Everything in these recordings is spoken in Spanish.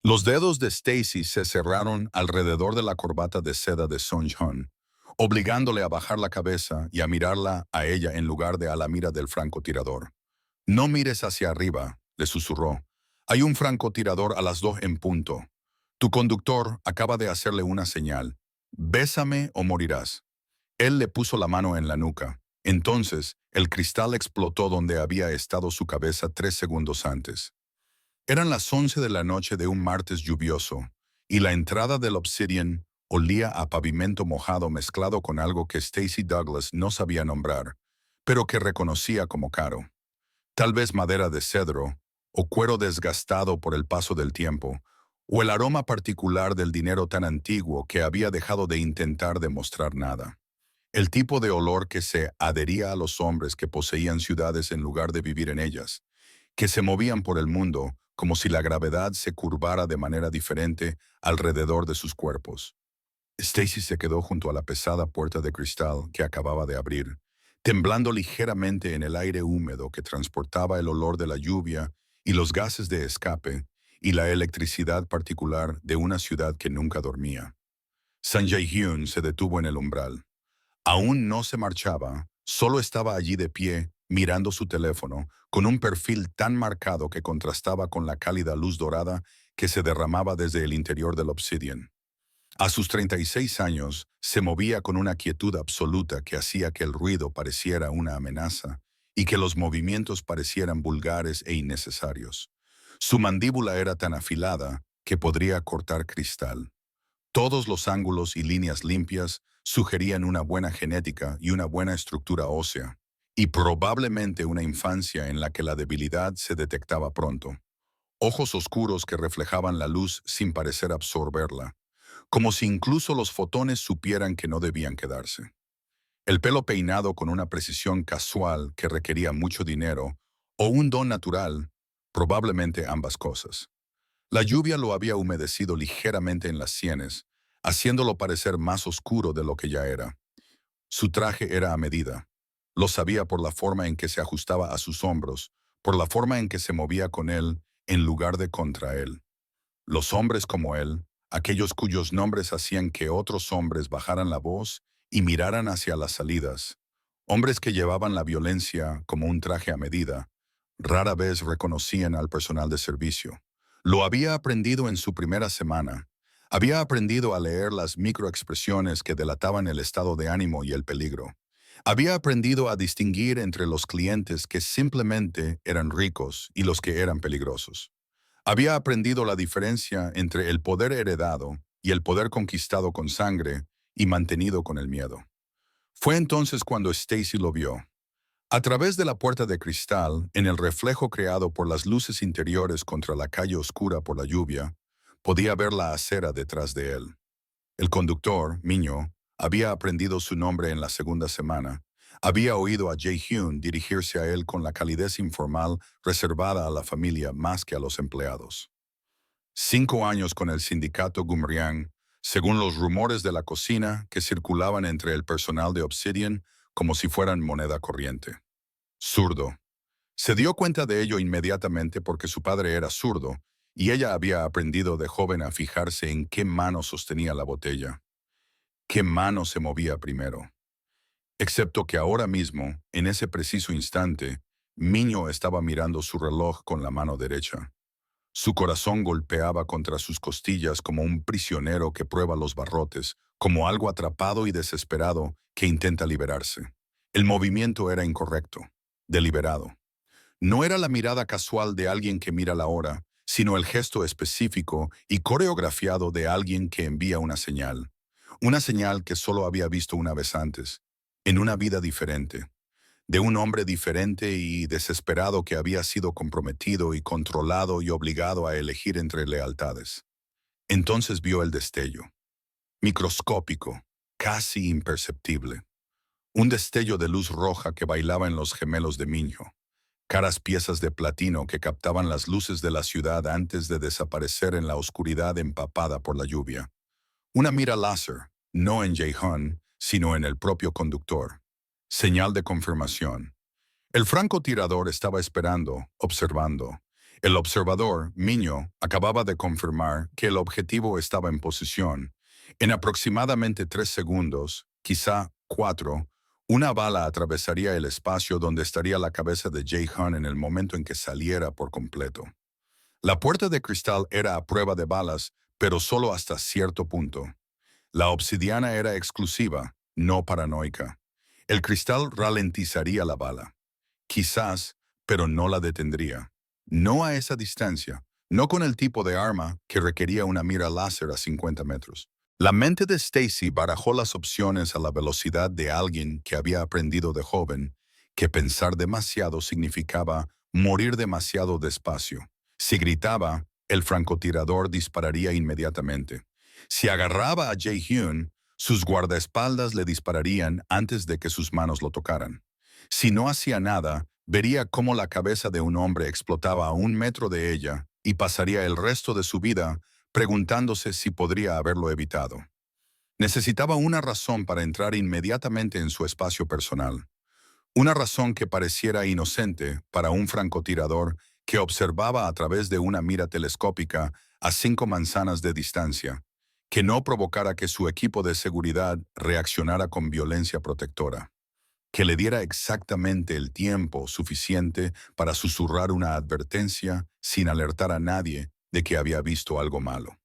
Los dedos de Stacy se cerraron alrededor de la corbata de seda de Sung-Hun, obligándole a bajar la cabeza y a mirarla a ella en lugar de a la mira del francotirador. No mires hacia arriba, le susurró. Hay un francotirador a las 2 en punto. Tu conductor acaba de hacerle una señal. Bésame o morirás. Él le puso la mano en la nuca. Entonces, el cristal explotó donde había estado su cabeza 3 segundos antes. Eran las 11 de la noche de un martes lluvioso, y la entrada del Obsidian olía a pavimento mojado mezclado con algo que Stacy Douglas no sabía nombrar, pero que reconocía como caro. Tal vez madera de cedro, o cuero desgastado por el paso del tiempo, o el aroma particular del dinero tan antiguo que había dejado de intentar demostrar nada. El tipo de olor que se adhería a los hombres que poseían ciudades en lugar de vivir en ellas, que se movían por el mundo como si la gravedad se curvara de manera diferente alrededor de sus cuerpos. Stacy se quedó junto a la pesada puerta de cristal que acababa de abrir, temblando ligeramente en el aire húmedo que transportaba el olor de la lluvia y los gases de escape y la electricidad particular de una ciudad que nunca dormía. Sun Jae-hyun se detuvo en el umbral. Aún no se marchaba, solo estaba allí de pie, mirando su teléfono, con un perfil tan marcado que contrastaba con la cálida luz dorada que se derramaba desde el interior del Obsidian. A sus 36 años, se movía con una quietud absoluta que hacía que el ruido pareciera una amenaza y que los movimientos parecieran vulgares e innecesarios. Su mandíbula era tan afilada que podría cortar cristal. Todos los ángulos y líneas limpias sugerían una buena genética y una buena estructura ósea, y probablemente una infancia en la que la debilidad se detectaba pronto. Ojos oscuros que reflejaban la luz sin parecer absorberla, como si incluso los fotones supieran que no debían quedarse. El pelo peinado con una precisión casual que requería mucho dinero, o un don natural, probablemente ambas cosas. La lluvia lo había humedecido ligeramente en las sienes, haciéndolo parecer más oscuro de lo que ya era. Su traje era a medida. Lo sabía por la forma en que se ajustaba a sus hombros, por la forma en que se movía con él en lugar de contra él. Los hombres como él, aquellos cuyos nombres hacían que otros hombres bajaran la voz y miraran hacia las salidas, hombres que llevaban la violencia como un traje a medida, rara vez reconocían al personal de servicio. Lo había aprendido en su primera semana. Había aprendido a leer las microexpresiones que delataban el estado de ánimo y el peligro. Había aprendido a distinguir entre los clientes que simplemente eran ricos y los que eran peligrosos. Había aprendido la diferencia entre el poder heredado y el poder conquistado con sangre y mantenido con el miedo. Fue entonces cuando Stacy lo vio. A través de la puerta de cristal, en el reflejo creado por las luces interiores contra la calle oscura por la lluvia, podía ver la acera detrás de él. El conductor, Miño, había aprendido su nombre en la segunda semana. Había oído a Jae-hyun dirigirse a él con la calidez informal reservada a la familia más que a los empleados. 5 años con el sindicato Gumriang, según los rumores de la cocina que circulaban entre el personal de Obsidian como si fueran moneda corriente. Zurdo. Se dio cuenta de ello inmediatamente porque su padre era zurdo y ella había aprendido de joven a fijarse en qué mano sostenía la botella, qué mano se movía primero. Excepto que ahora mismo, en ese preciso instante, Miño estaba mirando su reloj con la mano derecha. Su corazón golpeaba contra sus costillas como un prisionero que prueba los barrotes, como algo atrapado y desesperado que intenta liberarse. El movimiento era incorrecto, deliberado. No era la mirada casual de alguien que mira la hora, sino el gesto específico y coreografiado de alguien que envía una señal que solo había visto una vez antes, en una vida diferente, de un hombre diferente y desesperado que había sido comprometido y controlado y obligado a elegir entre lealtades. Entonces vio el destello, microscópico, casi imperceptible, un destello de luz roja que bailaba en los gemelos de Minho, caras piezas de platino que captaban las luces de la ciudad antes de desaparecer en la oscuridad empapada por la lluvia. Una mira láser, no en Jae-hyun, sino en el propio conductor. Señal de confirmación. El francotirador estaba esperando, observando. El observador, Miño, acababa de confirmar que el objetivo estaba en posición. En aproximadamente 3 segundos, quizá 4, una bala atravesaría el espacio donde estaría la cabeza de Jay Hunt en el momento en que saliera por completo. La puerta de cristal era a prueba de balas, pero solo hasta cierto punto. La obsidiana era exclusiva, no paranoica. El cristal ralentizaría la bala. Quizás, pero no la detendría. No a esa distancia, no con el tipo de arma que requería una mira láser a 50 metros. La mente de Stacy barajó las opciones a la velocidad de alguien que había aprendido de joven que pensar demasiado significaba morir demasiado despacio. Si gritaba, el francotirador dispararía inmediatamente. Si agarraba a Jay Hyun, sus guardaespaldas le dispararían antes de que sus manos lo tocaran. Si no hacía nada, vería cómo la cabeza de un hombre explotaba a 1 metro de ella y pasaría el resto de su vida preguntándose si podría haberlo evitado. Necesitaba una razón para entrar inmediatamente en su espacio personal. Una razón que pareciera inocente para un francotirador que observaba a través de una mira telescópica a 5 manzanas de distancia, que no provocara que su equipo de seguridad reaccionara con violencia protectora, que le diera exactamente el tiempo suficiente para susurrar una advertencia sin alertar a nadie de que había visto algo malo.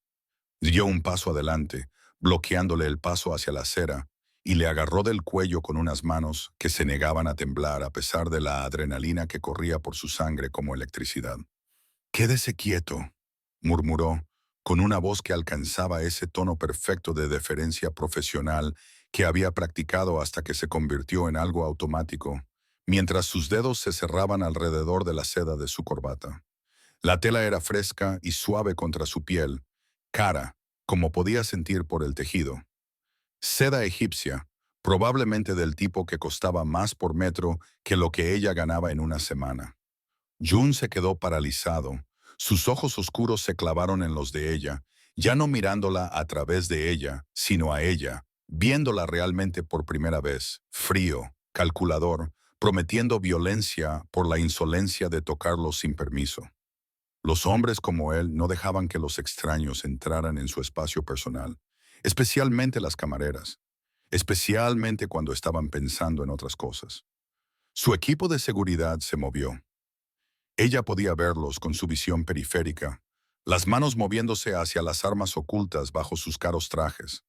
Dio un paso adelante, bloqueándole el paso hacia la acera, y le agarró del cuello con unas manos que se negaban a temblar a pesar de la adrenalina que corría por su sangre como electricidad. «Quédese quieto», murmuró, con una voz que alcanzaba ese tono perfecto de deferencia profesional que había practicado hasta que se convirtió en algo automático, mientras sus dedos se cerraban alrededor de la seda de su corbata. La tela era fresca y suave contra su piel, cara, como podía sentir por el tejido. Seda egipcia, probablemente del tipo que costaba más por metro que lo que ella ganaba en una semana. Jun se quedó paralizado. Sus ojos oscuros se clavaron en los de ella, ya no mirándola a través de ella, sino a ella, viéndola realmente por primera vez, frío, calculador, prometiendo violencia por la insolencia de tocarlo sin permiso. Los hombres como él no dejaban que los extraños entraran en su espacio personal, especialmente las camareras, especialmente cuando estaban pensando en otras cosas. Su equipo de seguridad se movió. Ella podía verlos con su visión periférica, las manos moviéndose hacia las armas ocultas bajo sus caros trajes.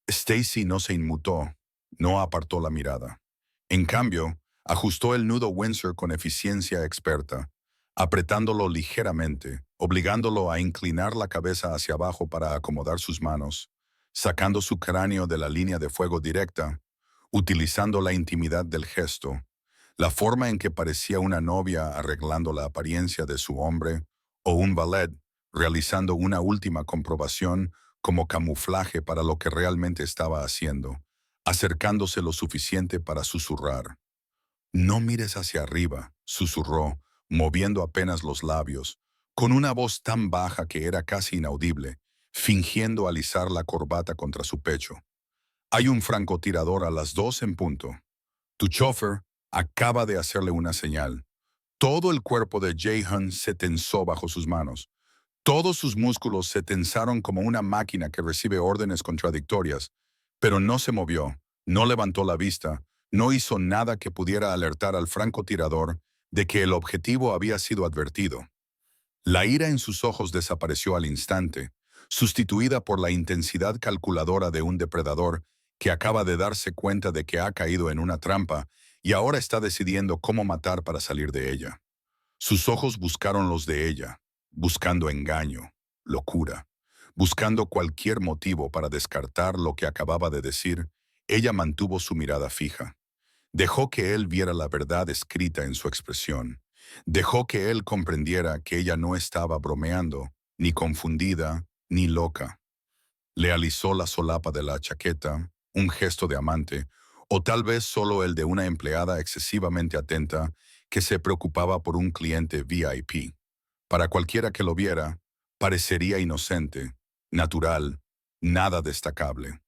Stacy no se inmutó, no apartó la mirada. En cambio, ajustó el nudo Windsor con eficiencia experta, apretándolo ligeramente, obligándolo a inclinar la cabeza hacia abajo para acomodar sus manos, sacando su cráneo de la línea de fuego directa, utilizando la intimidad del gesto, la forma en que parecía una novia arreglando la apariencia de su hombre, o un ballet realizando una última comprobación como camuflaje para lo que realmente estaba haciendo, acercándose lo suficiente para susurrar. «No mires hacia arriba», susurró, moviendo apenas los labios, con una voz tan baja que era casi inaudible, fingiendo alisar la corbata contra su pecho. «Hay un francotirador a las 2 en punto. Tu chofer acaba de hacerle una señal». Todo el cuerpo de Jay Hunt se tensó bajo sus manos. Todos sus músculos se tensaron como una máquina que recibe órdenes contradictorias, pero no se movió, no levantó la vista, no hizo nada que pudiera alertar al francotirador de que el objetivo había sido advertido. La ira en sus ojos desapareció al instante, sustituida por la intensidad calculadora de un depredador que acaba de darse cuenta de que ha caído en una trampa y ahora está decidiendo cómo matar para salir de ella. Sus ojos buscaron los de ella, buscando engaño, locura, buscando cualquier motivo para descartar lo que acababa de decir. Ella mantuvo su mirada fija. Dejó que él viera la verdad escrita en su expresión. Dejó que él comprendiera que ella no estaba bromeando, ni confundida, ni loca. Le alisó la solapa de la chaqueta, un gesto de amante, o tal vez solo el de una empleada excesivamente atenta que se preocupaba por un cliente VIP. Para cualquiera que lo viera, parecería inocente, natural, nada destacable.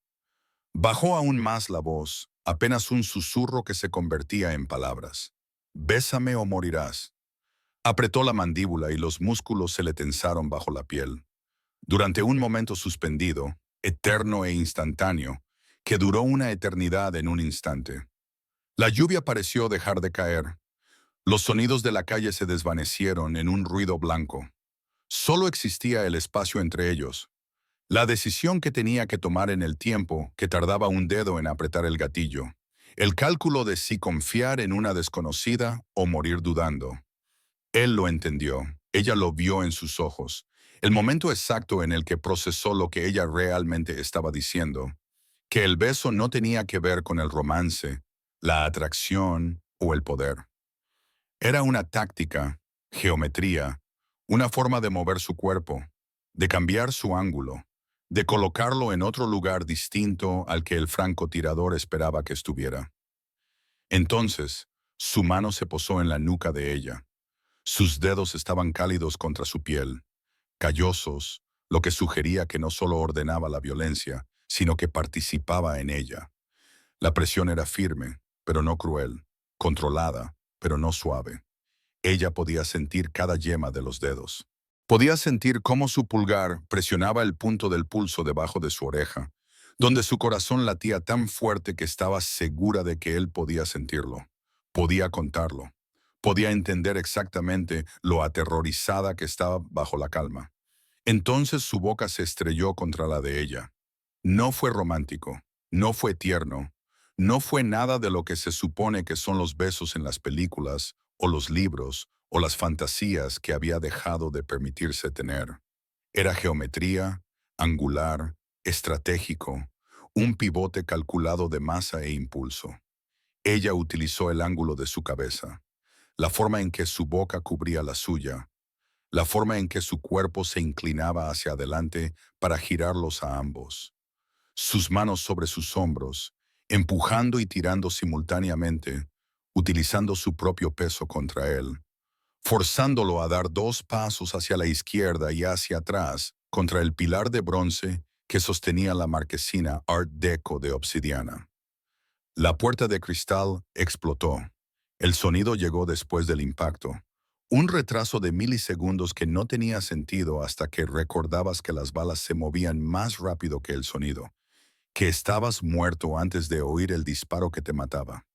Bajó aún más la voz, apenas un susurro que se convertía en palabras. «Bésame o morirás». Apretó la mandíbula y los músculos se le tensaron bajo la piel. Durante un momento suspendido, eterno e instantáneo, que duró una eternidad en un instante. La lluvia pareció dejar de caer. Los sonidos de la calle se desvanecieron en un ruido blanco. Solo existía el espacio entre ellos. La decisión que tenía que tomar en el tiempo que tardaba un dedo en apretar el gatillo. El cálculo de si confiar en una desconocida o morir dudando. Él lo entendió. Ella lo vio en sus ojos. El momento exacto en el que procesó lo que ella realmente estaba diciendo. Que el beso no tenía que ver con el romance, la atracción o el poder. Era una táctica, geometría, una forma de mover su cuerpo, de cambiar su ángulo, de colocarlo en otro lugar distinto al que el francotirador esperaba que estuviera. Entonces, su mano se posó en la nuca de ella. Sus dedos estaban cálidos contra su piel, callosos, lo que sugería que no solo ordenaba la violencia, sino que participaba en ella. La presión era firme, pero no cruel, controlada, pero no suave. Ella podía sentir cada yema de los dedos. Podía sentir cómo su pulgar presionaba el punto del pulso debajo de su oreja, donde su corazón latía tan fuerte que estaba segura de que él podía sentirlo, podía contarlo, podía entender exactamente lo aterrorizada que estaba bajo la calma. Entonces su boca se estrelló contra la de ella. No fue romántico, no fue tierno, no fue nada de lo que se supone que son los besos en las películas, o los libros, o las fantasías que había dejado de permitirse tener. Era geometría, angular, estratégico, un pivote calculado de masa e impulso. Ella utilizó el ángulo de su cabeza, la forma en que su boca cubría la suya, la forma en que su cuerpo se inclinaba hacia adelante para girarlos a ambos. Sus manos sobre sus hombros, empujando y tirando simultáneamente, utilizando su propio peso contra él, forzándolo a dar 2 pasos hacia la izquierda y hacia atrás contra el pilar de bronce que sostenía la marquesina Art Deco de obsidiana. La puerta de cristal explotó. El sonido llegó después del impacto. Un retraso de milisegundos que no tenía sentido hasta que recordabas que las balas se movían más rápido que el sonido, que estabas muerto antes de oír el disparo que te mataba.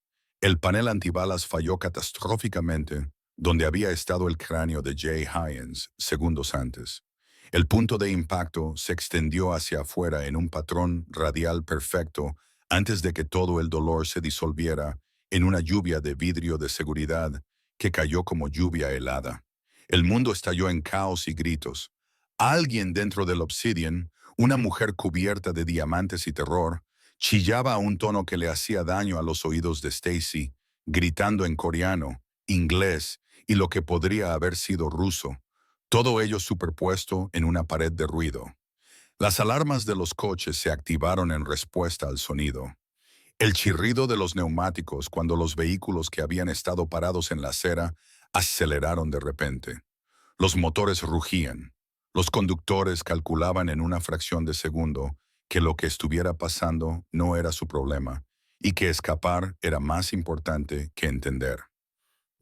El panel antibalas falló catastróficamente donde había estado el cráneo de Jay Hyens segundos antes. El punto de impacto se extendió hacia afuera en un patrón radial perfecto antes de que todo el dolor se disolviera en una lluvia de vidrio de seguridad que cayó como lluvia helada. El mundo estalló en caos y gritos. Alguien dentro del Obsidian, una mujer cubierta de diamantes y terror, chillaba a un tono que le hacía daño a los oídos de Stacy, gritando en coreano, inglés y lo que podría haber sido ruso, todo ello superpuesto en una pared de ruido. Las alarmas de los coches se activaron en respuesta al sonido. El chirrido de los neumáticos cuando los vehículos que habían estado parados en la acera aceleraron de repente. Los motores rugían. Los conductores calculaban en una fracción de segundo que lo que estuviera pasando no era su problema y que escapar era más importante que entender.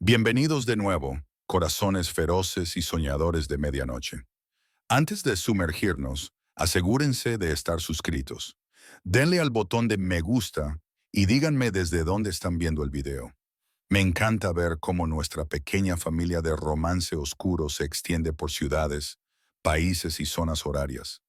Bienvenidos de nuevo, corazones feroces y soñadores de medianoche. Antes de sumergirnos, asegúrense de estar suscritos. Denle al botón de me gusta y díganme desde dónde están viendo el video. Me encanta ver cómo nuestra pequeña familia de romance oscuro se extiende por ciudades, países y zonas horarias.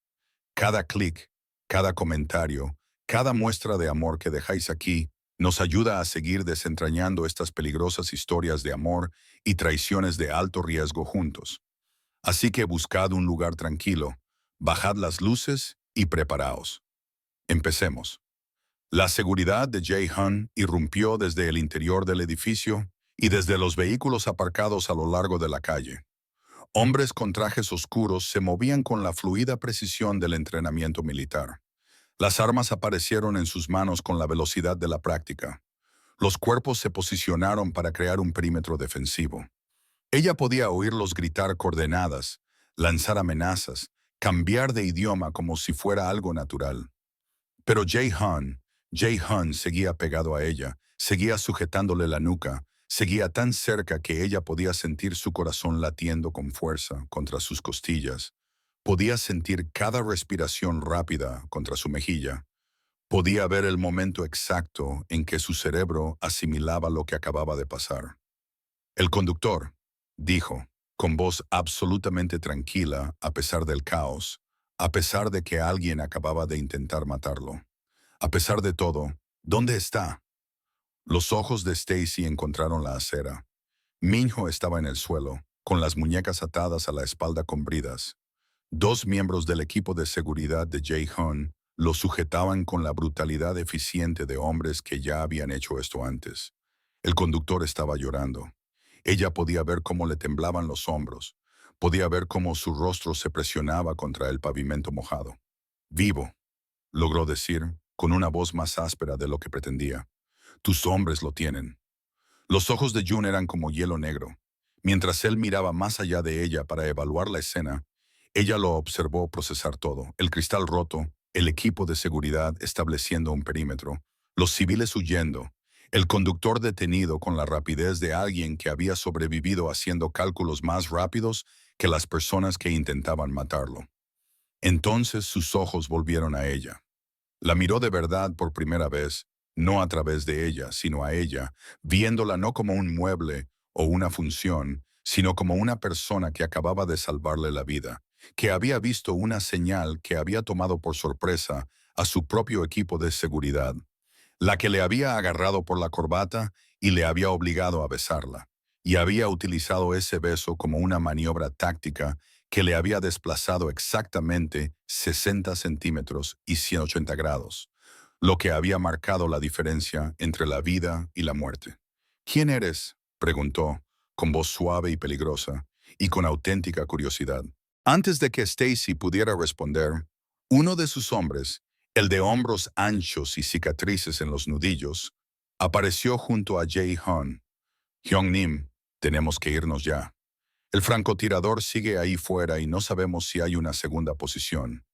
Cada clic, cada comentario, cada muestra de amor que dejáis aquí nos ayuda a seguir desentrañando estas peligrosas historias de amor y traiciones de alto riesgo juntos. Así que buscad un lugar tranquilo, bajad las luces y preparaos. Empecemos. La seguridad de Jae-hyun irrumpió desde el interior del edificio y desde los vehículos aparcados a lo largo de la calle. Hombres con trajes oscuros se movían con la fluida precisión del entrenamiento militar. Las armas aparecieron en sus manos con la velocidad de la práctica. Los cuerpos se posicionaron para crear un perímetro defensivo. Ella podía oírlos gritar coordenadas, lanzar amenazas, cambiar de idioma como si fuera algo natural. Pero Jae-hyun seguía pegado a ella, seguía sujetándole la nuca, Seguía tan cerca que ella podía sentir su corazón latiendo con fuerza contra sus costillas. Podía sentir cada respiración rápida contra su mejilla. Podía ver el momento exacto en que su cerebro asimilaba lo que acababa de pasar. El conductor, dijo, con voz absolutamente tranquila a pesar del caos, a pesar de que alguien acababa de intentar matarlo. A pesar de todo, ¿dónde está? Los ojos de Stacy encontraron la acera. Minho estaba en el suelo, con las muñecas atadas a la espalda con bridas. Dos miembros del equipo de seguridad de Jae-Hyun lo sujetaban con la brutalidad eficiente de hombres que ya habían hecho esto antes. El conductor estaba llorando. Ella podía ver cómo le temblaban los hombros. Podía ver cómo su rostro se presionaba contra el pavimento mojado. Vivo, logró decir, con una voz más áspera de lo que pretendía. Tus hombres lo tienen. Los ojos de Jun eran como hielo negro. Mientras él miraba más allá de ella para evaluar la escena, ella lo observó procesar todo: el cristal roto, el equipo de seguridad estableciendo un perímetro, los civiles huyendo, el conductor detenido con la rapidez de alguien que había sobrevivido haciendo cálculos más rápidos que las personas que intentaban matarlo. Entonces sus ojos volvieron a ella. La miró de verdad por primera vez, no a través de ella, sino a ella, viéndola no como un mueble o una función, sino como una persona que acababa de salvarle la vida, que había visto una señal que había tomado por sorpresa a su propio equipo de seguridad, la que le había agarrado por la corbata y le había obligado a besarla, y había utilizado ese beso como una maniobra táctica que le había desplazado exactamente 60 centímetros y 180 grados, lo que había marcado la diferencia entre la vida y la muerte. ¿Quién eres?, preguntó, con voz suave y peligrosa, y con auténtica curiosidad. Antes de que Stacy pudiera responder, uno de sus hombres, el de hombros anchos y cicatrices en los nudillos, apareció junto a Jae-Hyun. Hyung-Nim, tenemos que irnos ya. El francotirador sigue ahí fuera y no sabemos si hay una segunda posición.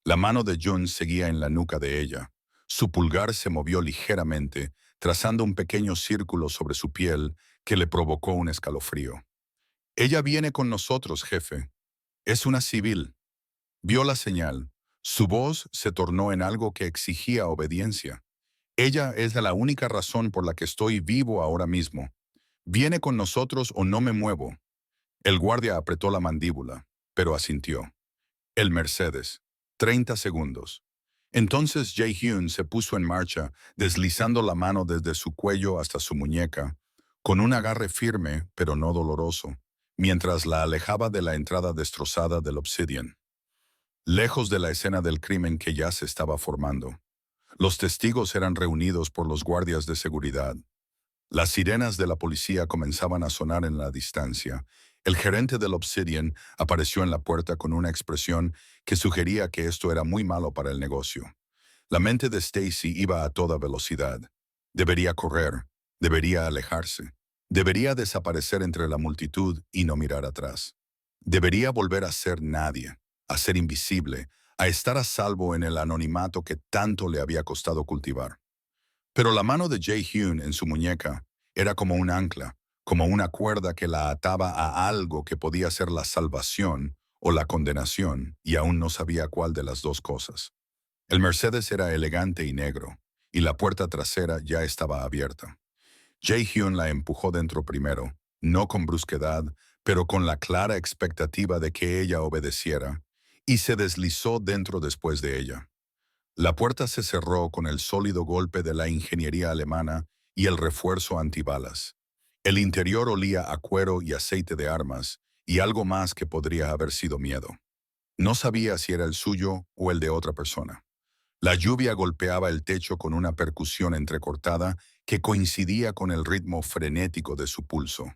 La mano de Jun seguía en la nuca de ella. Su pulgar se movió ligeramente, trazando un pequeño círculo sobre su piel que le provocó un escalofrío. Ella viene con nosotros, jefe. Es una civil. Vio la señal. Su voz se tornó en algo que exigía obediencia. Ella es la única razón por la que estoy vivo ahora mismo. Viene con nosotros o no me muevo. El guardia apretó la mandíbula, pero asintió. El Mercedes. 30 segundos. Entonces Jae-Hyun se puso en marcha, deslizando la mano desde su cuello hasta su muñeca, con un agarre firme pero no doloroso, mientras la alejaba de la entrada destrozada del Obsidian, lejos de la escena del crimen que ya se estaba formando. Los testigos eran reunidos por los guardias de seguridad. Las sirenas de la policía comenzaban a sonar en la distancia. El gerente del Obsidian apareció en la puerta con una expresión que sugería que esto era muy malo para el negocio. La mente de Stacy iba a toda velocidad. Debería correr, debería alejarse, debería desaparecer entre la multitud y no mirar atrás. Debería volver a ser nadie, a ser invisible, a estar a salvo en el anonimato que tanto le había costado cultivar. Pero la mano de Jae-Hyun en su muñeca era como un ancla, como una cuerda que la ataba a algo que podía ser la salvación o la condenación, y aún no sabía cuál de las dos cosas. El Mercedes era elegante y negro, y la puerta trasera ya estaba abierta. Jae-Hyun la empujó dentro primero, no con brusquedad, pero con la clara expectativa de que ella obedeciera, y se deslizó dentro después de ella. La puerta se cerró con el sólido golpe de la ingeniería alemana y el refuerzo antibalas. El interior olía a cuero y aceite de armas, y algo más que podría haber sido miedo. No sabía si era el suyo o el de otra persona. La lluvia golpeaba el techo con una percusión entrecortada que coincidía con el ritmo frenético de su pulso.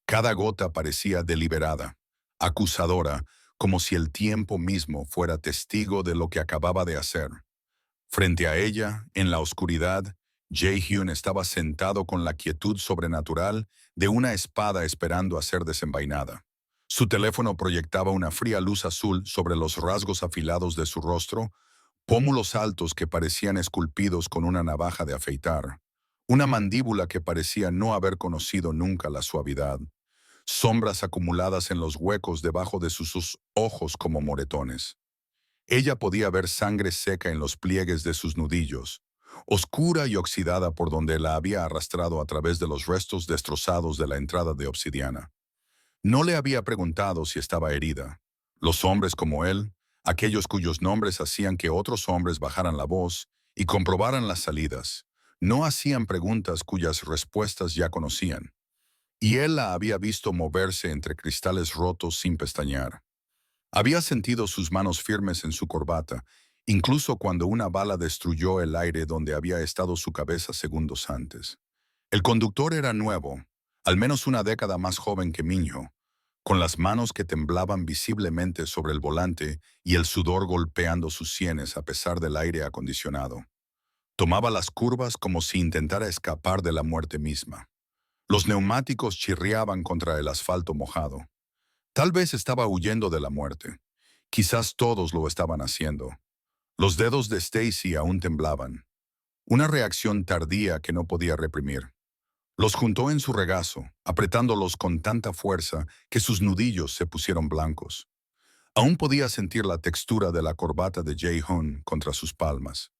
Cada gota parecía deliberada, acusadora, como si el tiempo mismo fuera testigo de lo que acababa de hacer. Frente a ella, en la oscuridad, Jae-Hyun estaba sentado con la quietud sobrenatural de una espada esperando a ser desenvainada. Su teléfono proyectaba una fría luz azul sobre los rasgos afilados de su rostro, pómulos altos que parecían esculpidos con una navaja de afeitar, Una mandíbula que parecía no haber conocido nunca la suavidad, sombras acumuladas en los huecos debajo de sus ojos como moretones. Ella podía ver sangre seca en los pliegues de sus nudillos, oscura y oxidada por donde la había arrastrado a través de los restos destrozados de la entrada de obsidiana. No le había preguntado si estaba herida. Los hombres como él, aquellos cuyos nombres hacían que otros hombres bajaran la voz y comprobaran las salidas, no hacían preguntas cuyas respuestas ya conocían. Y él la había visto moverse entre cristales rotos sin pestañear. Había sentido sus manos firmes en su corbata, incluso cuando una bala destruyó el aire donde había estado su cabeza segundos antes. El conductor era nuevo, al menos una década más joven que Minho, con las manos que temblaban visiblemente sobre el volante y el sudor golpeando sus sienes a pesar del aire acondicionado. Tomaba las curvas como si intentara escapar de la muerte misma. Los neumáticos chirriaban contra el asfalto mojado. Tal vez estaba huyendo de la muerte. Quizás todos lo estaban haciendo. Los dedos de Stacy aún temblaban. Una reacción tardía que no podía reprimir. Los juntó en su regazo, apretándolos con tanta fuerza que sus nudillos se pusieron blancos. Aún podía sentir la textura de la corbata de Jae-hoon contra sus palmas.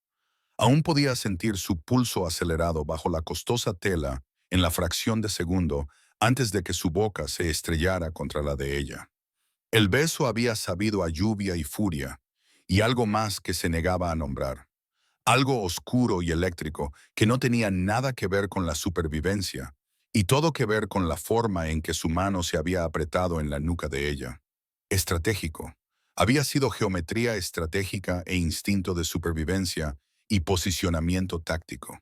Aún podía sentir su pulso acelerado bajo la costosa tela en la fracción de segundo antes de que su boca se estrellara contra la de ella. El beso había sabido a lluvia y furia, y algo más que se negaba a nombrar. Algo oscuro y eléctrico que no tenía nada que ver con la supervivencia, y todo que ver con la forma en que su mano se había apretado en la nuca de ella. Estratégico. Había sido geometría estratégica e instinto de supervivencia y posicionamiento táctico.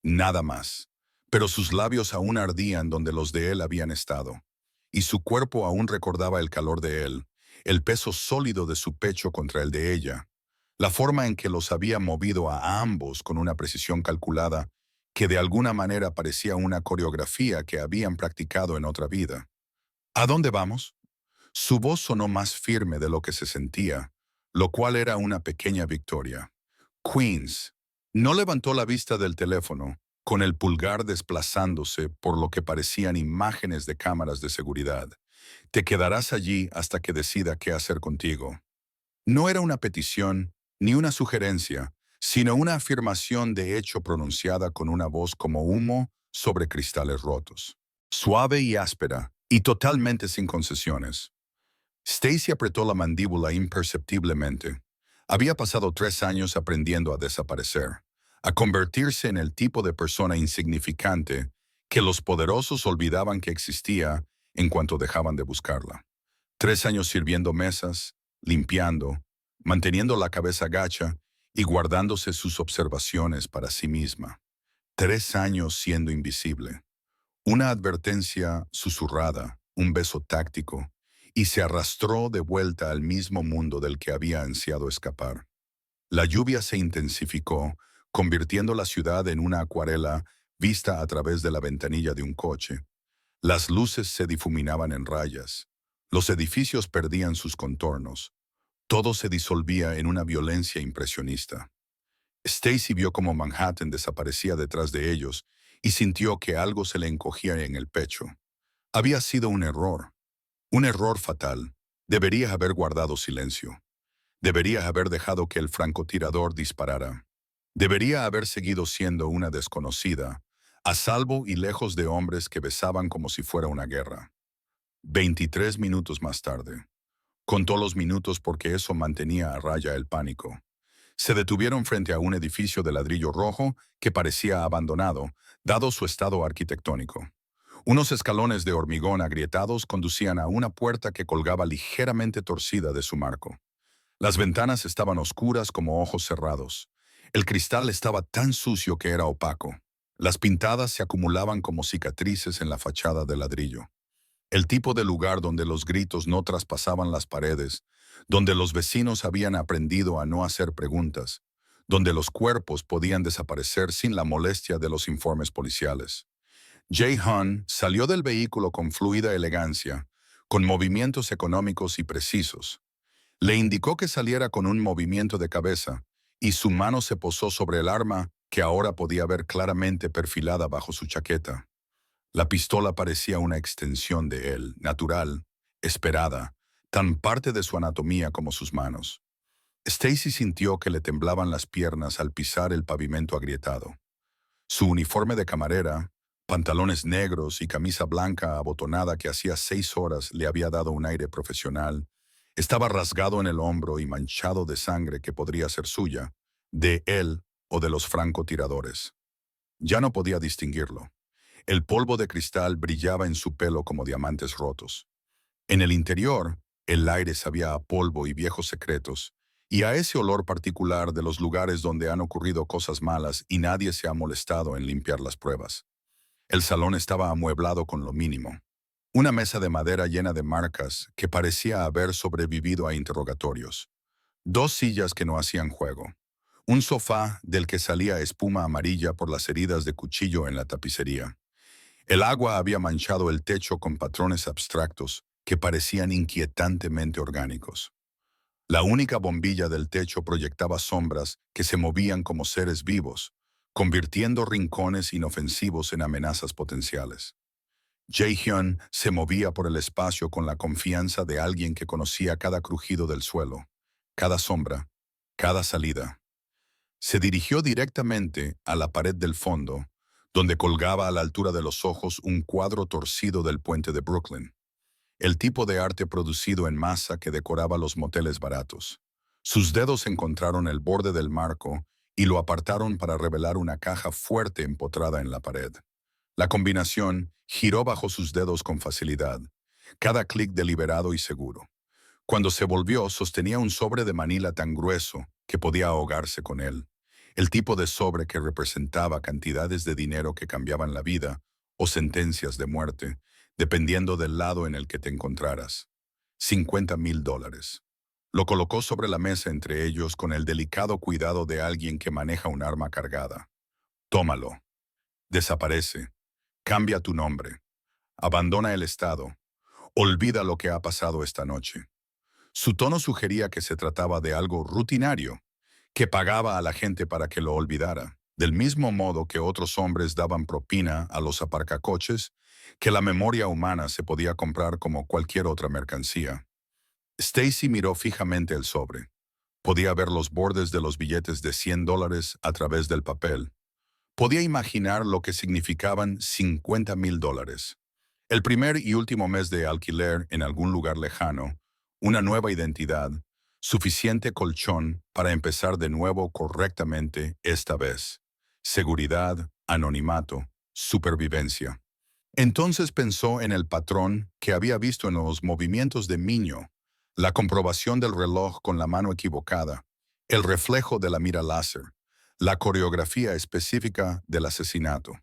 Nada más. Pero sus labios aún ardían donde los de él habían estado, y su cuerpo aún recordaba el calor de él, el peso sólido de su pecho contra el de ella, la forma en que los había movido a ambos con una precisión calculada que de alguna manera parecía una coreografía que habían practicado en otra vida. ¿A dónde vamos? Su voz sonó más firme de lo que se sentía, lo cual era una pequeña victoria. Queens. No levantó la vista del teléfono, con el pulgar desplazándose por lo que parecían imágenes de cámaras de seguridad. Te quedarás allí hasta que decida qué hacer contigo. No era una petición, ni una sugerencia, sino una afirmación de hecho pronunciada con una voz como humo sobre cristales rotos. Suave y áspera, y totalmente sin concesiones. Stacy apretó la mandíbula imperceptiblemente. Había pasado 3 años aprendiendo a desaparecer, a convertirse en el tipo de persona insignificante que los poderosos olvidaban que existía en cuanto dejaban de buscarla. 3 años sirviendo mesas, limpiando, manteniendo la cabeza gacha y guardándose sus observaciones para sí misma. 3 años siendo invisible. Una advertencia susurrada, un beso táctico, y se arrastró de vuelta al mismo mundo del que había ansiado escapar. La lluvia se intensificó, convirtiendo la ciudad en una acuarela vista a través de la ventanilla de un coche. Las luces se difuminaban en rayas. Los edificios perdían sus contornos. Todo se disolvía en una violencia impresionista. Stacy vio cómo Manhattan desaparecía detrás de ellos y sintió que algo se le encogía en el pecho. Había sido un error fatal. Debería haber guardado silencio. Debería haber dejado que el francotirador disparara. Debería haber seguido siendo una desconocida, a salvo y lejos de hombres que besaban como si fuera una guerra. 23 minutos más tarde. Contó los minutos porque eso mantenía a raya el pánico. Se detuvieron frente a un edificio de ladrillo rojo que parecía abandonado, dado su estado arquitectónico. Unos escalones de hormigón agrietados conducían a una puerta que colgaba ligeramente torcida de su marco. Las ventanas estaban oscuras como ojos cerrados. El cristal estaba tan sucio que era opaco. Las pintadas se acumulaban como cicatrices en la fachada de ladrillo. El tipo de lugar donde los gritos no traspasaban las paredes, donde los vecinos habían aprendido a no hacer preguntas, donde los cuerpos podían desaparecer sin la molestia de los informes policiales. Jae-hoon salió del vehículo con fluida elegancia, con movimientos económicos y precisos. Le indicó que saliera con un movimiento de cabeza, y su mano se posó sobre el arma que ahora podía ver claramente perfilada bajo su chaqueta. La pistola parecía una extensión de él, natural, esperada, tan parte de su anatomía como sus manos. Stacy sintió que le temblaban las piernas al pisar el pavimento agrietado. Su uniforme de camarera, pantalones negros y camisa blanca abotonada que hacía 6 horas le había dado un aire profesional, estaba rasgado en el hombro y manchado de sangre que podría ser suya, de él o de los francotiradores. Ya no podía distinguirlo. El polvo de cristal brillaba en su pelo como diamantes rotos. En el interior, el aire sabía a polvo y viejos secretos, y a ese olor particular de los lugares donde han ocurrido cosas malas y nadie se ha molestado en limpiar las pruebas. El salón estaba amueblado con lo mínimo. Una mesa de madera llena de marcas que parecía haber sobrevivido a interrogatorios. 2 sillas que no hacían juego. Un sofá del que salía espuma amarilla por las heridas de cuchillo en la tapicería. El agua había manchado el techo con patrones abstractos que parecían inquietantemente orgánicos. La única bombilla del techo proyectaba sombras que se movían como seres vivos, convirtiendo rincones inofensivos en amenazas potenciales. Jae-hyun se movía por el espacio con la confianza de alguien que conocía cada crujido del suelo, cada sombra, cada salida. Se dirigió directamente a la pared del fondo, donde colgaba a la altura de los ojos un cuadro torcido del puente de Brooklyn, el tipo de arte producido en masa que decoraba los moteles baratos. Sus dedos encontraron el borde del marco y lo apartaron para revelar una caja fuerte empotrada en la pared. La combinación giró bajo sus dedos con facilidad, cada clic deliberado y seguro. Cuando se volvió, sostenía un sobre de manila tan grueso que podía ahogarse con él. El tipo de sobre que representaba cantidades de dinero que cambiaban la vida o sentencias de muerte, dependiendo del lado en el que te encontraras. $50,000. Lo colocó sobre la mesa entre ellos con el delicado cuidado de alguien que maneja un arma cargada. Tómalo. Desaparece. Cambia tu nombre. Abandona el estado. Olvida lo que ha pasado esta noche. Su tono sugería que se trataba de algo rutinario, que pagaba a la gente para que lo olvidara, del mismo modo que otros hombres daban propina a los aparcacoches, que la memoria humana se podía comprar como cualquier otra mercancía. Stacy miró fijamente el sobre. Podía ver los bordes de los billetes de $100 a través del papel. Podía imaginar lo que significaban $50,000. El primer y último mes de alquiler en algún lugar lejano, una nueva identidad, suficiente colchón para empezar de nuevo correctamente esta vez. Seguridad, anonimato, supervivencia. Entonces pensó en el patrón que había visto en los movimientos de Miño, la comprobación del reloj con la mano equivocada, el reflejo de la mira láser, la coreografía específica del asesinato.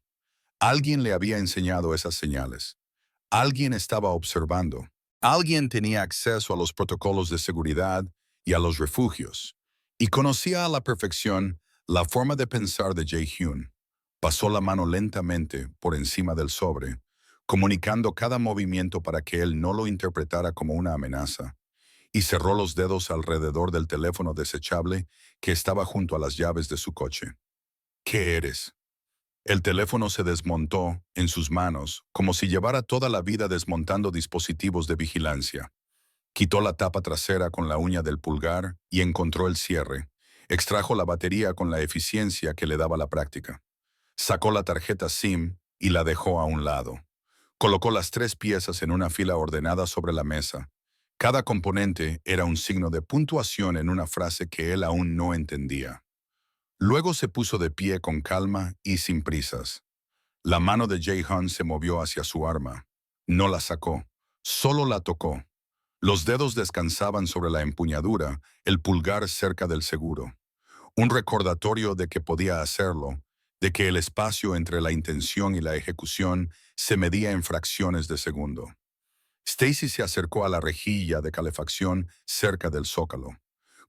Alguien le había enseñado esas señales. Alguien estaba observando. Alguien tenía acceso a los protocolos de seguridad y a los refugios, y conocía a la perfección la forma de pensar de Jae-hyun. Pasó la mano lentamente por encima del sobre, comunicando cada movimiento para que él no lo interpretara como una amenaza, y cerró los dedos alrededor del teléfono desechable que estaba junto a las llaves de su coche. ¿Qué eres? El teléfono se desmontó en sus manos, como si llevara toda la vida desmontando dispositivos de vigilancia. Quitó la tapa trasera con la uña del pulgar y encontró el cierre. Extrajo la batería con la eficiencia que le daba la práctica. Sacó la tarjeta SIM y la dejó a un lado. Colocó las 3 piezas en una fila ordenada sobre la mesa. Cada componente era un signo de puntuación en una frase que él aún no entendía. Luego se puso de pie con calma y sin prisas. La mano de Jae-hyun se movió hacia su arma. No la sacó, solo la tocó. Los dedos descansaban sobre la empuñadura, el pulgar cerca del seguro. Un recordatorio de que podía hacerlo, de que el espacio entre la intención y la ejecución se medía en fracciones de segundo. Stacy se acercó a la rejilla de calefacción cerca del zócalo.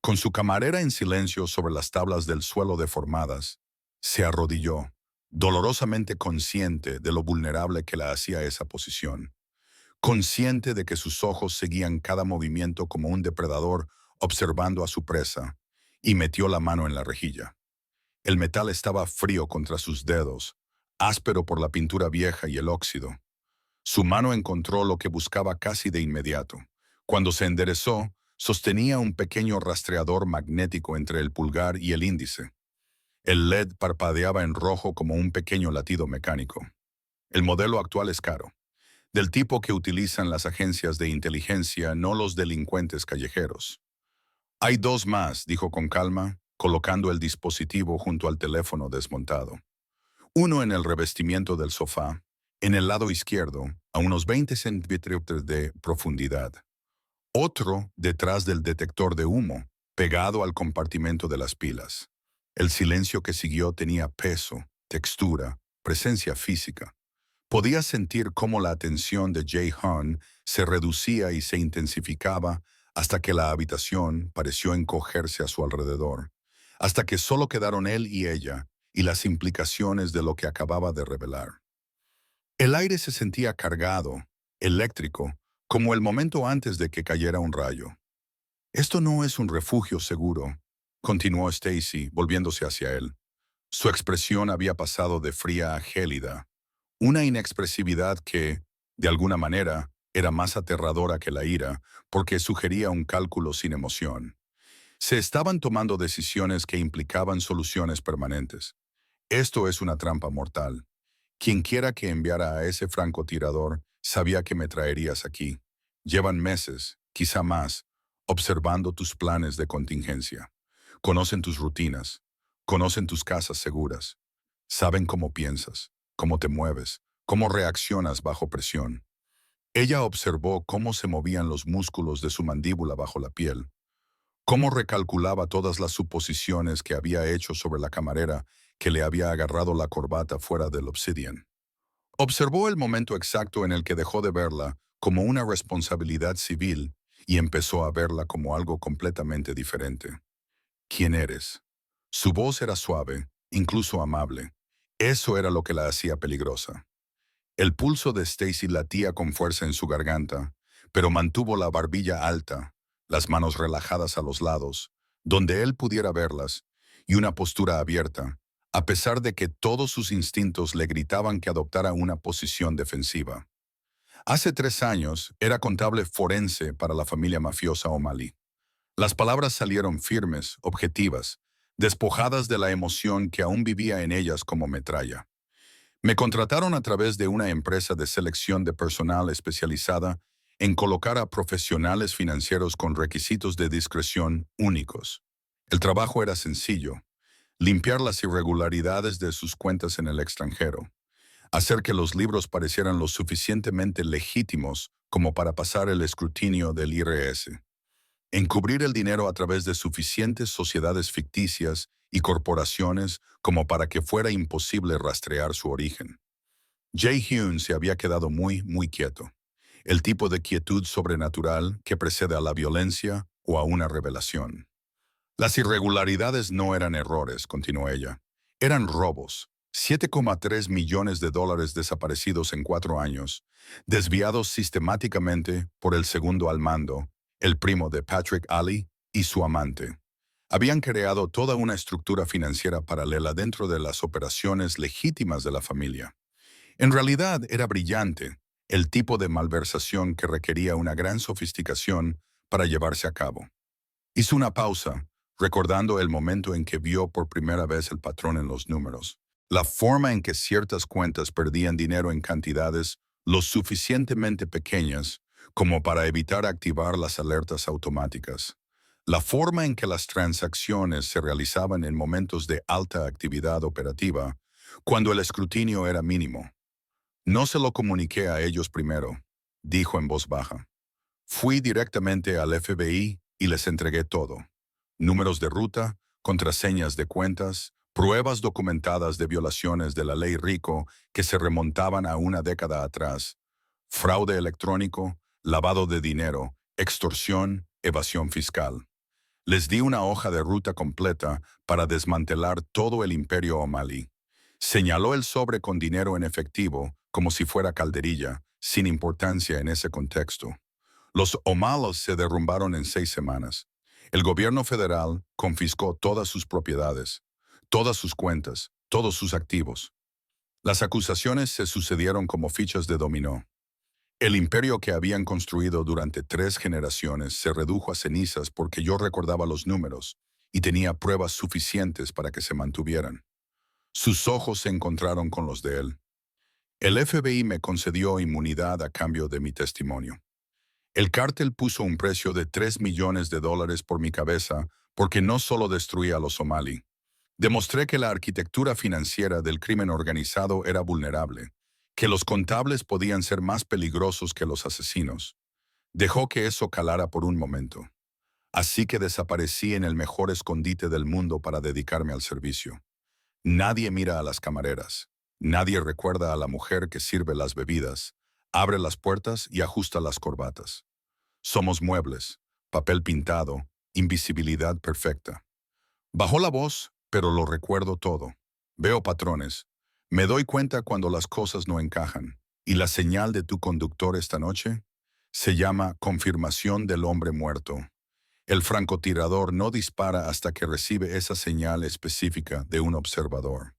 Con su camarera en silencio sobre las tablas del suelo deformadas, se arrodilló, dolorosamente consciente de lo vulnerable que la hacía esa posición, consciente de que sus ojos seguían cada movimiento como un depredador observando a su presa, y metió la mano en la rejilla. El metal estaba frío contra sus dedos, áspero por la pintura vieja y el óxido. Su mano encontró lo que buscaba casi de inmediato. Cuando se enderezó, sostenía un pequeño rastreador magnético entre el pulgar y el índice. El LED parpadeaba en rojo como un pequeño latido mecánico. El modelo actual es caro, del tipo que utilizan las agencias de inteligencia, no los delincuentes callejeros. Hay dos más, dijo con calma, colocando el dispositivo junto al teléfono desmontado. Uno en el revestimiento del sofá, en el lado izquierdo, a unos 20 centímetros de profundidad. Otro detrás del detector de humo, pegado al compartimento de las pilas. El silencio que siguió tenía peso, textura, presencia física. Podía sentir cómo la atención de Jay Hun se reducía y se intensificaba hasta que la habitación pareció encogerse a su alrededor, hasta que solo quedaron él y ella y las implicaciones de lo que acababa de revelar. El aire se sentía cargado, eléctrico, como el momento antes de que cayera un rayo. Esto no es un refugio seguro, continuó Stacy, volviéndose hacia él. Su expresión había pasado de fría a gélida, una inexpresividad que, de alguna manera, era más aterradora que la ira, porque sugería un cálculo sin emoción. Se estaban tomando decisiones que implicaban soluciones permanentes. Esto es una trampa mortal. Quienquiera que enviara a ese francotirador sabía que me traerías aquí. Llevan meses, quizá más, observando tus planes de contingencia. Conocen tus rutinas, conocen tus casas seguras. Saben cómo piensas, cómo te mueves, cómo reaccionas bajo presión. Ella observó cómo se movían los músculos de su mandíbula bajo la piel, cómo recalculaba todas las suposiciones que había hecho sobre la camarera que le había agarrado la corbata fuera del Obsidian. Observó el momento exacto en el que dejó de verla como una responsabilidad civil y empezó a verla como algo completamente diferente. ¿Quién eres? Su voz era suave, incluso amable. Eso era lo que la hacía peligrosa. El pulso de Stacy latía con fuerza en su garganta, pero mantuvo la barbilla alta, las manos relajadas a los lados, donde él pudiera verlas, y una postura abierta, a pesar de que todos sus instintos le gritaban que adoptara una posición defensiva. Hace 3 años era contable forense para la familia mafiosa O'Malley. Las palabras salieron firmes, objetivas, despojadas de la emoción que aún vivía en ellas como metralla. Me contrataron a través de una empresa de selección de personal especializada en colocar a profesionales financieros con requisitos de discreción únicos. El trabajo era sencillo: limpiar las irregularidades de sus cuentas en el extranjero, hacer que los libros parecieran lo suficientemente legítimos como para pasar el escrutinio del IRS, encubrir el dinero a través de suficientes sociedades ficticias y corporaciones como para que fuera imposible rastrear su origen. Jay Hun se había quedado muy quieto, el tipo de quietud sobrenatural que precede a la violencia o a una revelación. Las irregularidades no eran errores, continuó ella. Eran robos. 7,3 millones de dólares desaparecidos en 4 años, desviados sistemáticamente por el segundo al mando, el primo de Patrick Ali, y su amante. Habían creado toda una estructura financiera paralela dentro de las operaciones legítimas de la familia. En realidad era brillante, el tipo de malversación que requería una gran sofisticación para llevarse a cabo. Hizo una pausa, recordando el momento en que vio por primera vez el patrón en los números. La forma en que ciertas cuentas perdían dinero en cantidades lo suficientemente pequeñas como para evitar activar las alertas automáticas. La forma en que las transacciones se realizaban en momentos de alta actividad operativa, cuando el escrutinio era mínimo. No se lo comuniqué a ellos primero, dijo en voz baja. Fui directamente al FBI y les entregué todo: números de ruta, contraseñas de cuentas, pruebas documentadas de violaciones de la ley RICO que se remontaban a una década atrás, fraude electrónico, lavado de dinero, extorsión, evasión fiscal. Les di una hoja de ruta completa para desmantelar todo el imperio O'Malley. Señaló el sobre con dinero en efectivo como si fuera calderilla, sin importancia en ese contexto. Los O'Malley se derrumbaron en 6 semanas. El gobierno federal confiscó todas sus propiedades. todas sus cuentas, todos sus activos. Las acusaciones se sucedieron como fichas de dominó. El imperio que habían construido durante 3 generaciones se redujo a cenizas porque yo recordaba los números y tenía pruebas suficientes para que se mantuvieran. Sus ojos se encontraron con los de él. El FBI me concedió inmunidad a cambio de mi testimonio. El cártel puso un precio de $3 millones por mi cabeza porque no solo destruía a los somalí. Demostré que la arquitectura financiera del crimen organizado era vulnerable, que los contables podían ser más peligrosos que los asesinos. Dejó que eso calara por un momento. Así que desaparecí en el mejor escondite del mundo para dedicarme al servicio. Nadie mira a las camareras. Nadie recuerda a la mujer que sirve las bebidas, abre las puertas y ajusta las corbatas. Somos muebles, papel pintado, invisibilidad perfecta. Bajó la voz, pero lo recuerdo todo. Veo patrones. Me doy cuenta cuando las cosas no encajan. ¿Y la señal de tu conductor esta noche? Se llama confirmación del hombre muerto. El francotirador no dispara hasta que recibe esa señal específica de un observador.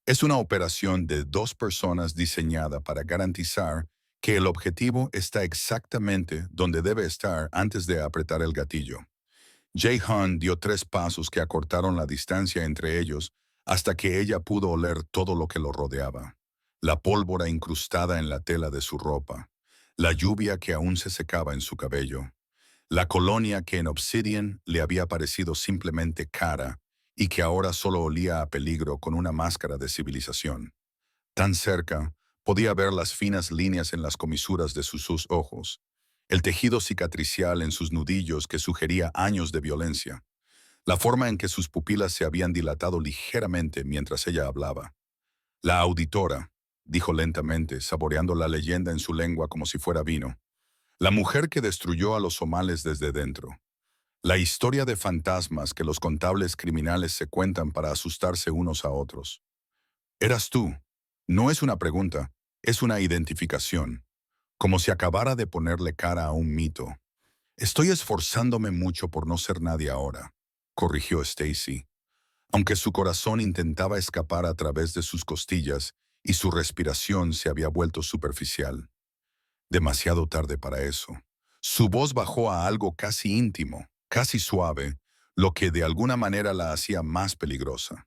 Es una operación de 2 personas diseñada para garantizar que el objetivo está exactamente donde debe estar antes de apretar el gatillo. Jay Hunt dio 3 pasos que acortaron la distancia entre ellos hasta que ella pudo oler todo lo que lo rodeaba. La pólvora incrustada en la tela de su ropa, la lluvia que aún se secaba en su cabello, la colonia que en Obsidian le había parecido simplemente cara y que ahora solo olía a peligro con una máscara de civilización. Tan cerca, podía ver las finas líneas en las comisuras de sus ojos, el tejido cicatricial en sus nudillos que sugería años de violencia, la forma en que sus pupilas se habían dilatado ligeramente mientras ella hablaba. La auditora, dijo lentamente, saboreando la leyenda en su lengua como si fuera vino. La mujer que destruyó a los somales desde dentro. La historia de fantasmas que los contables criminales se cuentan para asustarse unos a otros. Eras tú. No es una pregunta, es una identificación. Como si acabara de ponerle cara a un mito. Estoy esforzándome mucho por no ser nadie ahora, corrigió Stacy, aunque su corazón intentaba escapar a través de sus costillas y su respiración se había vuelto superficial. Demasiado tarde para eso. Su voz bajó a algo casi íntimo, casi suave, lo que de alguna manera la hacía más peligrosa.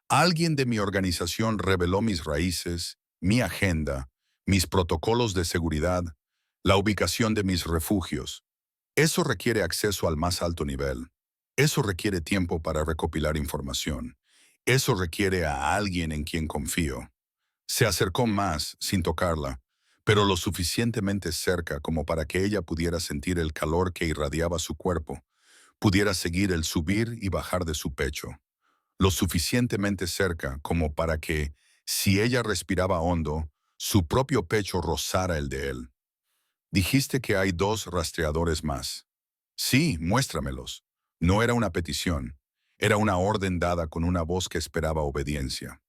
Alguien de mi organización reveló mis raíces, mi agenda, mis protocolos de seguridad, la ubicación de mis refugios. Eso requiere acceso al más alto nivel. Eso requiere tiempo para recopilar información. Eso requiere a alguien en quien confío. Se acercó más, sin tocarla, pero lo suficientemente cerca como para que ella pudiera sentir el calor que irradiaba su cuerpo, pudiera seguir el subir y bajar de su pecho. Lo suficientemente cerca como para que, si ella respiraba hondo, su propio pecho rozara el de él. Dijiste que hay 2 rastreadores más. Sí, muéstramelos. No era una petición. Era una orden dada con una voz que esperaba obediencia.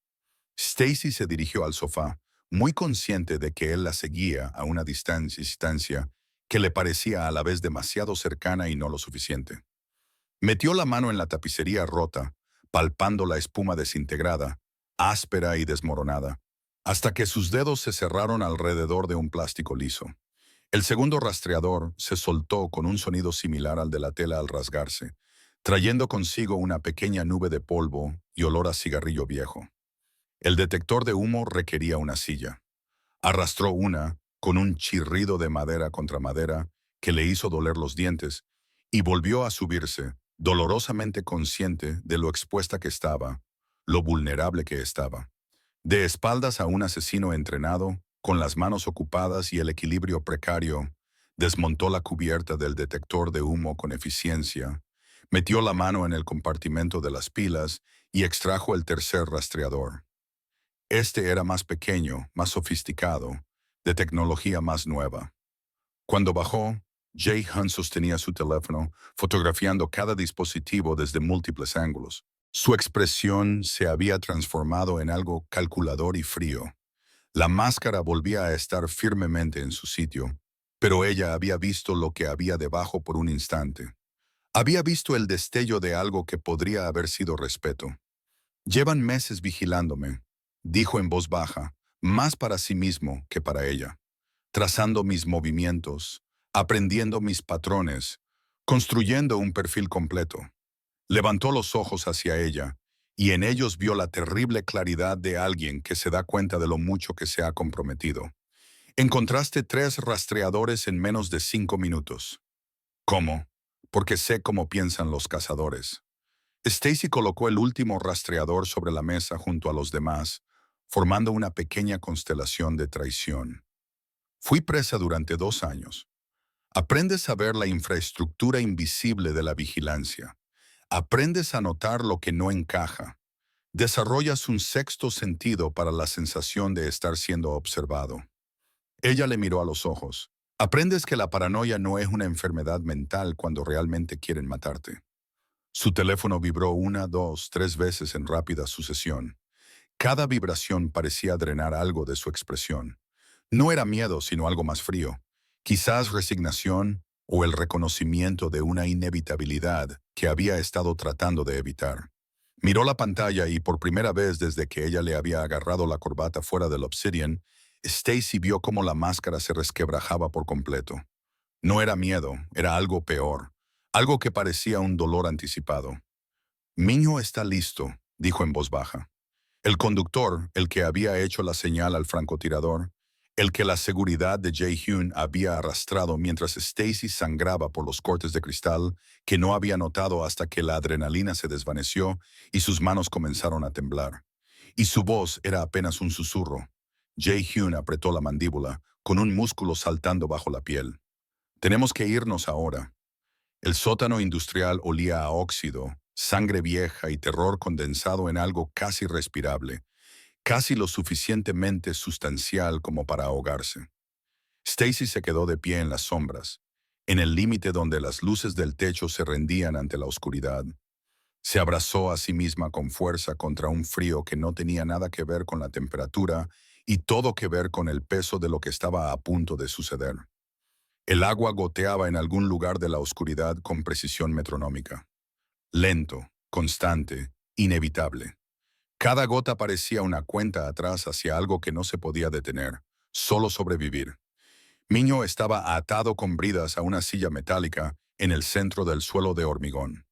Stacy se dirigió al sofá, muy consciente de que él la seguía a una distancia que le parecía a la vez demasiado cercana y no lo suficiente. Metió la mano en la tapicería rota, palpando la espuma desintegrada, áspera y desmoronada, hasta que sus dedos se cerraron alrededor de un plástico liso. El segundo rastreador se soltó con un sonido similar al de la tela al rasgarse, trayendo consigo una pequeña nube de polvo y olor a cigarrillo viejo. El detector de humo requería una silla. Arrastró una, con un chirrido de madera contra madera que le hizo doler los dientes, y volvió a subirse, dolorosamente consciente de lo expuesta que estaba, lo vulnerable que estaba. De espaldas a un asesino entrenado, con las manos ocupadas y el equilibrio precario, desmontó la cubierta del detector de humo con eficiencia, metió la mano en el compartimento de las pilas y extrajo el tercer rastreador. Este era más pequeño, más sofisticado, de tecnología más nueva. Cuando bajó, Jay Hunt sostenía su teléfono, fotografiando cada dispositivo desde múltiples ángulos. Su expresión se había transformado en algo calculador y frío. La máscara volvía a estar firmemente en su sitio, pero ella había visto lo que había debajo por un instante. Había visto el destello de algo que podría haber sido respeto. Llevan meses vigilándome, dijo en voz baja, más para sí mismo que para ella, trazando mis movimientos, aprendiendo mis patrones, construyendo un perfil completo. Levantó los ojos hacia ella, y en ellos vio la terrible claridad de alguien que se da cuenta de lo mucho que se ha comprometido. Encontraste 3 rastreadores en menos de 5 minutos. ¿Cómo? Porque sé cómo piensan los cazadores. Stacy colocó el último rastreador sobre la mesa junto a los demás, formando una pequeña constelación de traición. Fui presa durante 2 años. Aprendes a ver la infraestructura invisible de la vigilancia. Aprendes a notar lo que no encaja. Desarrollas un sexto sentido para la sensación de estar siendo observado. Ella le miró a los ojos. Aprendes que la paranoia no es una enfermedad mental cuando realmente quieren matarte. Su teléfono vibró 1, 2, 3 veces en rápida sucesión. Cada vibración parecía drenar algo de su expresión. No era miedo, sino algo más frío. Quizás resignación o el reconocimiento de una inevitabilidad que había estado tratando de evitar. Miró la pantalla y por primera vez desde que ella le había agarrado la corbata fuera del Obsidian, Stacy vio cómo la máscara se resquebrajaba por completo. No era miedo, era algo peor, algo que parecía un dolor anticipado. Miño está listo, dijo en voz baja. El conductor, el que había hecho la señal al francotirador, el que la seguridad de Jae-hyun había arrastrado mientras Stacy sangraba por los cortes de cristal que no había notado hasta que la adrenalina se desvaneció y sus manos comenzaron a temblar. Y su voz era apenas un susurro. Jae-hyun apretó la mandíbula, con un músculo saltando bajo la piel. Tenemos que irnos ahora. El sótano industrial olía a óxido, sangre vieja y terror condensado en algo casi respirable, casi lo suficientemente sustancial como para ahogarse. Stacy se quedó de pie en las sombras, en el límite donde las luces del techo se rendían ante la oscuridad. Se abrazó a sí misma con fuerza contra un frío que no tenía nada que ver con la temperatura y todo que ver con el peso de lo que estaba a punto de suceder. El agua goteaba en algún lugar de la oscuridad con precisión metronómica. Lento, constante, inevitable. Cada gota parecía una cuenta atrás hacia algo que no se podía detener, solo sobrevivir. Miño estaba atado con bridas a una silla metálica en el centro del suelo de hormigón.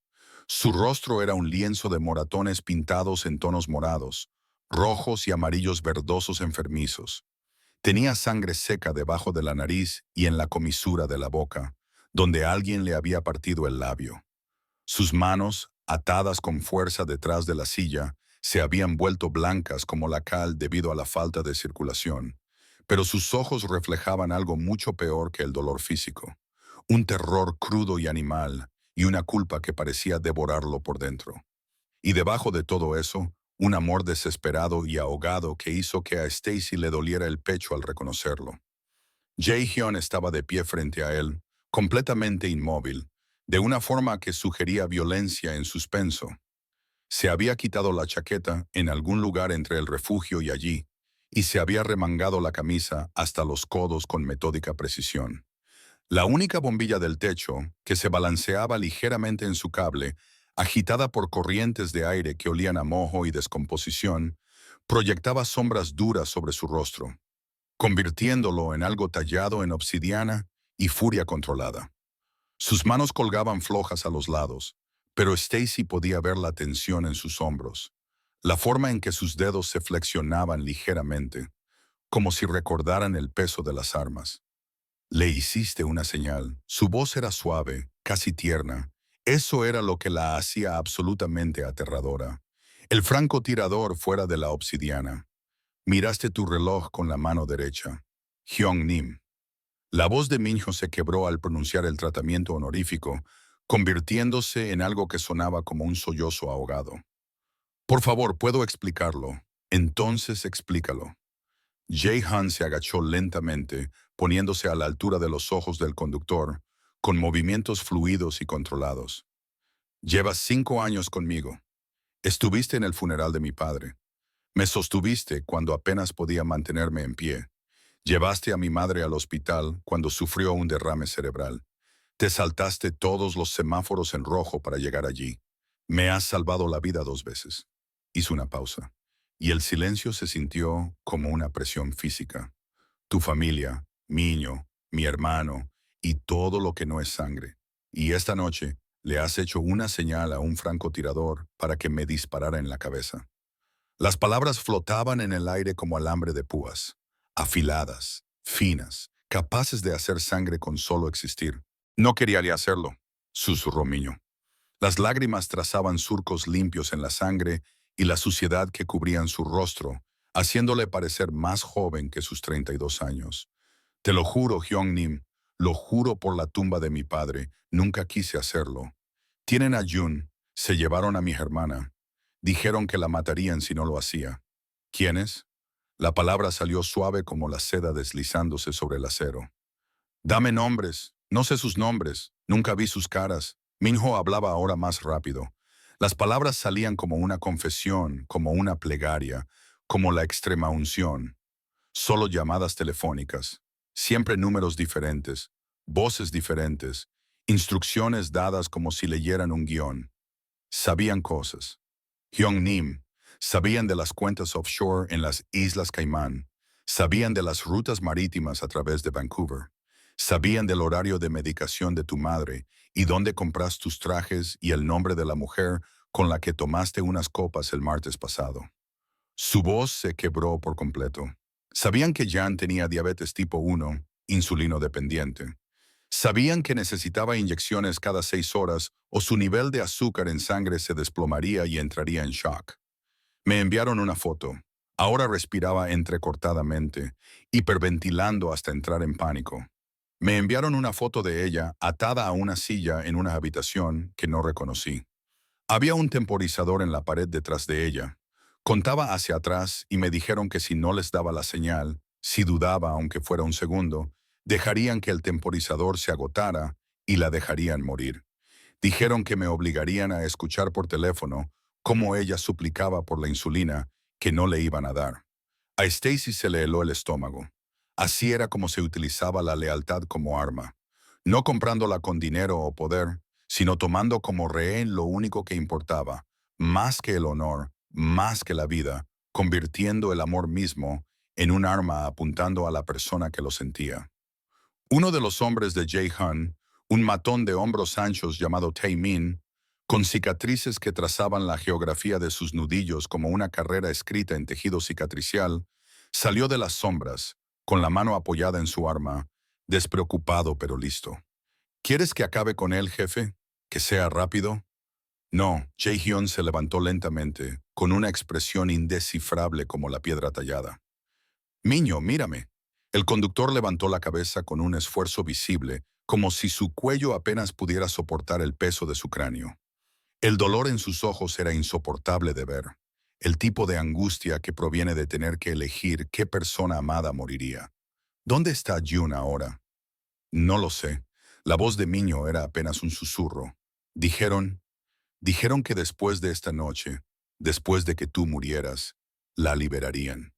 Su rostro era un lienzo de moratones pintados en tonos morados, rojos y amarillos verdosos enfermizos. Tenía sangre seca debajo de la nariz y en la comisura de la boca, donde alguien le había partido el labio. Sus manos, atadas con fuerza detrás de la silla, se habían vuelto blancas como la cal debido a la falta de circulación, pero sus ojos reflejaban algo mucho peor que el dolor físico, un terror crudo y animal, y una culpa que parecía devorarlo por dentro. Y debajo de todo eso, un amor desesperado y ahogado que hizo que a Stacy le doliera el pecho al reconocerlo. Jae-hyun estaba de pie frente a él, completamente inmóvil, de una forma que sugería violencia en suspenso. Se había quitado la chaqueta en algún lugar entre el refugio y allí, y se había remangado la camisa hasta los codos con metódica precisión. La única bombilla del techo, que se balanceaba ligeramente en su cable, agitada por corrientes de aire que olían a mojo y descomposición, proyectaba sombras duras sobre su rostro, convirtiéndolo en algo tallado en obsidiana y furia controlada. Sus manos colgaban flojas a los lados, pero Stacy podía ver la tensión en sus hombros, la forma en que sus dedos se flexionaban ligeramente, como si recordaran el peso de las armas. Le hiciste una señal. Su voz era suave, casi tierna. Eso era lo que la hacía absolutamente aterradora. El francotirador fuera de la obsidiana. Miraste tu reloj con la mano derecha. Hyung Nim. La voz de Minho se quebró al pronunciar el tratamiento honorífico, convirtiéndose en algo que sonaba como un sollozo ahogado. Por favor, ¿puedo explicarlo? Entonces explícalo. Jae-han se agachó lentamente, poniéndose a la altura de los ojos del conductor, con movimientos fluidos y controlados. Llevas 5 años conmigo. Estuviste en el funeral de mi padre. Me sostuviste cuando apenas podía mantenerme en pie. Llevaste a mi madre al hospital cuando sufrió un derrame cerebral. Te saltaste todos los semáforos en rojo para llegar allí. Me has salvado la vida 2 veces. Hizo una pausa, y el silencio se sintió como una presión física. Tu familia, mi niño, mi hermano, y todo lo que no es sangre. Y esta noche le has hecho una señal a un francotirador para que me disparara en la cabeza. Las palabras flotaban en el aire como alambre de púas, afiladas, finas, capaces de hacer sangre con solo existir. No quería ni hacerlo, susurró Miño. Las lágrimas trazaban surcos limpios en la sangre y la suciedad que cubrían su rostro, haciéndole parecer más joven que sus 32 años. Te lo juro, Hyung-nim, lo juro por la tumba de mi padre, nunca quise hacerlo. Tienen a Jun, se llevaron a mi hermana. Dijeron que la matarían si no lo hacía. ¿Quiénes? La palabra salió suave como la seda deslizándose sobre el acero. Dame nombres. No sé sus nombres. Nunca vi sus caras. Minho hablaba ahora más rápido. Las palabras salían como una confesión, como una plegaria, como la extrema unción. Solo llamadas telefónicas. Siempre números diferentes, voces diferentes, instrucciones dadas como si leyeran un guión. Sabían cosas. Hyung-nim, sabían de las cuentas offshore en las Islas Caimán, sabían de las rutas marítimas a través de Vancouver, sabían del horario de medicación de tu madre y dónde compras tus trajes y el nombre de la mujer con la que tomaste unas copas el martes pasado. Su voz se quebró por completo. Sabían que Jan tenía diabetes tipo 1, insulino dependiente. Sabían que necesitaba inyecciones cada 6 horas o su nivel de azúcar en sangre se desplomaría y entraría en shock. Me enviaron una foto. Ahora respiraba entrecortadamente, hiperventilando hasta entrar en pánico. Me enviaron una foto de ella atada a una silla en una habitación que no reconocí. Había un temporizador en la pared detrás de ella. Contaba hacia atrás y me dijeron que si no les daba la señal, si dudaba aunque fuera un segundo, dejarían que el temporizador se agotara y la dejarían morir. Dijeron que me obligarían a escuchar por teléfono cómo ella suplicaba por la insulina que no le iban a dar. A Stacy se le heló el estómago. Así era como se utilizaba la lealtad como arma. No comprándola con dinero o poder, sino tomando como rehén lo único que importaba, más que el honor, más que la vida, convirtiendo el amor mismo en un arma apuntando a la persona que lo sentía. Uno de los hombres de Jae Han, un matón de hombros anchos llamado Tae Min, con cicatrices que trazaban la geografía de sus nudillos como una carrera escrita en tejido cicatricial, salió de las sombras, con la mano apoyada en su arma, despreocupado pero listo. ¿Quieres que acabe con él, jefe? ¿Que sea rápido? No, Jae-hyun se levantó lentamente, con una expresión indescifrable como la piedra tallada. Miño, mírame. El conductor levantó la cabeza con un esfuerzo visible, como si su cuello apenas pudiera soportar el peso de su cráneo. El dolor en sus ojos era insoportable de ver, el tipo de angustia que proviene de tener que elegir qué persona amada moriría. ¿Dónde está Jun ahora? No lo sé. La voz de Miño era apenas un susurro. Dijeron que después de esta noche, después de que tú murieras, la liberarían.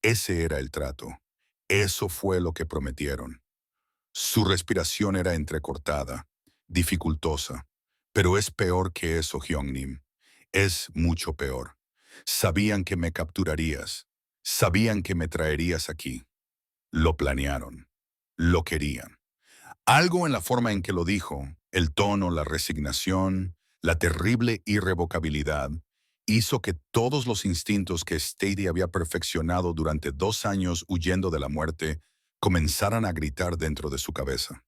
Ese era el trato. Eso fue lo que prometieron. Su respiración era entrecortada, dificultosa. Pero es peor que eso, Hyung-nim. Es mucho peor. Sabían que me capturarías. Sabían que me traerías aquí. Lo planearon. Lo querían. Algo en la forma en que lo dijo, el tono, la resignación, la terrible irrevocabilidad, hizo que todos los instintos que Stady había perfeccionado durante 2 años huyendo de la muerte comenzaran a gritar dentro de su cabeza.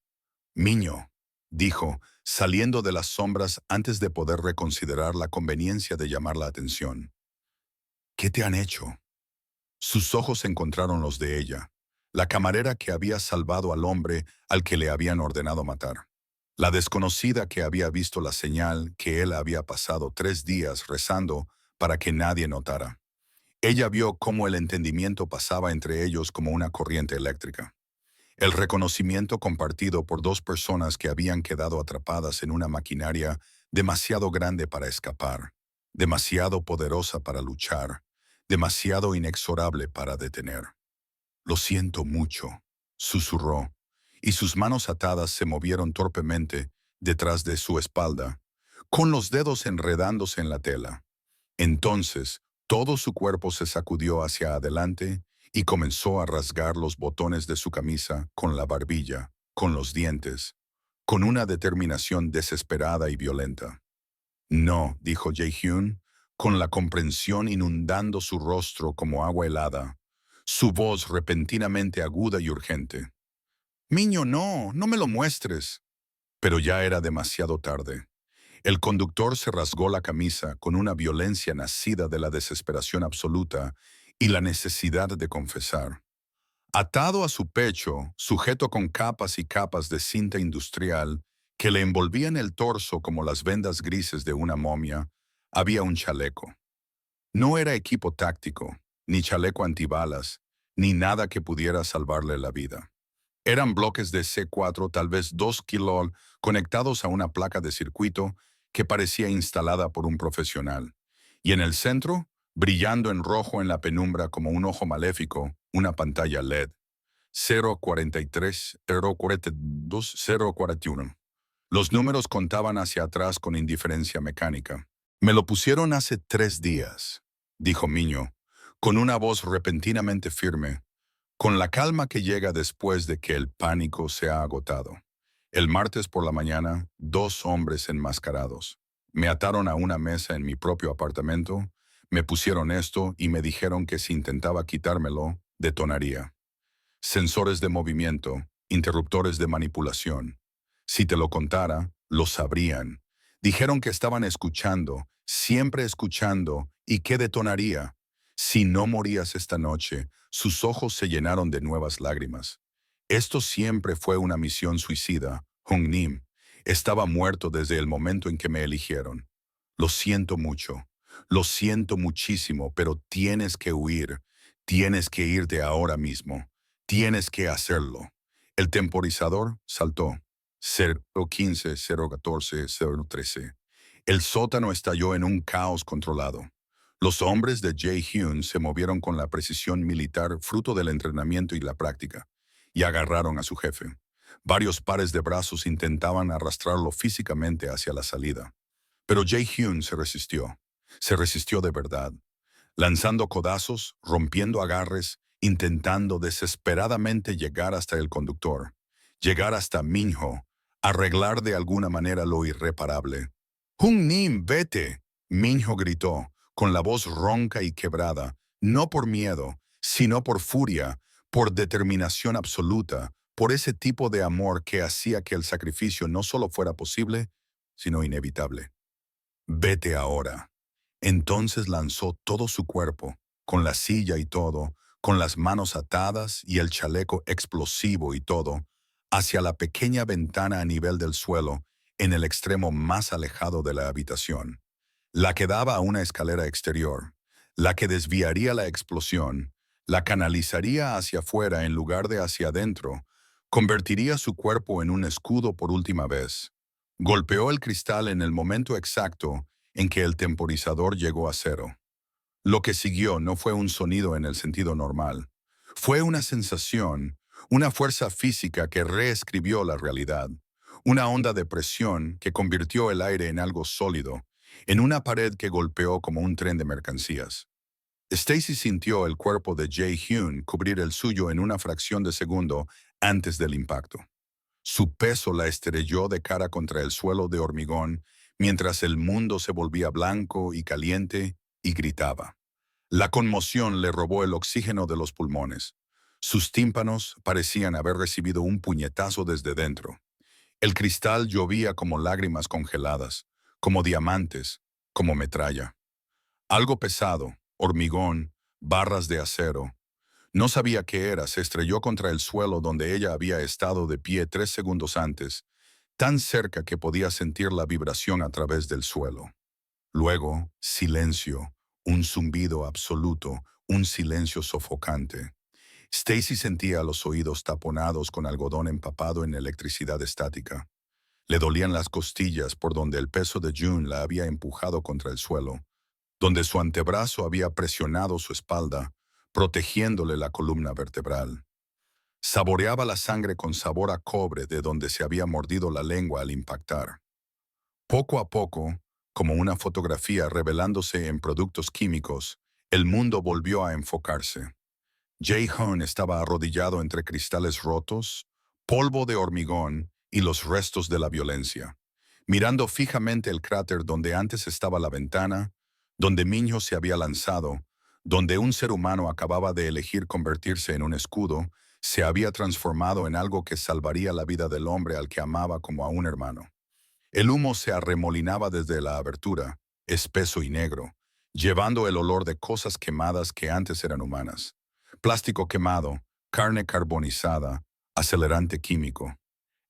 Miño, dijo, saliendo de las sombras antes de poder reconsiderar la conveniencia de llamar la atención. ¿Qué te han hecho? Sus ojos encontraron los de ella, la camarera que había salvado al hombre al que le habían ordenado matar. La desconocida que había visto la señal que él había pasado 3 días rezando para que nadie notara. Ella vio cómo el entendimiento pasaba entre ellos como una corriente eléctrica. El reconocimiento compartido por 2 personas que habían quedado atrapadas en una maquinaria demasiado grande para escapar, demasiado poderosa para luchar, demasiado inexorable para detener. Lo siento mucho, susurró, y sus manos atadas se movieron torpemente detrás de su espalda, con los dedos enredándose en la tela. Entonces, Todo su cuerpo se sacudió hacia adelante y comenzó a rasgar los botones de su camisa con la barbilla, con los dientes, con una determinación desesperada y violenta. No, dijo Jae-hyun, con la comprensión inundando su rostro como agua helada, su voz repentinamente aguda y urgente. Miño, no, no me lo muestres. Pero ya era demasiado tarde. El conductor se rasgó la camisa con una violencia nacida de la desesperación absoluta y la necesidad de confesar. Atado a su pecho, sujeto con capas y capas de cinta industrial que le envolvían el torso como las vendas grises de una momia, había un chaleco. No era equipo táctico, ni chaleco antibalas, ni nada que pudiera salvarle la vida. Eran bloques de C4, tal vez 2 kilo, conectados a una placa de circuito que parecía instalada por un profesional. Y en el centro, brillando en rojo en la penumbra como un ojo maléfico, una pantalla LED. 043, 042, 041. Los números contaban hacia atrás con indiferencia mecánica. Me lo pusieron hace 3 días, dijo Miño, con una voz repentinamente firme, con la calma que llega después de que el pánico se ha agotado. El martes por la mañana, 2 hombres enmascarados me ataron a una mesa en mi propio apartamento, me pusieron esto y me dijeron que si intentaba quitármelo, detonaría. Sensores de movimiento, interruptores de manipulación. Si te lo contara, lo sabrían. Dijeron que estaban escuchando, siempre escuchando, y que detonaría. Si no morías esta noche, sus ojos se llenaron de nuevas lágrimas. Esto siempre fue una misión suicida, Hong Nim. Estaba muerto desde el momento en que me eligieron. Lo siento mucho, lo siento muchísimo, pero tienes que huir. Tienes que irte ahora mismo. Tienes que hacerlo. El temporizador saltó. 015, 014, 013. El sótano estalló en un caos controlado. Los hombres de Jae-hyun se movieron con la precisión militar fruto del entrenamiento y la práctica, y agarraron a su jefe. Varios pares de brazos intentaban arrastrarlo físicamente hacia la salida. Pero Jae-hyun se resistió de verdad, lanzando codazos, rompiendo agarres, intentando desesperadamente llegar hasta el conductor, llegar hasta Minho, arreglar de alguna manera lo irreparable. «Hung Nim, vete», Minho gritó, con la voz ronca y quebrada, no por miedo, sino por furia, por determinación absoluta, por ese tipo de amor que hacía que el sacrificio no solo fuera posible, sino inevitable. «Vete ahora». Entonces lanzó todo su cuerpo, con la silla y todo, con las manos atadas y el chaleco explosivo y todo, hacia la pequeña ventana a nivel del suelo, en el extremo más alejado de la habitación, la que daba a una escalera exterior, la que desviaría la explosión, la canalizaría hacia afuera en lugar de hacia adentro, convertiría su cuerpo en un escudo por última vez. Golpeó el cristal en el momento exacto en que el temporizador llegó a cero. Lo que siguió no fue un sonido en el sentido normal. Fue una sensación, una fuerza física que reescribió la realidad. Una onda de presión que convirtió el aire en algo sólido, en una pared que golpeó como un tren de mercancías. Stacy sintió el cuerpo de Jae-hyun cubrir el suyo en una fracción de segundo antes del impacto. Su peso la estrelló de cara contra el suelo de hormigón mientras el mundo se volvía blanco y caliente y gritaba. La conmoción le robó el oxígeno de los pulmones. Sus tímpanos parecían haber recibido un puñetazo desde dentro. El cristal llovía como lágrimas congeladas, como diamantes, como metralla. Algo pesado, hormigón, barras de acero. No sabía qué era, se estrelló contra el suelo donde ella había estado de pie 3 segundos antes, tan cerca que podía sentir la vibración a través del suelo. Luego, silencio, un zumbido absoluto, un silencio sofocante. Stacy sentía los oídos taponados con algodón empapado en electricidad estática. Le dolían las costillas por donde el peso de June la había empujado contra el suelo, donde su antebrazo había presionado su espalda, protegiéndole la columna vertebral. Saboreaba la sangre con sabor a cobre de donde se había mordido la lengua al impactar. Poco a poco, como una fotografía revelándose en productos químicos, El mundo volvió a enfocarse. Jae-Hun estaba arrodillado entre cristales rotos, polvo de hormigón y los restos de la violencia, mirando fijamente el cráter donde antes estaba la ventana, donde Minho se había lanzado, donde un ser humano acababa de elegir convertirse en un escudo, se había transformado en algo que salvaría la vida del hombre al que amaba como a un hermano. El humo se arremolinaba desde la abertura, espeso y negro, llevando el olor de cosas quemadas que antes eran humanas. Plástico quemado, carne carbonizada, acelerante químico.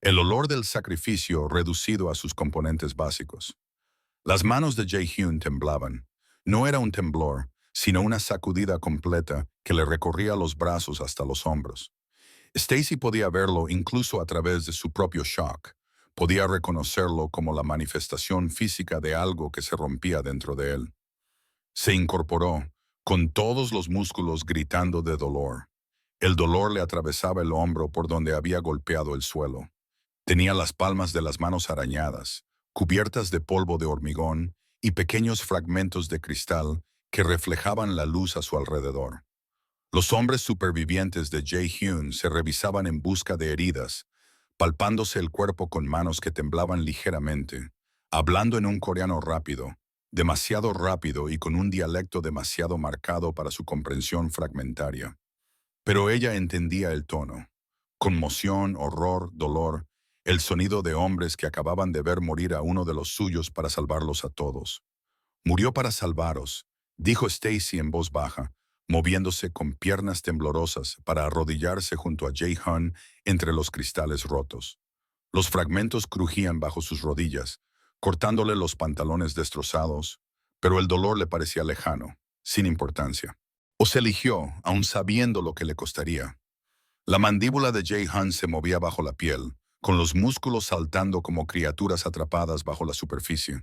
El olor del sacrificio reducido a sus componentes básicos. Las manos de Jae-Hyun temblaban. No era un temblor, sino una sacudida completa que le recorría los brazos hasta los hombros. Stacy podía verlo incluso a través de su propio shock. Podía reconocerlo como la manifestación física de algo que se rompía dentro de él. Se incorporó, con todos los músculos gritando de dolor. El dolor le atravesaba el hombro por donde había golpeado el suelo. Tenía las palmas de las manos arañadas, cubiertas de polvo de hormigón y pequeños fragmentos de cristal que reflejaban la luz a su alrededor. Los hombres supervivientes de Jae-Hyun se revisaban en busca de heridas, palpándose el cuerpo con manos que temblaban ligeramente, hablando en un coreano rápido, demasiado rápido y con un dialecto demasiado marcado para su comprensión fragmentaria. Pero ella entendía el tono. Conmoción, horror, dolor, el sonido de hombres que acababan de ver morir a uno de los suyos para salvarlos a todos. Murió para salvaros, dijo Stacy en voz baja, moviéndose con piernas temblorosas para arrodillarse junto a Jae-Hyun entre los cristales rotos. Los fragmentos crujían bajo sus rodillas, cortándole los pantalones destrozados, pero el dolor le parecía lejano, sin importancia. Os eligió, aun sabiendo lo que le costaría. La mandíbula de Jae-Hyun se movía bajo la piel, con los músculos saltando como criaturas atrapadas bajo la superficie.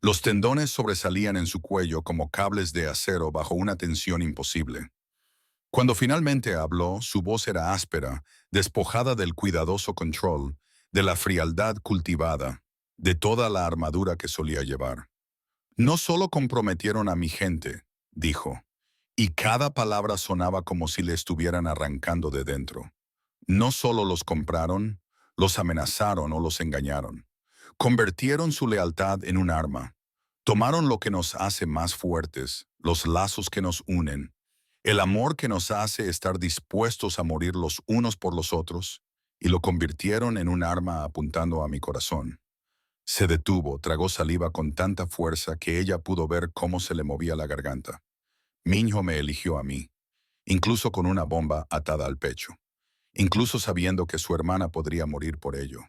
Los tendones sobresalían en su cuello como cables de acero bajo una tensión imposible. Cuando finalmente habló, su voz era áspera, despojada del cuidadoso control, de la frialdad cultivada, de toda la armadura que solía llevar. No solo comprometieron a mi gente, dijo, y cada palabra sonaba como si le estuvieran arrancando de dentro. No solo los compraron, los amenazaron o los engañaron. Convirtieron su lealtad en un arma. Tomaron lo que nos hace más fuertes, los lazos que nos unen, el amor que nos hace estar dispuestos a morir los unos por los otros, y lo convirtieron en un arma apuntando a mi corazón. Se detuvo, tragó saliva con tanta fuerza que ella pudo ver cómo se le movía la garganta. Minho me eligió a mí, incluso con una bomba atada al pecho, incluso sabiendo que su hermana podría morir por ello.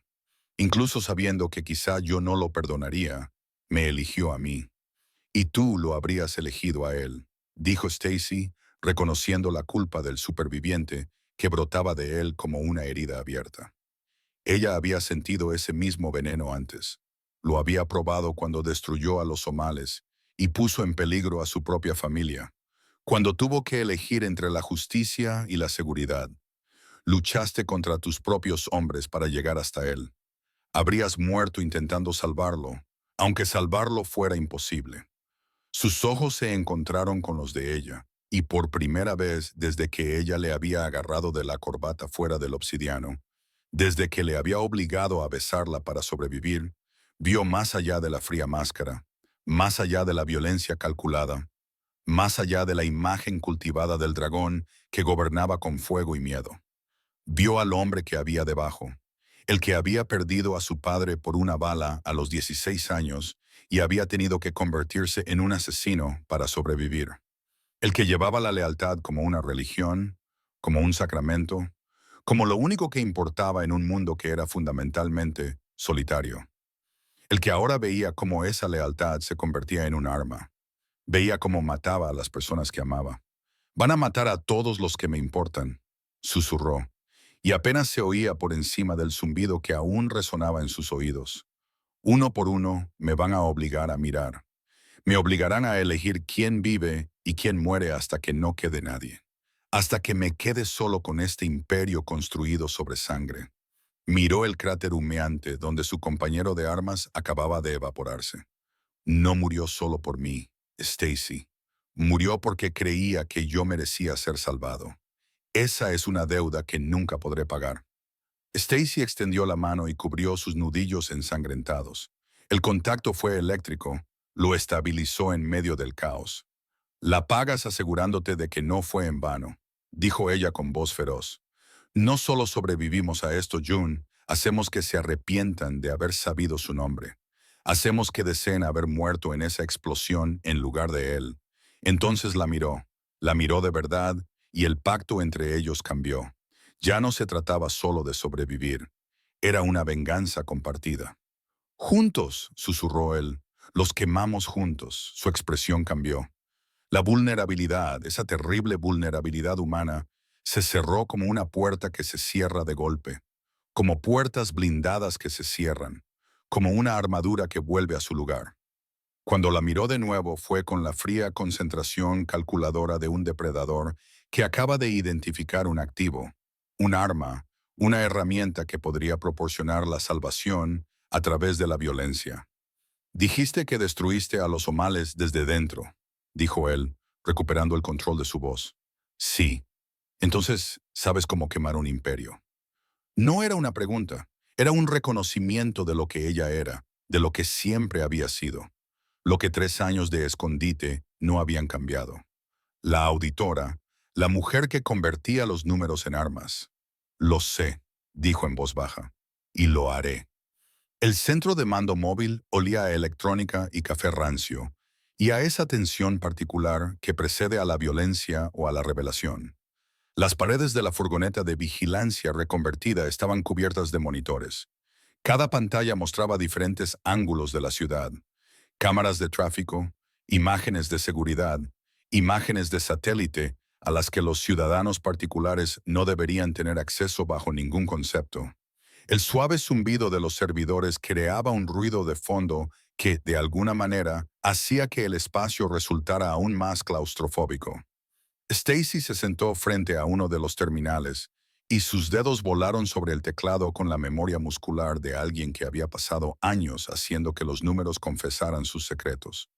Incluso sabiendo que quizá yo no lo perdonaría, me eligió a mí. Y tú lo habrías elegido a él, dijo Stacy, reconociendo la culpa del superviviente que brotaba de él como una herida abierta. Ella había sentido ese mismo veneno antes. Lo había probado cuando destruyó a los somales y puso en peligro a su propia familia. Cuando tuvo que elegir entre la justicia y la seguridad. Luchaste contra tus propios hombres para llegar hasta él. Habrías muerto intentando salvarlo, aunque salvarlo fuera imposible. Sus ojos se encontraron con los de ella, y por primera vez desde que ella le había agarrado de la corbata fuera del obsidiano, desde que le había obligado a besarla para sobrevivir, vio más allá de la fría máscara, más allá de la violencia calculada, más allá de la imagen cultivada del dragón que gobernaba con fuego y miedo. Vio al hombre que había debajo, el que había perdido a su padre por una bala a los 16 años y había tenido que convertirse en un asesino para sobrevivir. El que llevaba la lealtad como una religión, como un sacramento, como lo único que importaba en un mundo que era fundamentalmente solitario. El que ahora veía cómo esa lealtad se convertía en un arma. Veía cómo mataba a las personas que amaba. Van a matar a todos los que me importan, susurró, y apenas se oía por encima del zumbido que aún resonaba en sus oídos. Uno por uno me van a obligar a mirar. Me obligarán a elegir quién vive y quién muere hasta que no quede nadie. Hasta que me quede solo con este imperio construido sobre sangre. Miró el cráter humeante donde su compañero de armas acababa de evaporarse. No murió solo por mí, Stacy. Murió porque creía que yo merecía ser salvado. Esa es una deuda que nunca podré pagar. Stacy extendió la mano y cubrió sus nudillos ensangrentados. El contacto fue eléctrico, lo estabilizó en medio del caos. La pagas asegurándote de que no fue en vano, dijo ella con voz feroz. No solo sobrevivimos a esto, June, hacemos que se arrepientan de haber sabido su nombre. Hacemos que deseen haber muerto en esa explosión en lugar de él. Entonces la miró de verdad, y el pacto entre ellos cambió. Ya no se trataba solo de sobrevivir, era una venganza compartida. Juntos, susurró él, los quemamos juntos, su expresión cambió. La vulnerabilidad, esa terrible vulnerabilidad humana, se cerró como una puerta que se cierra de golpe, como puertas blindadas que se cierran, como una armadura que vuelve a su lugar. Cuando la miró de nuevo fue con la fría concentración calculadora de un depredador que acaba de identificar un activo, un arma, una herramienta que podría proporcionar la salvación a través de la violencia. Dijiste que destruiste a los O'Males desde dentro, dijo él, recuperando el control de su voz. Sí. Entonces, ¿sabes cómo quemar un imperio? No era una pregunta, era un reconocimiento de lo que ella era, de lo que siempre había sido, lo que 3 años de escondite no habían cambiado. La auditora, la mujer que convertía los números en armas. Lo sé, dijo en voz baja, y lo haré. El centro de mando móvil olía a electrónica y café rancio, y a esa tensión particular que precede a la violencia o a la revelación. Las paredes de la furgoneta de vigilancia reconvertida estaban cubiertas de monitores. Cada pantalla mostraba diferentes ángulos de la ciudad: cámaras de tráfico, imágenes de seguridad, imágenes de satélite a las que los ciudadanos particulares no deberían tener acceso bajo ningún concepto. El suave zumbido de los servidores creaba un ruido de fondo que, de alguna manera, hacía que el espacio resultara aún más claustrofóbico. Stacy se sentó frente a uno de los terminales, y sus dedos volaron sobre el teclado con la memoria muscular de alguien que había pasado años haciendo que los números confesaran sus secretos.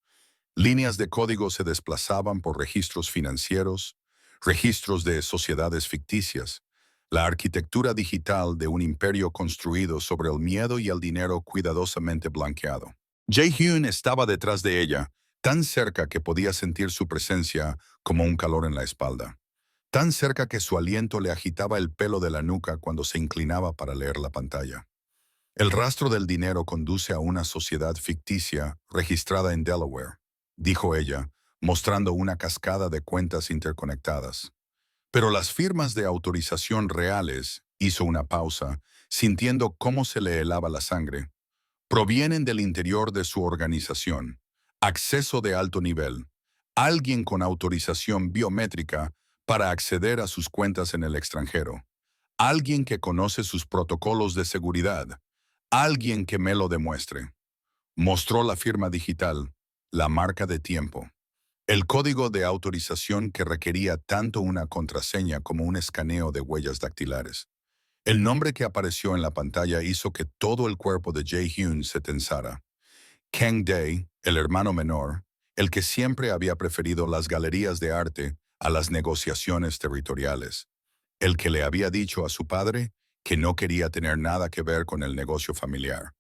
Líneas de código se desplazaban por registros financieros, registros de sociedades ficticias, la arquitectura digital de un imperio construido sobre el miedo y el dinero cuidadosamente blanqueado. Jae-hyun estaba detrás de ella, tan cerca que podía sentir su presencia como un calor en la espalda, tan cerca que su aliento le agitaba el pelo de la nuca cuando se inclinaba para leer la pantalla. El rastro del dinero conduce a una sociedad ficticia registrada en Delaware, dijo ella, mostrando una cascada de cuentas interconectadas. Pero las firmas de autorización reales, hizo una pausa, sintiendo cómo se le helaba la sangre, provienen del interior de su organización. Acceso de alto nivel. Alguien con autorización biométrica para acceder a sus cuentas en el extranjero. Alguien que conoce sus protocolos de seguridad. Alguien que me lo demuestre. Mostró la firma digital, la marca de tiempo. El código de autorización que requería tanto una contraseña como un escaneo de huellas dactilares. El nombre que apareció en la pantalla hizo que todo el cuerpo de Jae-hyun se tensara. Kang Dae, el hermano menor, el que siempre había preferido las galerías de arte a las negociaciones territoriales. El que le había dicho a su padre que no quería tener nada que ver con el negocio familiar.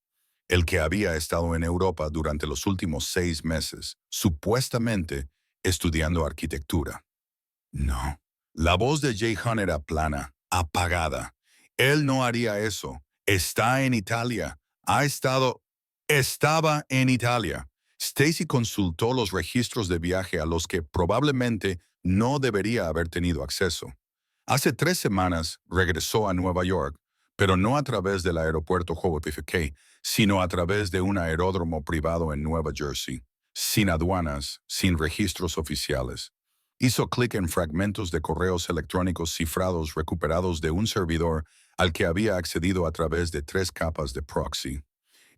El que había estado en Europa durante los últimos 6 meses, supuestamente estudiando arquitectura. No. La voz de Jae-hyun era plana, apagada. Él no haría eso. Está en Italia. Estaba en Italia. Stacy consultó los registros de viaje a los que probablemente no debería haber tenido acceso. Hace 3 semanas regresó a Nueva York, pero no a través del aeropuerto JFK, sino a través de un aeródromo privado en Nueva Jersey, sin aduanas, sin registros oficiales. Hizo clic en fragmentos de correos electrónicos cifrados recuperados de un servidor al que había accedido a través de 3 capas de proxy.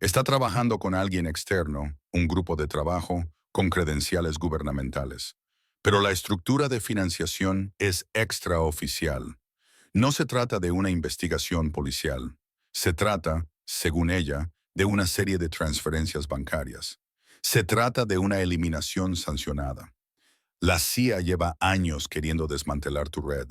Está trabajando con alguien externo, un grupo de trabajo, con credenciales gubernamentales. Pero la estructura de financiación es extraoficial. No se trata de una investigación policial. Se trata, según ella, de una serie de transferencias bancarias. Se trata de una eliminación sancionada. La CIA lleva años queriendo desmantelar tu red.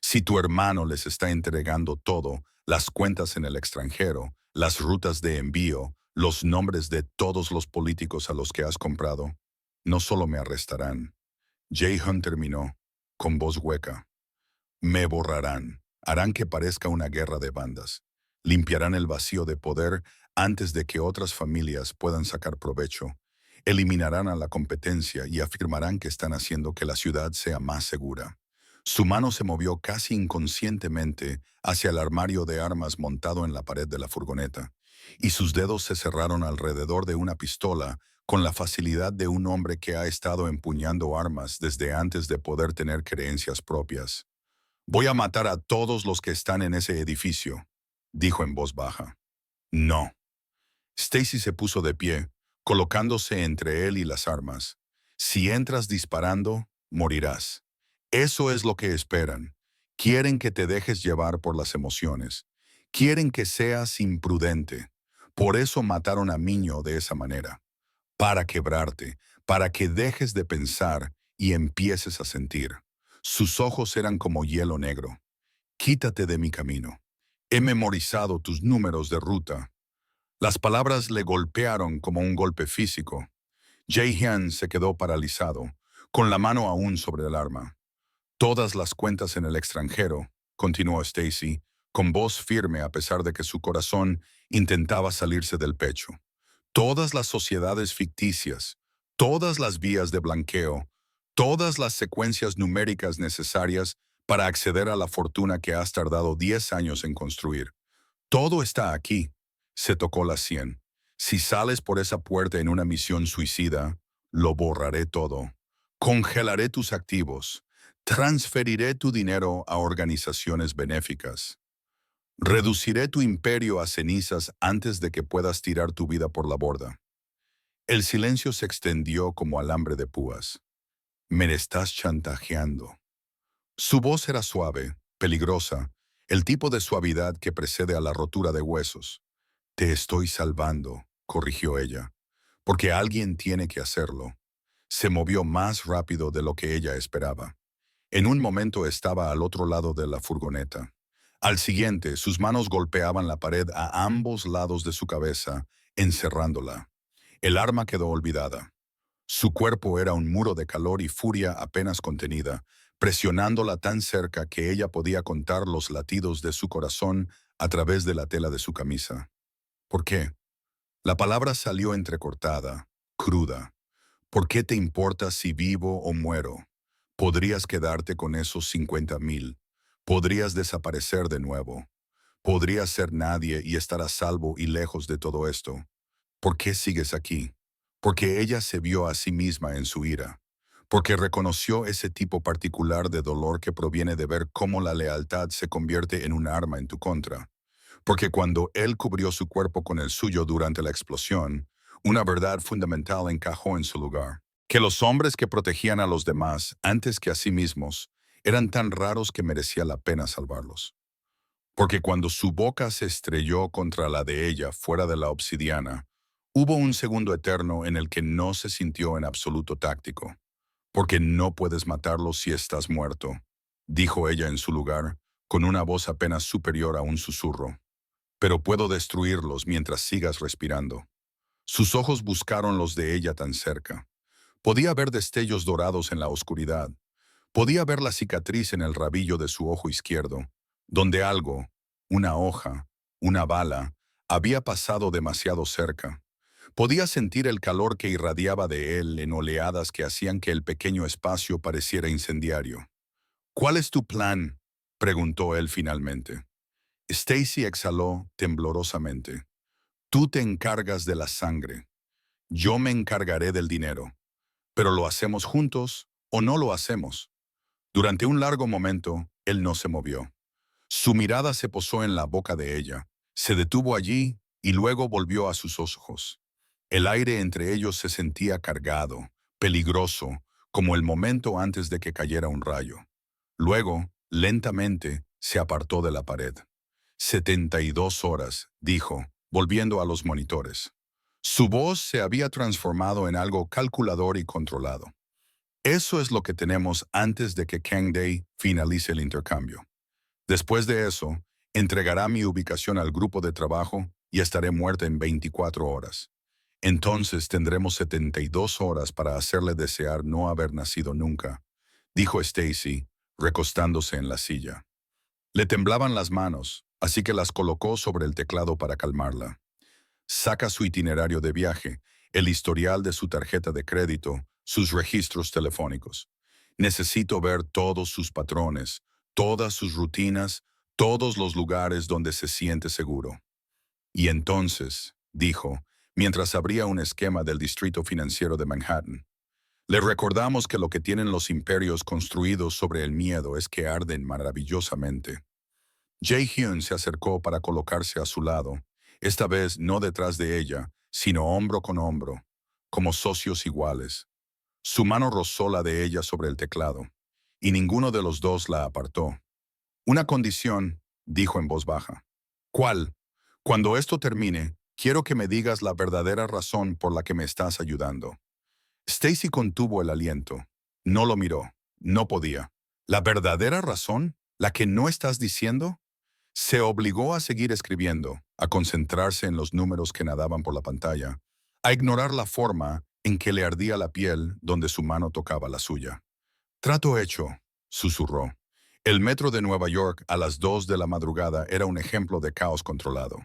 Si tu hermano les está entregando todo, las cuentas en el extranjero, las rutas de envío, los nombres de todos los políticos a los que has comprado, no solo me arrestarán. Jae-hyun terminó, con voz hueca. Me borrarán, harán que parezca una guerra de bandas. Limpiarán el vacío de poder antes de que otras familias puedan sacar provecho. Eliminarán a la competencia y afirmarán que están haciendo que la ciudad sea más segura. Su mano se movió casi inconscientemente hacia el armario de armas montado en la pared de la furgoneta, y sus dedos se cerraron alrededor de una pistola con la facilidad de un hombre que ha estado empuñando armas desde antes de poder tener creencias propias. Voy a matar a todos los que están en ese edificio, dijo en voz baja. No. Stacy se puso de pie, colocándose entre él y las armas. Si entras disparando, morirás. Eso es lo que esperan. Quieren que te dejes llevar por las emociones. Quieren que seas imprudente. Por eso mataron a Miño de esa manera. Para quebrarte, para que dejes de pensar y empieces a sentir. Sus ojos eran como hielo negro. Quítate de mi camino. He memorizado tus números de ruta. Las palabras le golpearon como un golpe físico. Jae-hyun se quedó paralizado, con la mano aún sobre el arma. Todas las cuentas en el extranjero, continuó Stacy, con voz firme a pesar de que su corazón intentaba salirse del pecho. Todas las sociedades ficticias, todas las vías de blanqueo, todas las secuencias numéricas necesarias para acceder a la fortuna que has tardado 10 años en construir. Todo está aquí. Se tocó la sien. Si sales por esa puerta en una misión suicida, lo borraré todo. Congelaré tus activos. Transferiré tu dinero a organizaciones benéficas. Reduciré tu imperio a cenizas antes de que puedas tirar tu vida por la borda. El silencio se extendió como alambre de púas. Me estás chantajeando. Su voz era suave, peligrosa, el tipo de suavidad que precede a la rotura de huesos. Te estoy salvando, corrigió ella, porque alguien tiene que hacerlo. Se movió más rápido de lo que ella esperaba. En un momento estaba al otro lado de la furgoneta. Al siguiente, sus manos golpeaban la pared a ambos lados de su cabeza, encerrándola. El arma quedó olvidada. Su cuerpo era un muro de calor y furia apenas contenida, presionándola tan cerca que ella podía contar los latidos de su corazón a través de la tela de su camisa. ¿Por qué? La palabra salió entrecortada, cruda. ¿Por qué te importa si vivo o muero? Podrías quedarte con esos 50,000. Podrías desaparecer de nuevo. Podrías ser nadie y estar a salvo y lejos de todo esto. ¿Por qué sigues aquí? Porque ella se vio a sí misma en su ira. Porque reconoció ese tipo particular de dolor que proviene de ver cómo la lealtad se convierte en un arma en tu contra. Porque cuando él cubrió su cuerpo con el suyo durante la explosión, una verdad fundamental encajó en su lugar. Que los hombres que protegían a los demás antes que a sí mismos eran tan raros que merecía la pena salvarlos. Porque cuando su boca se estrelló contra la de ella fuera de la obsidiana, hubo un segundo eterno en el que no se sintió en absoluto táctico. Porque no puedes matarlo si estás muerto, dijo ella en su lugar, con una voz apenas superior a un susurro. Pero puedo destruirlos mientras sigas respirando. Sus ojos buscaron los de ella tan cerca. Podía ver destellos dorados en la oscuridad. Podía ver la cicatriz en el rabillo de su ojo izquierdo, donde algo, una hoja, una bala, había pasado demasiado cerca. Podía sentir el calor que irradiaba de él en oleadas que hacían que el pequeño espacio pareciera incendiario. ¿Cuál es tu plan?, preguntó él finalmente. Stacy exhaló temblorosamente. Tú te encargas de la sangre. Yo me encargaré del dinero. Pero ¿lo hacemos juntos o no lo hacemos? Durante un largo momento, él no se movió. Su mirada se posó en la boca de ella, se detuvo allí y luego volvió a sus ojos. El aire entre ellos se sentía cargado, peligroso, como el momento antes de que cayera un rayo. Luego, lentamente, se apartó de la pared. 72 horas, dijo, volviendo a los monitores. Su voz se había transformado en algo calculador y controlado. Eso es lo que tenemos antes de que Kang Day finalice el intercambio. Después de eso, entregará mi ubicación al grupo de trabajo y estaré muerta en 24 horas. Entonces tendremos 72 horas para hacerle desear no haber nacido nunca, dijo Stacy, recostándose en la silla. Le temblaban las manos, así que las colocó sobre el teclado para calmarla. Saca su itinerario de viaje, el historial de su tarjeta de crédito, sus registros telefónicos. Necesito ver todos sus patrones, todas sus rutinas, todos los lugares donde se siente seguro. Y entonces, dijo, mientras abría un esquema del distrito financiero de Manhattan, le recordamos que lo que tienen los imperios construidos sobre el miedo es que arden maravillosamente. Jae-hyun se acercó para colocarse a su lado, esta vez no detrás de ella, sino hombro con hombro, como socios iguales. Su mano rozó la de ella sobre el teclado, y ninguno de los dos la apartó. Una condición, dijo en voz baja. ¿Cuál? Cuando esto termine, quiero que me digas la verdadera razón por la que me estás ayudando. Stacy contuvo el aliento. No lo miró. No podía. ¿La verdadera razón? ¿La que no estás diciendo? Se obligó a seguir escribiendo, a concentrarse en los números que nadaban por la pantalla, a ignorar la forma en que le ardía la piel donde su mano tocaba la suya. Trato hecho, susurró. El metro de Nueva York a las 2 de la madrugada era un ejemplo de caos controlado.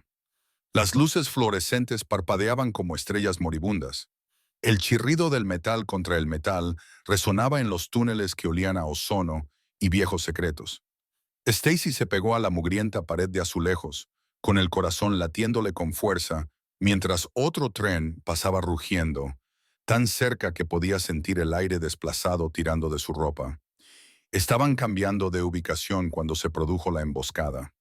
Las luces fluorescentes parpadeaban como estrellas moribundas. El chirrido del metal contra el metal resonaba en los túneles que olían a ozono y viejos secretos. Stacy se pegó a la mugrienta pared de azulejos, con el corazón latiéndole con fuerza, mientras otro tren pasaba rugiendo, tan cerca que podía sentir el aire desplazado tirando de su ropa. Estaban cambiando de ubicación cuando se produjo la emboscada.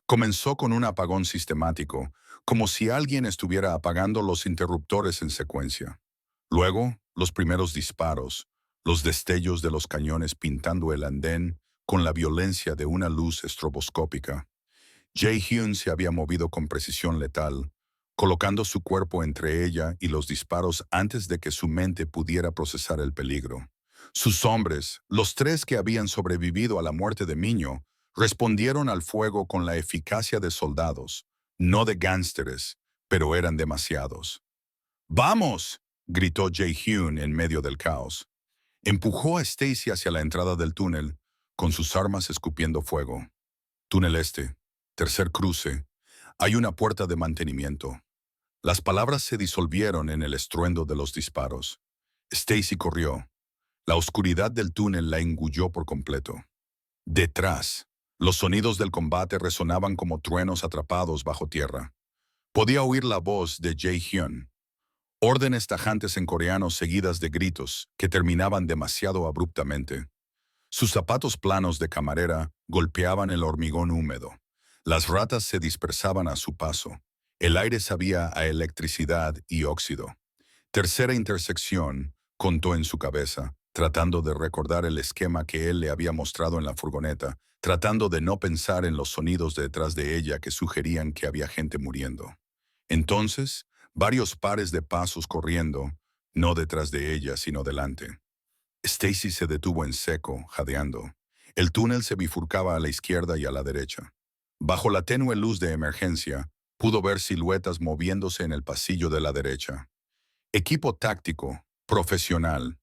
Comenzó con un apagón sistemático, como si alguien estuviera apagando los interruptores en secuencia. Luego, los primeros disparos, los destellos de los cañones pintando el andén con la violencia de una luz estroboscópica. Jae-hyun se había movido con precisión letal, colocando su cuerpo entre ella y los disparos antes de que su mente pudiera procesar el peligro. Sus hombres, los tres que habían sobrevivido a la muerte de Miño, respondieron al fuego con la eficacia de soldados, no de gánsteres, pero eran demasiados. ¡Vamos!, gritó Jae-hyun en medio del caos. Empujó a Stacy hacia la entrada del túnel, con sus armas escupiendo fuego. Túnel este, tercer cruce, hay una puerta de mantenimiento. Las palabras se disolvieron en el estruendo de los disparos. Stacy corrió. La oscuridad del túnel la engulló por completo. Detrás, los sonidos del combate resonaban como truenos atrapados bajo tierra. Podía oír la voz de Jae-hyun. Órdenes tajantes en coreano seguidas de gritos que terminaban demasiado abruptamente. Sus zapatos planos de camarera golpeaban el hormigón húmedo. Las ratas se dispersaban a su paso. El aire sabía a electricidad y óxido. Tercera intersección, contó en su cabeza, tratando de recordar el esquema que él le había mostrado en la furgoneta, tratando de no pensar en los sonidos detrás de ella que sugerían que había gente muriendo. Entonces, varios pares de pasos corriendo, no detrás de ella, sino delante. Stacy se detuvo en seco, jadeando. El túnel se bifurcaba a la izquierda y a la derecha. Bajo la tenue luz de emergencia, pudo ver siluetas moviéndose en el pasillo de la derecha. Equipo táctico, profesional.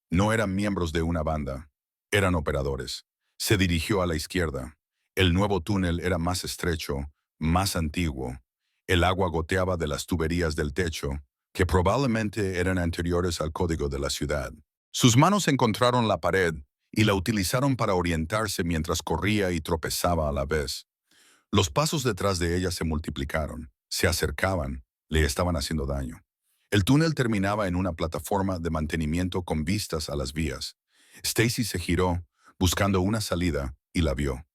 No eran miembros de una banda, eran operadores. Se dirigió a la izquierda. El nuevo túnel era más estrecho, más antiguo. El agua goteaba de las tuberías del techo, que probablemente eran anteriores al código de la ciudad. Sus manos encontraron la pared y la utilizaron para orientarse mientras corría y tropezaba a la vez. Los pasos detrás de ella se multiplicaron, se acercaban, le estaban haciendo daño. El túnel terminaba en una plataforma de mantenimiento con vistas a las vías. Stacy se giró, buscando una salida, y la vio.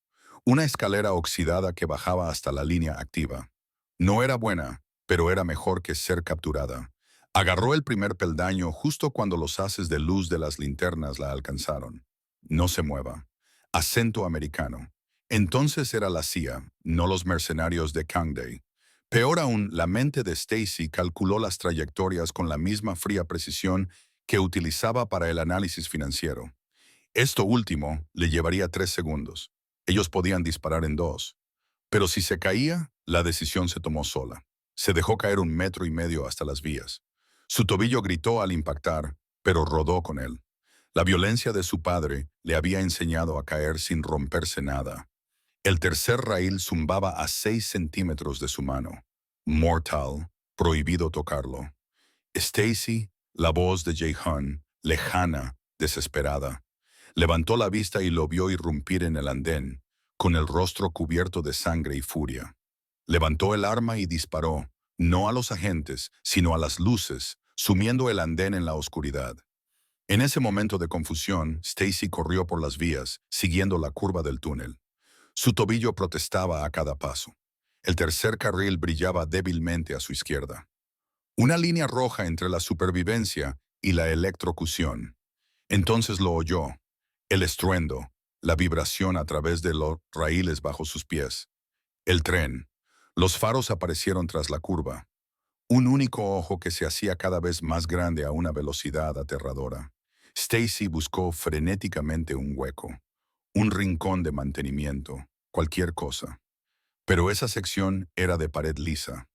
Una escalera oxidada que bajaba hasta la línea activa. No era buena, pero era mejor que ser capturada. Agarró el primer peldaño justo cuando los haces de luz de las linternas la alcanzaron. No se mueva. Acento americano. Entonces era la CIA, no los mercenarios de Kang Day. Peor aún, la mente de Stacy calculó las trayectorias con la misma fría precisión que utilizaba para el análisis financiero. Esto último le llevaría 3 segundos. Ellos podían disparar en 2. Pero si se caía, la decisión se tomó sola. Se dejó caer 1,5 metros hasta las vías. Su tobillo gritó al impactar, pero rodó con él. La violencia de su padre le había enseñado a caer sin romperse nada. El tercer raíl zumbaba a 6 centímetros de su mano. Mortal, prohibido tocarlo. Stacy, la voz de Jae-hyun, lejana, desesperada. Levantó la vista y lo vio irrumpir en el andén, con el rostro cubierto de sangre y furia. Levantó el arma y disparó, no a los agentes, sino a las luces, sumiendo el andén en la oscuridad. En ese momento de confusión, Stacy corrió por las vías, siguiendo la curva del túnel. Su tobillo protestaba a cada paso. El tercer carril brillaba débilmente a su izquierda. Una línea roja entre la supervivencia y la electrocución. Entonces lo oyó, el estruendo, la vibración a través de los raíles bajo sus pies. El tren. Los faros aparecieron tras la curva. Un único ojo que se hacía cada vez más grande a una velocidad aterradora. Stacy buscó frenéticamente un hueco, un rincón de mantenimiento, cualquier cosa. Pero esa sección era de pared lisa,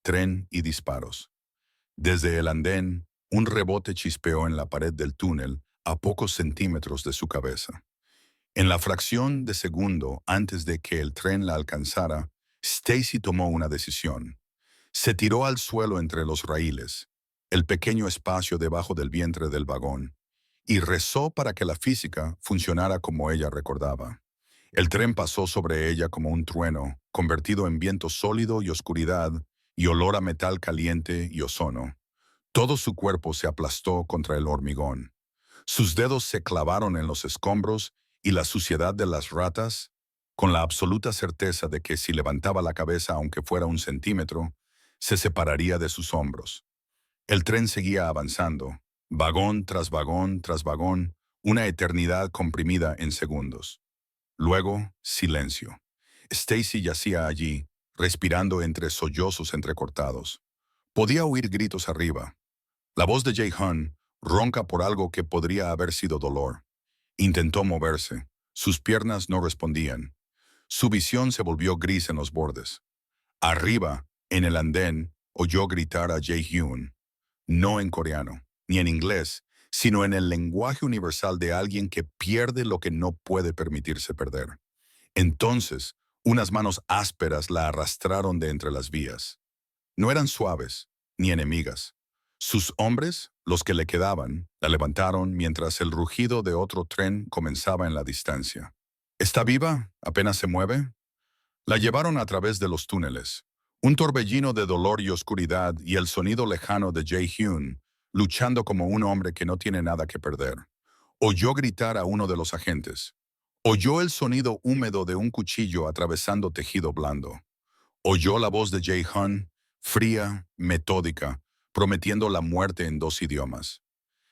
tren y disparos. Desde el andén, un rebote chispeó en la pared del túnel a pocos centímetros de su cabeza. En la fracción de segundo antes de que el tren la alcanzara, Stacy tomó una decisión. Se tiró al suelo entre los raíles, el pequeño espacio debajo del vientre del vagón, y rezó para que la física funcionara como ella recordaba. El tren pasó sobre ella como un trueno, convertido en viento sólido y oscuridad, y olor a metal caliente y ozono. Todo su cuerpo se aplastó contra el hormigón. Sus dedos se clavaron en los escombros y la suciedad de las ratas, con la absoluta certeza de que si levantaba la cabeza aunque fuera 1 centímetro, se separaría de sus hombros. El tren seguía avanzando, vagón tras vagón, una eternidad comprimida en segundos. Luego, silencio. Stacy yacía allí, respirando entre sollozos entrecortados. Podía oír gritos arriba. La voz de Jae-hyun, ronca por algo que podría haber sido dolor. Intentó moverse. Sus piernas no respondían. Su visión se volvió gris en los bordes. Arriba, en el andén, oyó gritar a Jae-hyun, no en coreano, ni en inglés, sino en el lenguaje universal de alguien que pierde lo que no puede permitirse perder. Entonces, unas manos ásperas la arrastraron de entre las vías. No eran suaves, ni enemigas. Sus hombres, los que le quedaban, la levantaron mientras el rugido de otro tren comenzaba en la distancia. ¿Está viva? ¿Apenas se mueve? La llevaron a través de los túneles. Un torbellino de dolor y oscuridad y el sonido lejano de Jae-hyun, luchando como un hombre que no tiene nada que perder. Oyó gritar a uno de los agentes. Oyó el sonido húmedo de un cuchillo atravesando tejido blando. Oyó la voz de Jae-hyun, fría, metódica, prometiendo la muerte en 2 idiomas.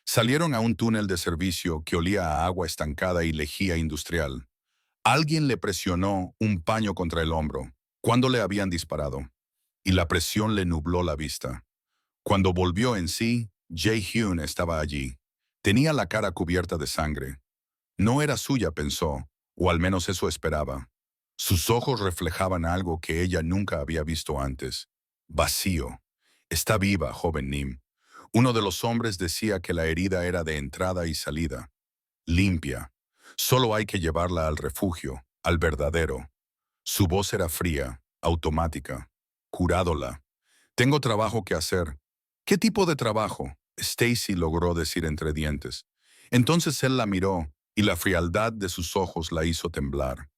Salieron a un túnel de servicio que olía a agua estancada y lejía industrial. Alguien le presionó un paño contra el hombro, cuando le habían disparado, y la presión le nubló la vista. Cuando volvió en sí, Jae-hyun estaba allí. Tenía la cara cubierta de sangre. No era suya, pensó, o al menos eso esperaba. Sus ojos reflejaban algo que ella nunca había visto antes. Vacío. Está viva, joven Nim. Uno de los hombres decía que la herida era de entrada y salida. Limpia. Solo hay que llevarla al refugio, al verdadero. Su voz era fría, automática. Curádola. Tengo trabajo que hacer. ¿Qué tipo de trabajo? Stacy logró decir entre dientes. Entonces él la miró, y la frialdad de sus ojos la hizo temblar.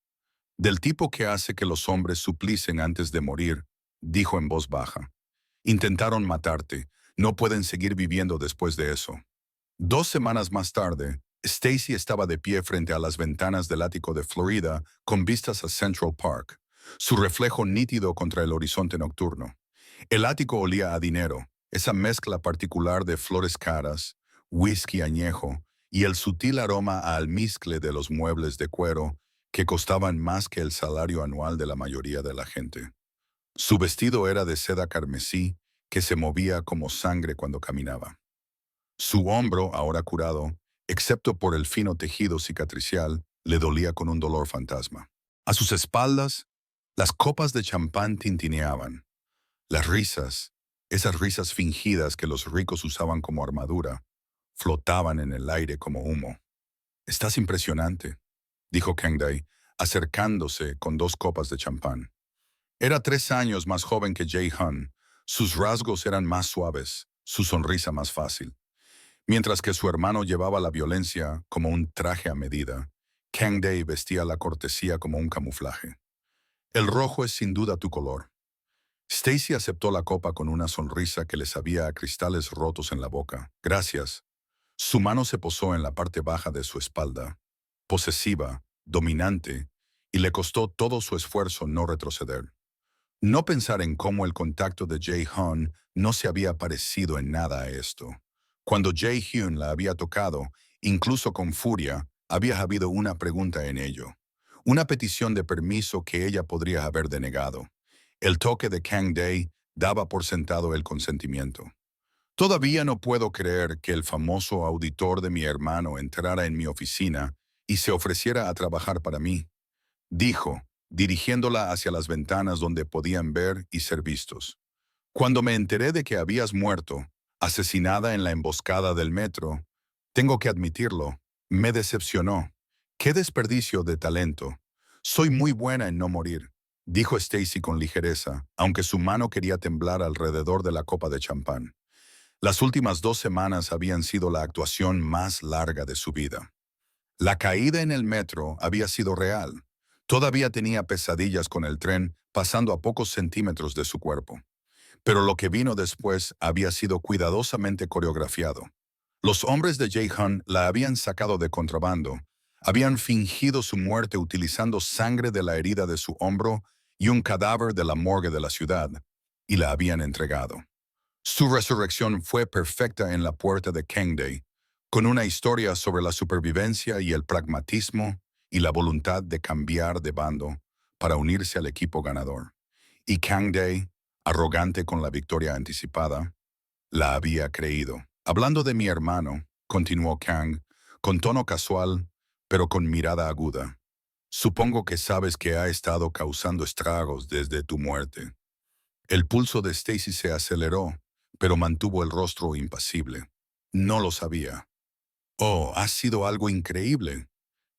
Del tipo que hace que los hombres suplicen antes de morir, dijo en voz baja. Intentaron matarte. No pueden seguir viviendo después de eso. 2 semanas más tarde, Stacy estaba de pie frente a las ventanas del ático de Florida con vistas a Central Park, su reflejo nítido contra el horizonte nocturno. El ático olía a dinero, esa mezcla particular de flores caras, whisky añejo y el sutil aroma a almizcle de los muebles de cuero que costaban más que el salario anual de la mayoría de la gente. Su vestido era de seda carmesí que se movía como sangre cuando caminaba. Su hombro, ahora curado, excepto por el fino tejido cicatricial, le dolía con un dolor fantasma. A sus espaldas, las copas de champán tintineaban. Las risas, esas risas fingidas que los ricos usaban como armadura, flotaban en el aire como humo. «Estás impresionante», dijo Kang Day, acercándose con 2 copas de champán. Era 3 años más joven que Jae Hun. Sus rasgos eran más suaves, su sonrisa más fácil. Mientras que su hermano llevaba la violencia como un traje a medida, Kang Day vestía la cortesía como un camuflaje. «El rojo es sin duda tu color». Stacy aceptó la copa con una sonrisa que le sabía a cristales rotos en la boca. «Gracias». Su mano se posó en la parte baja de su espalda, posesiva, dominante, y le costó todo su esfuerzo no retroceder. No pensar en cómo el contacto de Jae-hyun no se había parecido en nada a esto. Cuando Jae-hyun la había tocado, incluso con furia, había habido una pregunta en ello. Una petición de permiso que ella podría haber denegado. El toque de Kang Day daba por sentado el consentimiento. «Todavía no puedo creer que el famoso auditor de mi hermano entrara en mi oficina y se ofreciera a trabajar para mí», dijo, dirigiéndola hacia las ventanas donde podían ver y ser vistos. «Cuando me enteré de que habías muerto, asesinada en la emboscada del metro, tengo que admitirlo, me decepcionó. Qué desperdicio de talento. Soy muy buena en no morir», dijo Stacy con ligereza, aunque su mano quería temblar alrededor de la copa de champán. Las últimas 2 semanas habían sido la actuación más larga de su vida. La caída en el metro había sido real. Todavía tenía pesadillas con el tren pasando a pocos centímetros de su cuerpo. Pero lo que vino después había sido cuidadosamente coreografiado. Los hombres de Jae-hyun la habían sacado de contrabando, habían fingido su muerte utilizando sangre de la herida de su hombro y un cadáver de la morgue de la ciudad, y la habían entregado. Su resurrección fue perfecta en la puerta de Kang Day, con una historia sobre la supervivencia y el pragmatismo y la voluntad de cambiar de bando para unirse al equipo ganador. Y Kang Day, arrogante con la victoria anticipada, la había creído. «Hablando de mi hermano», continuó Kang, con tono casual, pero con mirada aguda, «supongo que sabes que ha estado causando estragos desde tu muerte». El pulso de Stacy se aceleró, pero mantuvo el rostro impasible. «No lo sabía». «Oh, ha sido algo increíble».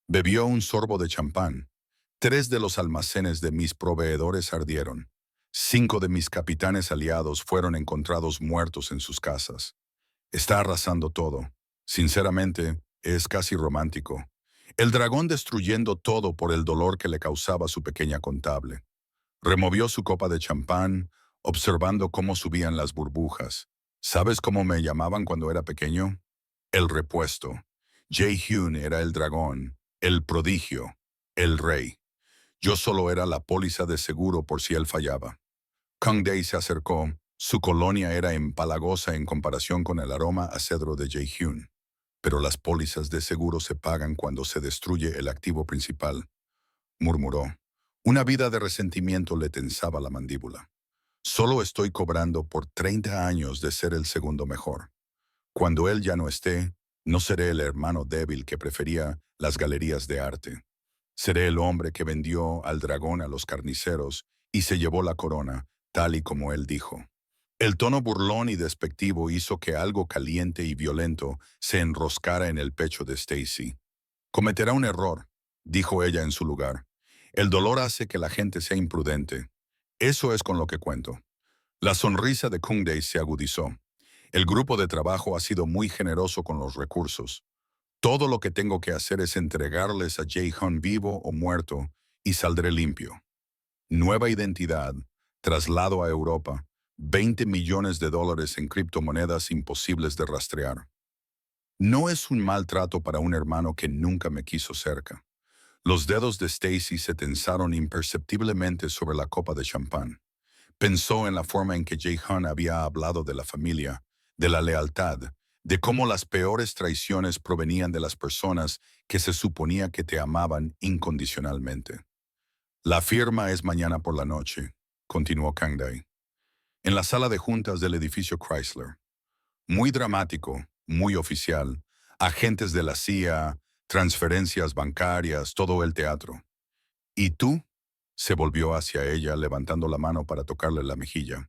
Bebió un sorbo de champán. «3 de los almacenes de mis proveedores ardieron. 5 de mis capitanes aliados fueron encontrados muertos en sus casas. Está arrasando todo. Sinceramente, es casi romántico. El dragón destruyendo todo por el dolor que le causaba su pequeña contable». Removió su copa de champán, observando cómo subían las burbujas. «¿Sabes cómo me llamaban cuando era pequeño? El repuesto. Jae-hyun era el dragón, el prodigio, el rey. Yo solo era la póliza de seguro por si él fallaba». Kang Day se acercó. Su colonia era empalagosa en comparación con el aroma a cedro de Jae-hyun. «Pero las pólizas de seguro se pagan cuando se destruye el activo principal», murmuró. Una vida de resentimiento le tensaba la mandíbula. «Solo estoy cobrando por 30 años de ser el segundo mejor. Cuando él ya no esté, no seré el hermano débil que prefería las galerías de arte. Seré el hombre que vendió al dragón a los carniceros y se llevó la corona, tal y como él dijo». El tono burlón y despectivo hizo que algo caliente y violento se enroscara en el pecho de Stacy. «Cometerá un error», dijo ella en su lugar. «El dolor hace que la gente sea imprudente. Eso es con lo que cuento». La sonrisa de Kang Day se agudizó. «El grupo de trabajo ha sido muy generoso con los recursos. Todo lo que tengo que hacer es entregarles a Jae-hyun vivo o muerto y saldré limpio. Nueva identidad, traslado a Europa, $20 millones en criptomonedas imposibles de rastrear. No es un mal trato para un hermano que nunca me quiso cerca». Los dedos de Stacy se tensaron imperceptiblemente sobre la copa de champán. Pensó en la forma en que Jae-hyun había hablado de la familia, de la lealtad, de cómo las peores traiciones provenían de las personas que se suponía que te amaban incondicionalmente. «La firma es mañana por la noche», continuó Kang Day, «en la sala de juntas del edificio Chrysler. Muy dramático, muy oficial, agentes de la CIA, transferencias bancarias, todo el teatro. ¿Y tú? Se volvió hacia ella, levantando la mano para tocarle la mejilla.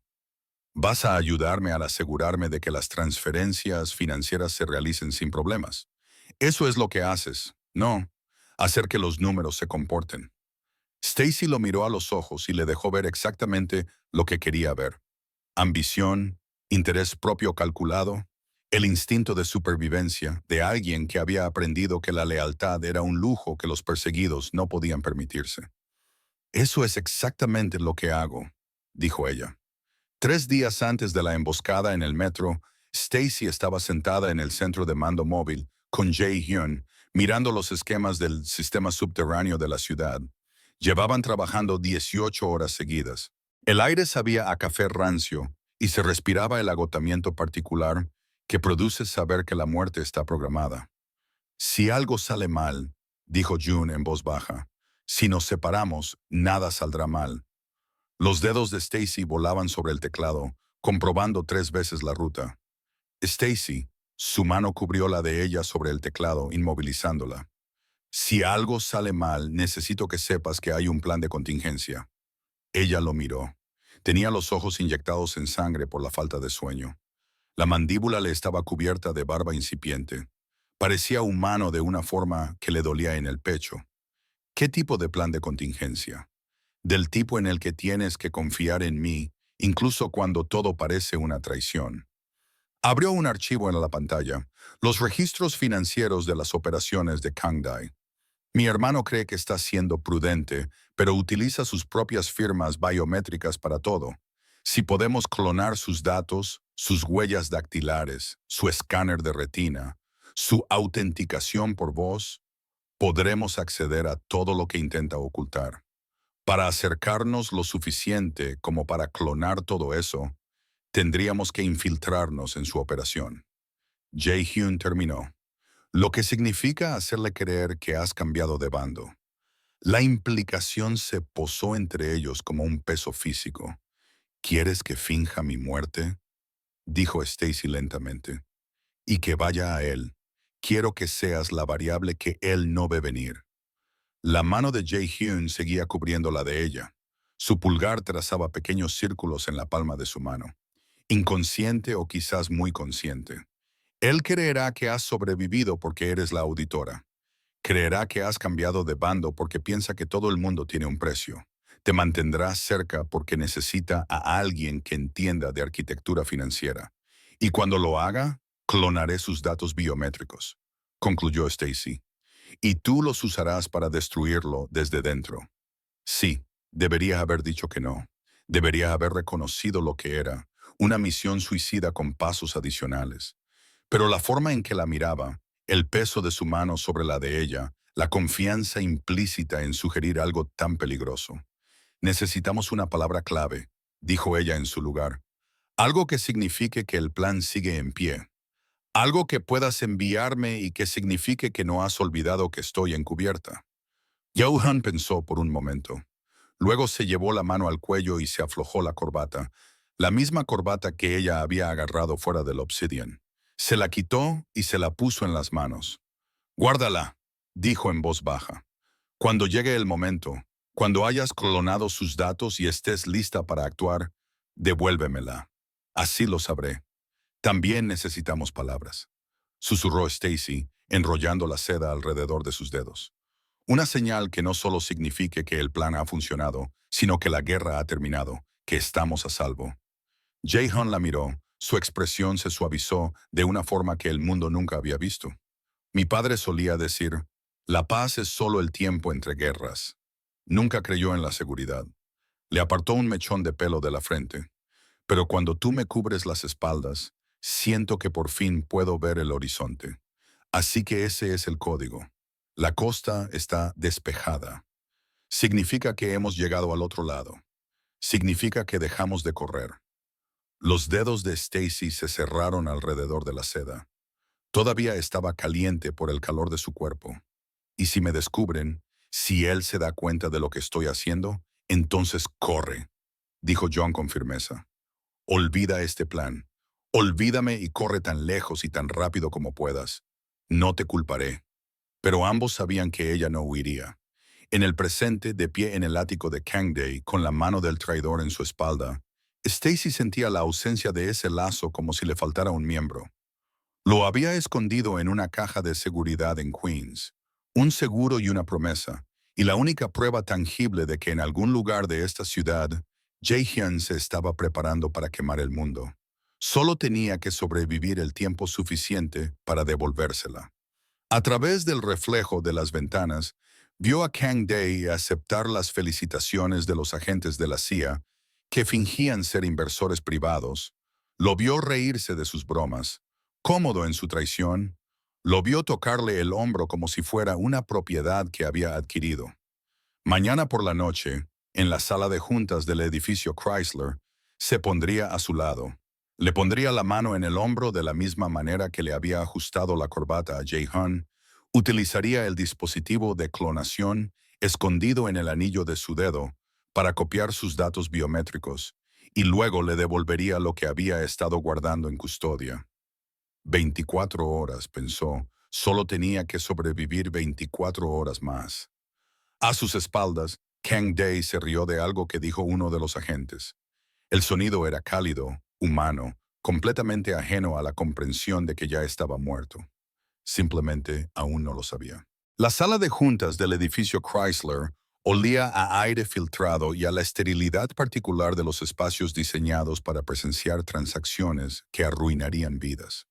¿Vas a ayudarme a asegurarme de que las transferencias financieras se realicen sin problemas? Eso es lo que haces, no hacer que los números se comporten. Stacy lo miró a los ojos y le dejó ver exactamente lo que quería ver. Ambición, interés propio calculado, el instinto de supervivencia de alguien que había aprendido que la lealtad era un lujo que los perseguidos no podían permitirse. Eso es exactamente lo que hago, dijo ella. 3 días antes de la emboscada en el metro, Stacy estaba sentada en el centro de mando móvil con Jae-hyun, mirando los esquemas del sistema subterráneo de la ciudad. Llevaban trabajando 18 horas seguidas. El aire sabía a café rancio y se respiraba el agotamiento particular que produce saber que la muerte está programada. Si algo sale mal, dijo Jun en voz baja, si nos separamos, nada saldrá mal. Los dedos de Stacy volaban sobre el teclado, comprobando 3 veces la ruta. Stacy, su mano cubrió la de ella sobre el teclado, inmovilizándola. Si algo sale mal, necesito que sepas que hay un plan de contingencia. Ella lo miró. Tenía los ojos inyectados en sangre por la falta de sueño. La mandíbula le estaba cubierta de barba incipiente. Parecía humano de una forma que le dolía en el pecho. ¿Qué tipo de plan de contingencia? Del tipo en el que tienes que confiar en mí, incluso cuando todo parece una traición. Abrió un archivo en la pantalla, los registros financieros de las operaciones de Kangdai. Mi hermano cree que está siendo prudente, pero utiliza sus propias firmas biométricas para todo. Si podemos clonar sus datos, sus huellas dactilares, su escáner de retina, su autenticación por voz, podremos acceder a todo lo que intenta ocultar. Para acercarnos lo suficiente como para clonar todo eso, tendríamos que infiltrarnos en su operación. Jae-hyun terminó, lo que significa hacerle creer que has cambiado de bando. La implicación se posó entre ellos como un peso físico. ¿Quieres que finja mi muerte?, dijo Stacy lentamente. Y que vaya a él. Quiero que seas la variable que él no ve venir. La mano de Jae-hyun seguía cubriendo la de ella. Su pulgar trazaba pequeños círculos en la palma de su mano. Inconsciente o quizás muy consciente. Él creerá que has sobrevivido porque eres la auditora. Creerá que has cambiado de bando porque piensa que todo el mundo tiene un precio. Te mantendrá cerca porque necesita a alguien que entienda de arquitectura financiera. Y cuando lo haga, clonaré sus datos biométricos, concluyó Stacy. Y tú los usarás para destruirlo desde dentro. Sí, debería haber dicho que no. Debería haber reconocido lo que era, una misión suicida con pasos adicionales. Pero la forma en que la miraba, el peso de su mano sobre la de ella, la confianza implícita en sugerir algo tan peligroso. Necesitamos una palabra clave, dijo ella en su lugar. Algo que signifique que el plan sigue en pie. Algo que puedas enviarme y que signifique que no has olvidado que estoy encubierta. Johan pensó por un momento. Luego se llevó la mano al cuello y se aflojó la corbata, la misma corbata que ella había agarrado fuera del Obsidian. Se la quitó y se la puso en las manos. «Guárdala», dijo en voz baja. «Cuando llegue el momento, cuando hayas clonado sus datos y estés lista para actuar, devuélvemela. Así lo sabré. También necesitamos palabras», susurró Stacy, enrollando la seda alrededor de sus dedos. Una señal que no solo signifique que el plan ha funcionado, sino que la guerra ha terminado, que estamos a salvo. Jae-hyun la miró, su expresión se suavizó de una forma que el mundo nunca había visto. Mi padre solía decir, la paz es solo el tiempo entre guerras. Nunca creyó en la seguridad. Le apartó un mechón de pelo de la frente. Pero cuando tú me cubres las espaldas, siento que por fin puedo ver el horizonte. Así que ese es el código. La costa está despejada. Significa que hemos llegado al otro lado. Significa que dejamos de correr. Los dedos de Stacy se cerraron alrededor de la seda. Todavía estaba caliente por el calor de su cuerpo. Y si me descubren, si él se da cuenta de lo que estoy haciendo, entonces corre, dijo John con firmeza. Olvida este plan. Olvídame y corre tan lejos y tan rápido como puedas. No te culparé. Pero ambos sabían que ella no huiría. En el presente, de pie en el ático de Kangday, con la mano del traidor en su espalda, Stacy sentía la ausencia de ese lazo como si le faltara un miembro. Lo había escondido en una caja de seguridad en Queens, un seguro y una promesa, y la única prueba tangible de que en algún lugar de esta ciudad, Jae-hyun se estaba preparando para quemar el mundo. Solo tenía que sobrevivir el tiempo suficiente para devolvérsela. A través del reflejo de las ventanas, vio a Kang Dae aceptar las felicitaciones de los agentes de la CIA, que fingían ser inversores privados. Lo vio reírse de sus bromas, cómodo en su traición. Lo vio tocarle el hombro como si fuera una propiedad que había adquirido. Mañana por la noche, en la sala de juntas del edificio Chrysler, se pondría a su lado. Le pondría la mano en el hombro de la misma manera que le había ajustado la corbata a Jae-hyun, utilizaría el dispositivo de clonación escondido en el anillo de su dedo para copiar sus datos biométricos y luego le devolvería lo que había estado guardando en custodia. 24 horas, pensó, solo tenía que sobrevivir 24 horas más. A sus espaldas, Kang Dae se rió de algo que dijo uno de los agentes. El sonido era cálido, humano, completamente ajeno a la comprensión de que ya estaba muerto. Simplemente aún no lo sabía. La sala de juntas del edificio Chrysler olía a aire filtrado y a la esterilidad particular de los espacios diseñados para presenciar transacciones que arruinarían vidas.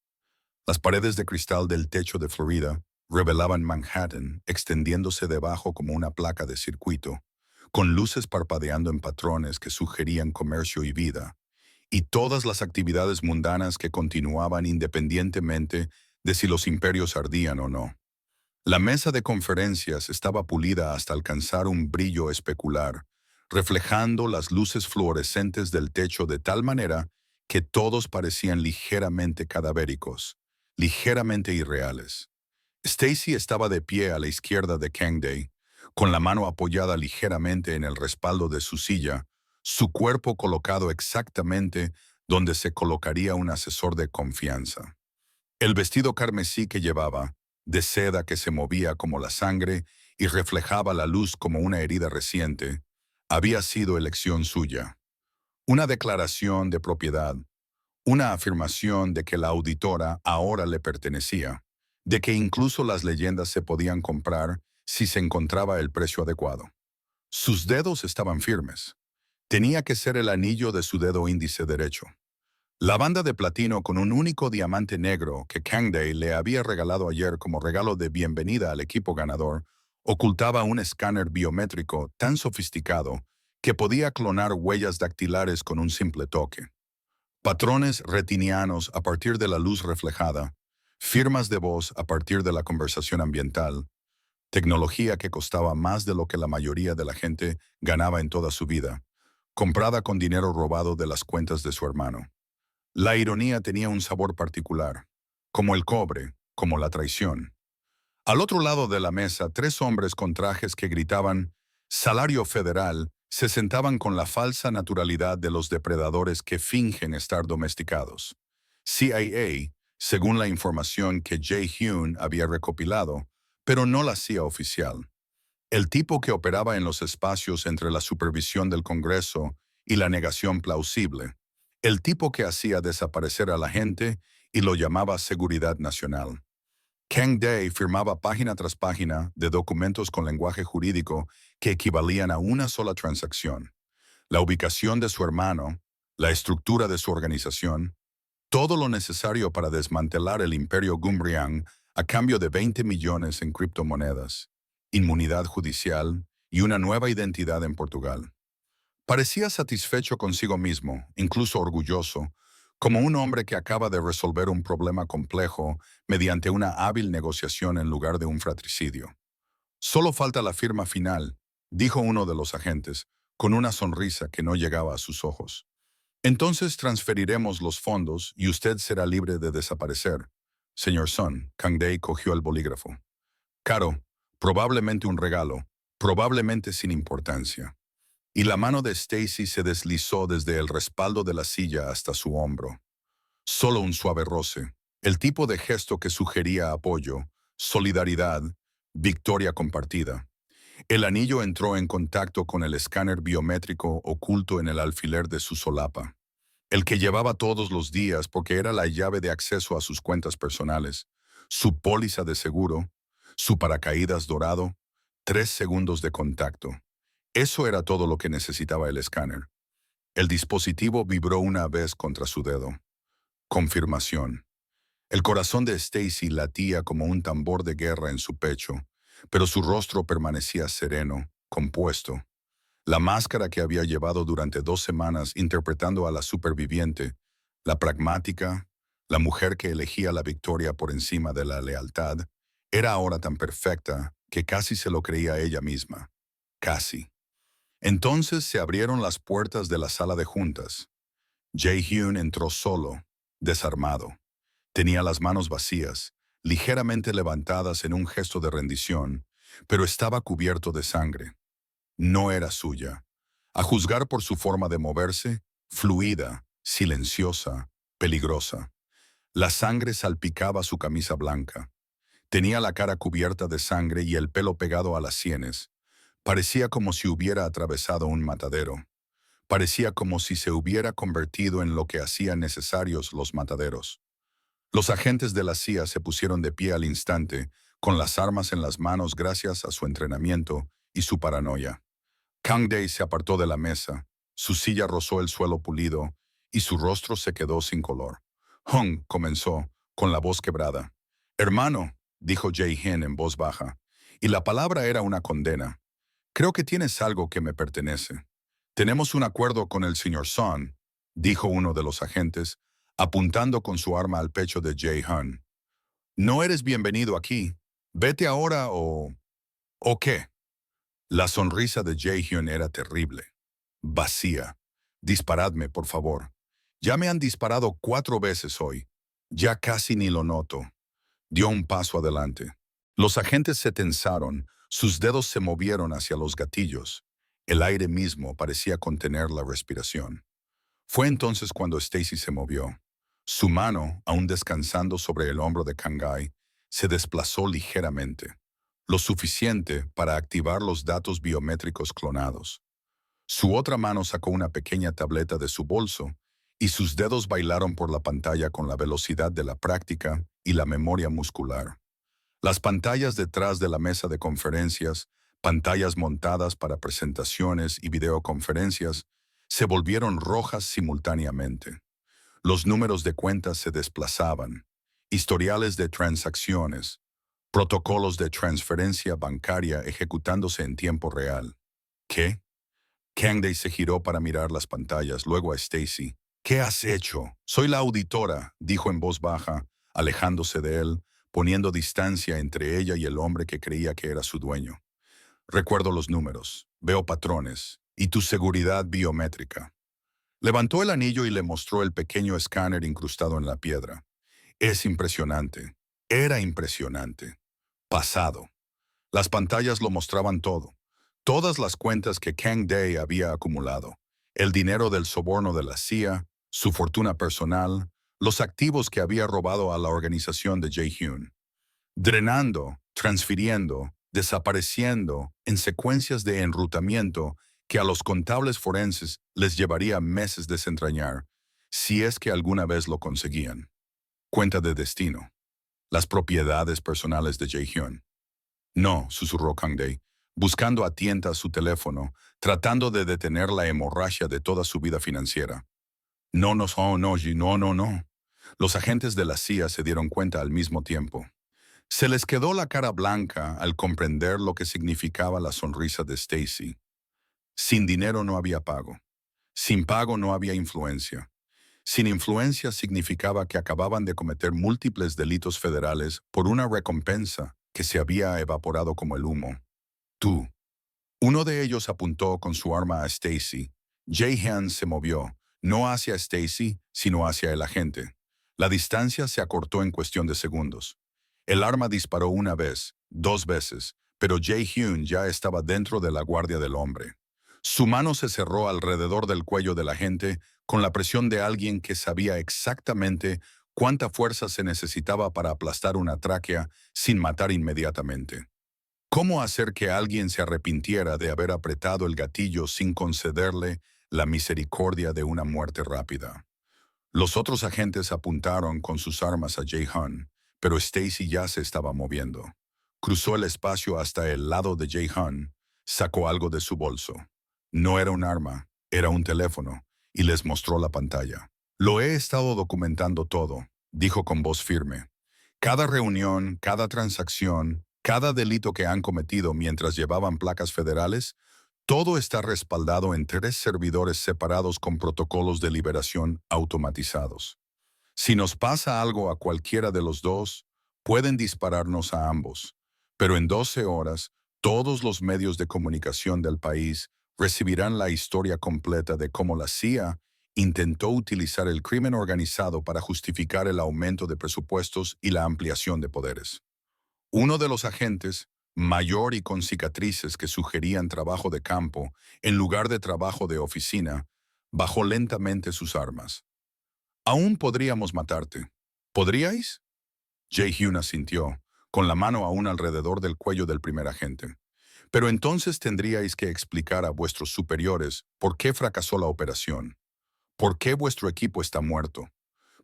Las paredes de cristal del techo de Florida revelaban Manhattan extendiéndose debajo como una placa de circuito, con luces parpadeando en patrones que sugerían comercio y vida, y todas las actividades mundanas que continuaban independientemente de si los imperios ardían o no. La mesa de conferencias estaba pulida hasta alcanzar un brillo especular, reflejando las luces fluorescentes del techo de tal manera que todos parecían ligeramente cadavéricos, ligeramente irreales. Stacy estaba de pie a la izquierda de Kang Dae, con la mano apoyada ligeramente en el respaldo de su silla, su cuerpo colocado exactamente donde se colocaría un asesor de confianza. El vestido carmesí que llevaba, de seda que se movía como la sangre y reflejaba la luz como una herida reciente, había sido elección suya. Una declaración de propiedad, una afirmación de que la auditora ahora le pertenecía, de que incluso las leyendas se podían comprar si se encontraba el precio adecuado. Sus dedos estaban firmes. Tenía que ser el anillo de su dedo índice derecho. La banda de platino con un único diamante negro que Kang Dae le había regalado ayer como regalo de bienvenida al equipo ganador ocultaba un escáner biométrico tan sofisticado que podía clonar huellas dactilares con un simple toque. Patrones retinianos a partir de la luz reflejada, firmas de voz a partir de la conversación ambiental, tecnología que costaba más de lo que la mayoría de la gente ganaba en toda su vida, comprada con dinero robado de las cuentas de su hermano. La ironía tenía un sabor particular, como el cobre, como la traición. Al otro lado de la mesa, tres hombres con trajes que gritaban «Salario federal» se sentaban con la falsa naturalidad de los depredadores que fingen estar domesticados. CIA, según la información que Jae-hyun había recopilado, pero no la CIA oficial. El tipo que operaba en los espacios entre la supervisión del Congreso y la negación plausible. El tipo que hacía desaparecer a la gente y lo llamaba seguridad nacional. Kang Dae firmaba página tras página de documentos con lenguaje jurídico que equivalían a una sola transacción. La ubicación de su hermano, la estructura de su organización, todo lo necesario para desmantelar el imperio Gumbrian a cambio de 20 millones en criptomonedas, inmunidad judicial y una nueva identidad en Portugal. Parecía satisfecho consigo mismo, incluso orgulloso, como un hombre que acaba de resolver un problema complejo mediante una hábil negociación en lugar de un fratricidio. Solo falta la firma final, dijo uno de los agentes, con una sonrisa que no llegaba a sus ojos. Entonces transferiremos los fondos y usted será libre de desaparecer. Señor Son, Kang Dae cogió el bolígrafo. Caro, probablemente un regalo, probablemente sin importancia. Y la mano de Stacy se deslizó desde el respaldo de la silla hasta su hombro. Solo un suave roce, el tipo de gesto que sugería apoyo, solidaridad, victoria compartida. El anillo entró en contacto con el escáner biométrico oculto en el alfiler de su solapa, el que llevaba todos los días porque era la llave de acceso a sus cuentas personales, su póliza de seguro, su paracaídas dorado, 3 segundos de contacto. Eso era todo lo que necesitaba el escáner. El dispositivo vibró una vez contra su dedo. Confirmación. El corazón de Stacy latía como un tambor de guerra en su pecho, pero su rostro permanecía sereno, compuesto. La máscara que había llevado durante 2 semanas interpretando a la superviviente, la pragmática, la mujer que elegía la victoria por encima de la lealtad, era ahora tan perfecta que casi se lo creía ella misma. Casi. Entonces se abrieron las puertas de la sala de juntas. Jae-hyun entró solo, desarmado. Tenía las manos vacías, ligeramente levantadas en un gesto de rendición, pero estaba cubierto de sangre. No era suya. A juzgar por su forma de moverse, fluida, silenciosa, peligrosa. La sangre salpicaba su camisa blanca. Tenía la cara cubierta de sangre y el pelo pegado a las sienes. Parecía como si hubiera atravesado un matadero. Parecía como si se hubiera convertido en lo que hacían necesarios los mataderos. Los agentes de la CIA se pusieron de pie al instante, con las armas en las manos gracias a su entrenamiento y su paranoia. Kang Dae se apartó de la mesa, su silla rozó el suelo pulido y su rostro se quedó sin color. Hong comenzó, con la voz quebrada. «Hermano», dijo Jae-hyun en voz baja, y la palabra era una condena. «Creo que tienes algo que me pertenece». «Tenemos un acuerdo con el señor Son», dijo uno de los agentes, apuntando con su arma al pecho de Jae-hyun. «No eres bienvenido aquí. Vete ahora o... ¿O qué?» La sonrisa de Jae-hyun era terrible. Vacía. «Disparadme, por favor. Ya me han disparado 4 veces hoy. Ya casi ni lo noto». Dio un paso adelante. Los agentes se tensaron, sus dedos se movieron hacia los gatillos. El aire mismo parecía contener la respiración. Fue entonces cuando Stacy se movió. Su mano, aún descansando sobre el hombro de Kang-hae, se desplazó ligeramente, lo suficiente para activar los datos biométricos clonados. Su otra mano sacó una pequeña tableta de su bolso y sus dedos bailaron por la pantalla con la velocidad de la práctica y la memoria muscular. Las pantallas detrás de la mesa de conferencias, pantallas montadas para presentaciones y videoconferencias, se volvieron rojas simultáneamente. Los números de cuentas se desplazaban, historiales de transacciones, protocolos de transferencia bancaria ejecutándose en tiempo real. ¿Qué? Kang Dae se giró para mirar las pantallas, luego a Stacy. «¿Qué has hecho?» «Soy la auditora», dijo en voz baja, alejándose de él, poniendo distancia entre ella y el hombre que creía que era su dueño. «Recuerdo los números, veo patrones, y tu seguridad biométrica». Levantó el anillo y le mostró el pequeño escáner incrustado en la piedra. «Es impresionante. Era impresionante. Pasado». Las pantallas lo mostraban todo. Todas las cuentas que Kang Dae había acumulado. El dinero del soborno de la CIA, su fortuna personal, los activos que había robado a la organización de Jae-hyun. Drenando, transfiriendo, desapareciendo en secuencias de enrutamiento que a los contables forenses les llevaría meses desentrañar, si es que alguna vez lo conseguían. Cuenta de destino. Las propiedades personales de Jae-hyun. «No», susurró Kang Dae, buscando a tientas su teléfono, tratando de detener la hemorragia de toda su vida financiera. «No, no, no, no, no, no, no». Los agentes de la CIA se dieron cuenta al mismo tiempo. Se les quedó la cara blanca al comprender lo que significaba la sonrisa de Stacy. Sin dinero no había pago. Sin pago no había influencia. Sin influencia significaba que acababan de cometer múltiples delitos federales por una recompensa que se había evaporado como el humo. «Tú». Uno de ellos apuntó con su arma a Stacy. Jae-hyun se movió, no hacia Stacy, sino hacia el agente. La distancia se acortó en cuestión de segundos. El arma disparó una vez, 2 veces, pero Jae-hyun ya estaba dentro de la guardia del hombre. Su mano se cerró alrededor del cuello del agente con la presión de alguien que sabía exactamente cuánta fuerza se necesitaba para aplastar una tráquea sin matar inmediatamente. ¿Cómo hacer que alguien se arrepintiera de haber apretado el gatillo sin concederle la misericordia de una muerte rápida? Los otros agentes apuntaron con sus armas a Jae-hun, pero Stacy ya se estaba moviendo. Cruzó el espacio hasta el lado de Jae-hun, sacó algo de su bolso. No era un arma, era un teléfono, y les mostró la pantalla. Lo he estado documentando todo, dijo con voz firme. Cada reunión, cada transacción, cada delito que han cometido mientras llevaban placas federales, todo está respaldado en 3 servidores separados con protocolos de liberación automatizados. Si nos pasa algo a cualquiera de los dos, pueden dispararnos a ambos, pero en 12 horas, todos los medios de comunicación del país recibirán la historia completa de cómo la CIA intentó utilizar el crimen organizado para justificar el aumento de presupuestos y la ampliación de poderes. Uno de los agentes, mayor y con cicatrices que sugerían trabajo de campo en lugar de trabajo de oficina, bajó lentamente sus armas. Aún podríamos matarte. ¿Podríais? Jae-hyun asintió, con la mano aún alrededor del cuello del primer agente. Pero entonces tendríais que explicar a vuestros superiores por qué fracasó la operación, por qué vuestro equipo está muerto,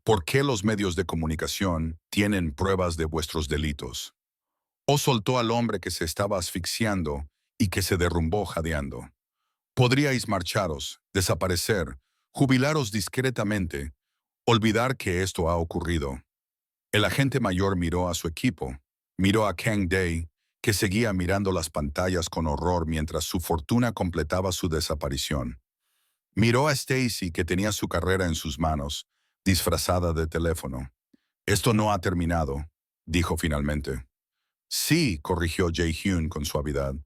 por qué los medios de comunicación tienen pruebas de vuestros delitos. O soltó al hombre que se estaba asfixiando y que se derrumbó jadeando. Podríais marcharos, desaparecer, jubilaros discretamente, olvidar que esto ha ocurrido. El agente mayor miró a su equipo, miró a Kang Dae, que seguía mirando las pantallas con horror mientras su fortuna completaba su desaparición. Miró a Stacy, que tenía su carrera en sus manos, disfrazada de teléfono. Esto no ha terminado, dijo finalmente. Sí, corrigió Jae-hyun con suavidad.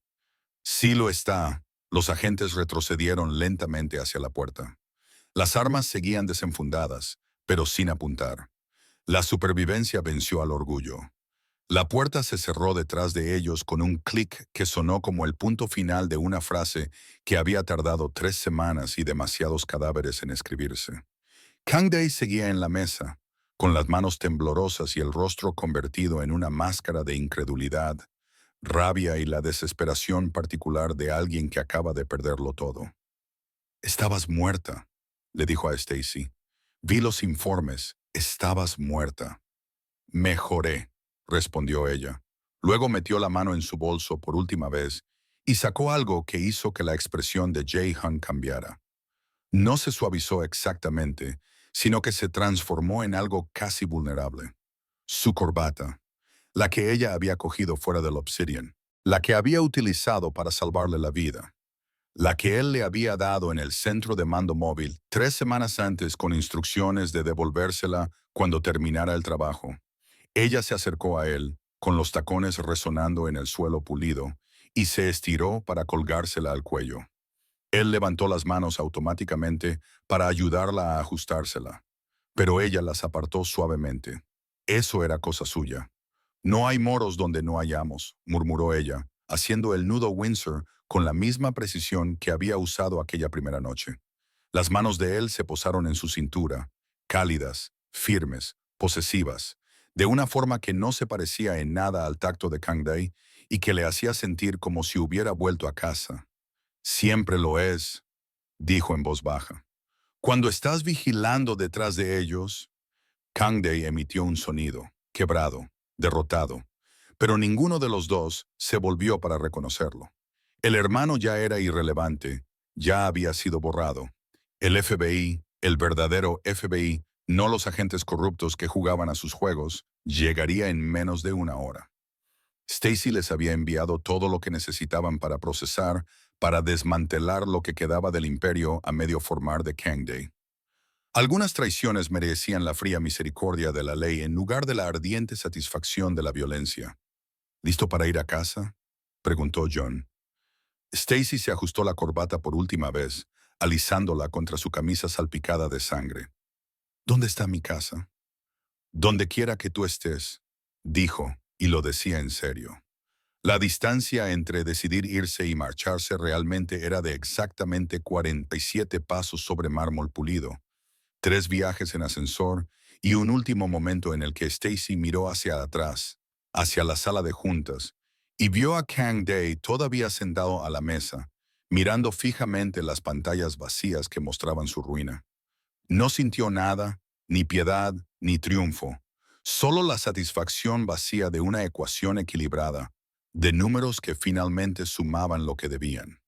Sí lo está. Los agentes retrocedieron lentamente hacia la puerta. Las armas seguían desenfundadas, pero sin apuntar. La supervivencia venció al orgullo. La puerta se cerró detrás de ellos con un clic que sonó como el punto final de una frase que había tardado 3 semanas y demasiados cadáveres en escribirse. Kang Dae seguía en la mesa, con las manos temblorosas y el rostro convertido en una máscara de incredulidad, rabia y la desesperación particular de alguien que acaba de perderlo todo. «Estabas muerta», le dijo a Stacy. «Vi los informes. Estabas muerta». «Mejoré», respondió ella. Luego metió la mano en su bolso por última vez y sacó algo que hizo que la expresión de Jae-hyun cambiara. No se suavizó exactamente, sino que se transformó en algo casi vulnerable. Su corbata, la que ella había cogido fuera del Obsidian, la que había utilizado para salvarle la vida, la que él le había dado en el centro de mando móvil 3 semanas antes con instrucciones de devolvérsela cuando terminara el trabajo. Ella se acercó a él, con los tacones resonando en el suelo pulido, y se estiró para colgársela al cuello. Él levantó las manos automáticamente para ayudarla a ajustársela, pero ella las apartó suavemente. Eso era cosa suya. «No hay moros donde no hayamos», murmuró ella, haciendo el nudo Windsor con la misma precisión que había usado aquella primera noche. Las manos de él se posaron en su cintura, cálidas, firmes, posesivas, de una forma que no se parecía en nada al tacto de Kang Dae y que le hacía sentir como si hubiera vuelto a casa. «Siempre lo es», dijo en voz baja. «Cuando estás vigilando detrás de ellos». Kang Dae emitió un sonido, quebrado, derrotado, pero ninguno de los dos se volvió para reconocerlo. El hermano ya era irrelevante, ya había sido borrado. El FBI, el verdadero FBI, no los agentes corruptos que jugaban a sus juegos, llegaría en menos de una hora. Stacy les había enviado todo lo que necesitaban para procesar, para desmantelar lo que quedaba del imperio a medio formar de Kang Dae. Algunas traiciones merecían la fría misericordia de la ley en lugar de la ardiente satisfacción de la violencia. «¿Listo para ir a casa?», preguntó John. Stacy se ajustó la corbata por última vez, alisándola contra su camisa salpicada de sangre. «¿Dónde está mi casa?» «Donde quiera que tú estés», dijo, y lo decía en serio. La distancia entre decidir irse y marcharse realmente era de exactamente 47 pasos sobre mármol pulido, 3 viajes en ascensor y un último momento en el que Stacy miró hacia atrás, hacia la sala de juntas, y vio a Kang Day todavía sentado a la mesa, mirando fijamente las pantallas vacías que mostraban su ruina. No sintió nada, ni piedad, ni triunfo, solo la satisfacción vacía de una ecuación equilibrada, de números que finalmente sumaban lo que debían.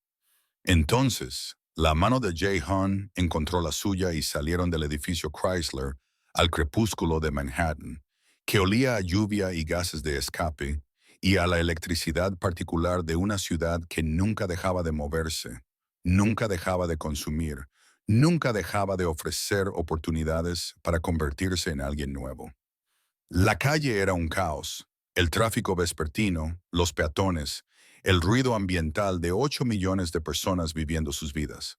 Entonces, la mano de Jae-hyun encontró la suya y salieron del edificio Chrysler al crepúsculo de Manhattan, que olía a lluvia y gases de escape, y a la electricidad particular de una ciudad que nunca dejaba de moverse, nunca dejaba de consumir, nunca dejaba de ofrecer oportunidades para convertirse en alguien nuevo. La calle era un caos, el tráfico vespertino, los peatones, el ruido ambiental de 8 millones de personas viviendo sus vidas.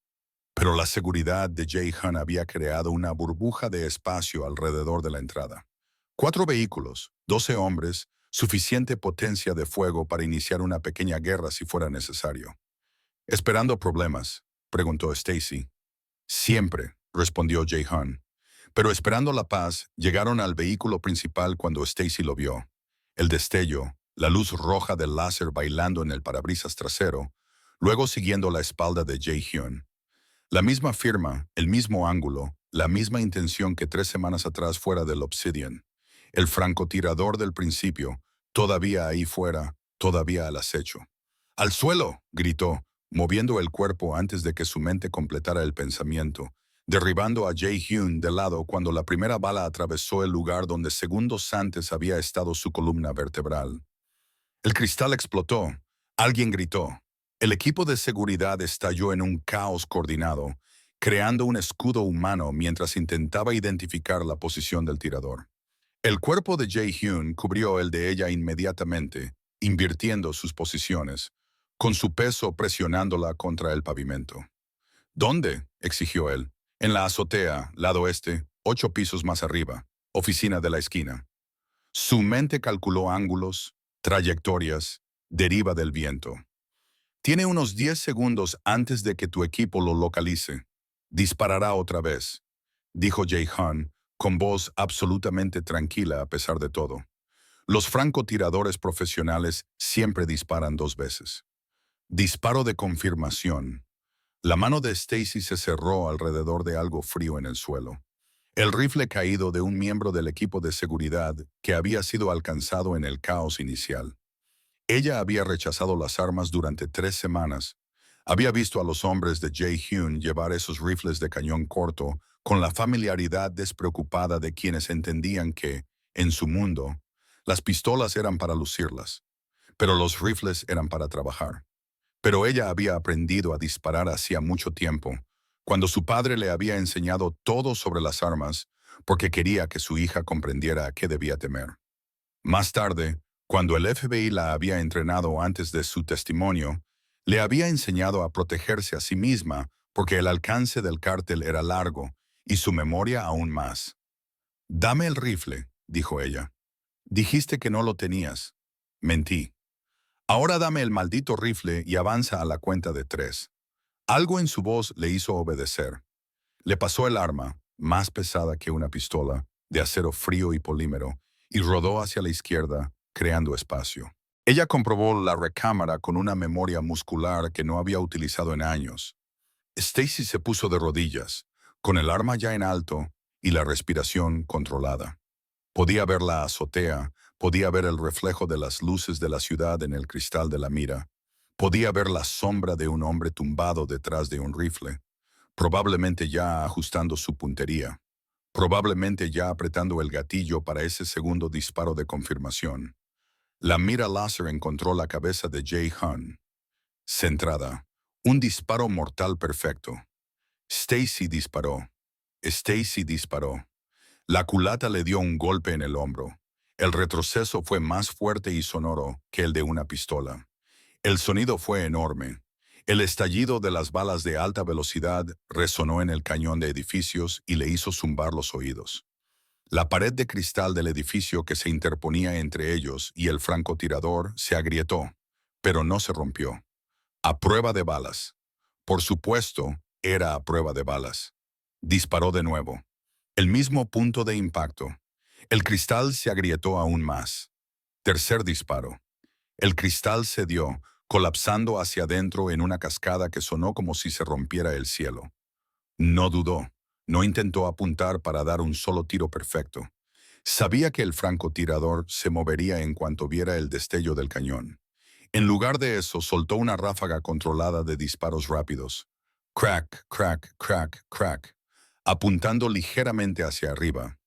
Pero la seguridad de Jae-hyun había creado una burbuja de espacio alrededor de la entrada. 4 vehículos, 12 hombres, suficiente potencia de fuego para iniciar una pequeña guerra si fuera necesario. ¿Esperando problemas?, preguntó Stacy. Siempre, respondió Jae-hyun. Pero esperando la paz, llegaron al vehículo principal cuando Stacy lo vio. El destello, la luz roja del láser bailando en el parabrisas trasero, luego siguiendo la espalda de Jae-hyun. La misma firma, el mismo ángulo, la misma intención que 3 semanas atrás fuera del Obsidian. El francotirador del principio, todavía ahí fuera, todavía al acecho. ¡Al suelo!, gritó, moviendo el cuerpo antes de que su mente completara el pensamiento, derribando a Jae-hyun de lado cuando la primera bala atravesó el lugar donde segundos antes había estado su columna vertebral. El cristal explotó. Alguien gritó. El equipo de seguridad estalló en un caos coordinado, creando un escudo humano mientras intentaba identificar la posición del tirador. El cuerpo de Jae-hyun cubrió el de ella inmediatamente, invirtiendo sus posiciones, con su peso presionándola contra el pavimento. ¿Dónde?, exigió él. En la azotea, lado este, 8 pisos más arriba, oficina de la esquina. Su mente calculó ángulos, trayectorias, deriva del viento. Tiene unos 10 segundos antes de que tu equipo lo localice. Disparará otra vez, dijo Jae-hyun, con voz absolutamente tranquila a pesar de todo. Los francotiradores profesionales siempre disparan 2 veces. Disparo de confirmación. La mano de Stacy se cerró alrededor de algo frío en el suelo. El rifle caído de un miembro del equipo de seguridad que había sido alcanzado en el caos inicial. Ella había rechazado las armas durante 3 semanas. Había visto a los hombres de Jae-hyun llevar esos rifles de cañón corto con la familiaridad despreocupada de quienes entendían que, en su mundo, las pistolas eran para lucirlas, pero los rifles eran para trabajar. Pero ella había aprendido a disparar hacía mucho tiempo, cuando su padre le había enseñado todo sobre las armas, porque quería que su hija comprendiera a qué debía temer. Más tarde, cuando el FBI la había entrenado antes de su testimonio, le había enseñado a protegerse a sí misma porque el alcance del cártel era largo y su memoria aún más. «Dame el rifle», dijo ella. «Dijiste que no lo tenías». «Mentí». «Ahora dame el maldito rifle y avanza a la cuenta de 3». Algo en su voz le hizo obedecer. Le pasó el arma, más pesada que una pistola, de acero frío y polímero, y rodó hacia la izquierda, creando espacio. Ella comprobó la recámara con una memoria muscular que no había utilizado en años. Stacy se puso de rodillas, con el arma ya en alto y la respiración controlada. Podía ver la azotea, podía ver el reflejo de las luces de la ciudad en el cristal de la mira. Podía ver la sombra de un hombre tumbado detrás de un rifle, probablemente ya ajustando su puntería, probablemente ya apretando el gatillo para ese segundo disparo de confirmación. La mira láser encontró la cabeza de Jae-hyun, centrada, un disparo mortal perfecto. Stacy disparó. Stacy disparó. La culata le dio un golpe en el hombro. El retroceso fue más fuerte y sonoro que el de una pistola. El sonido fue enorme. El estallido de las balas de alta velocidad resonó en el cañón de edificios y le hizo zumbar los oídos. La pared de cristal del edificio que se interponía entre ellos y el francotirador se agrietó, pero no se rompió. A prueba de balas. Por supuesto, era a prueba de balas. Disparó de nuevo. El mismo punto de impacto. El cristal se agrietó aún más. Tercer disparo. El cristal cedió, colapsando hacia adentro en una cascada que sonó como si se rompiera el cielo. No dudó. No intentó apuntar para dar un solo tiro perfecto. Sabía que el francotirador se movería en cuanto viera el destello del cañón. En lugar de eso, soltó una ráfaga controlada de disparos rápidos. Crack, crack, crack, crack, apuntando ligeramente hacia arriba.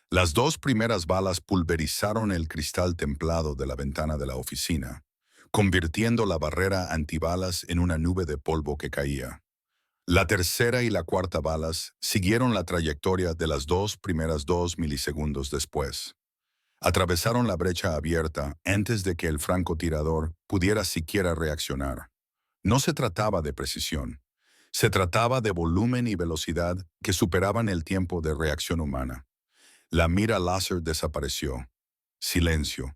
Las dos primeras balas pulverizaron el cristal templado de la ventana de la oficina, convirtiendo la barrera antibalas en una nube de polvo que caía. La tercera y la cuarta balas siguieron la trayectoria de las dos primeras 2 milisegundos después. Atravesaron la brecha abierta antes de que el francotirador pudiera siquiera reaccionar. No se trataba de precisión. Se trataba de volumen y velocidad que superaban el tiempo de reacción humana. La mira láser desapareció. Silencio.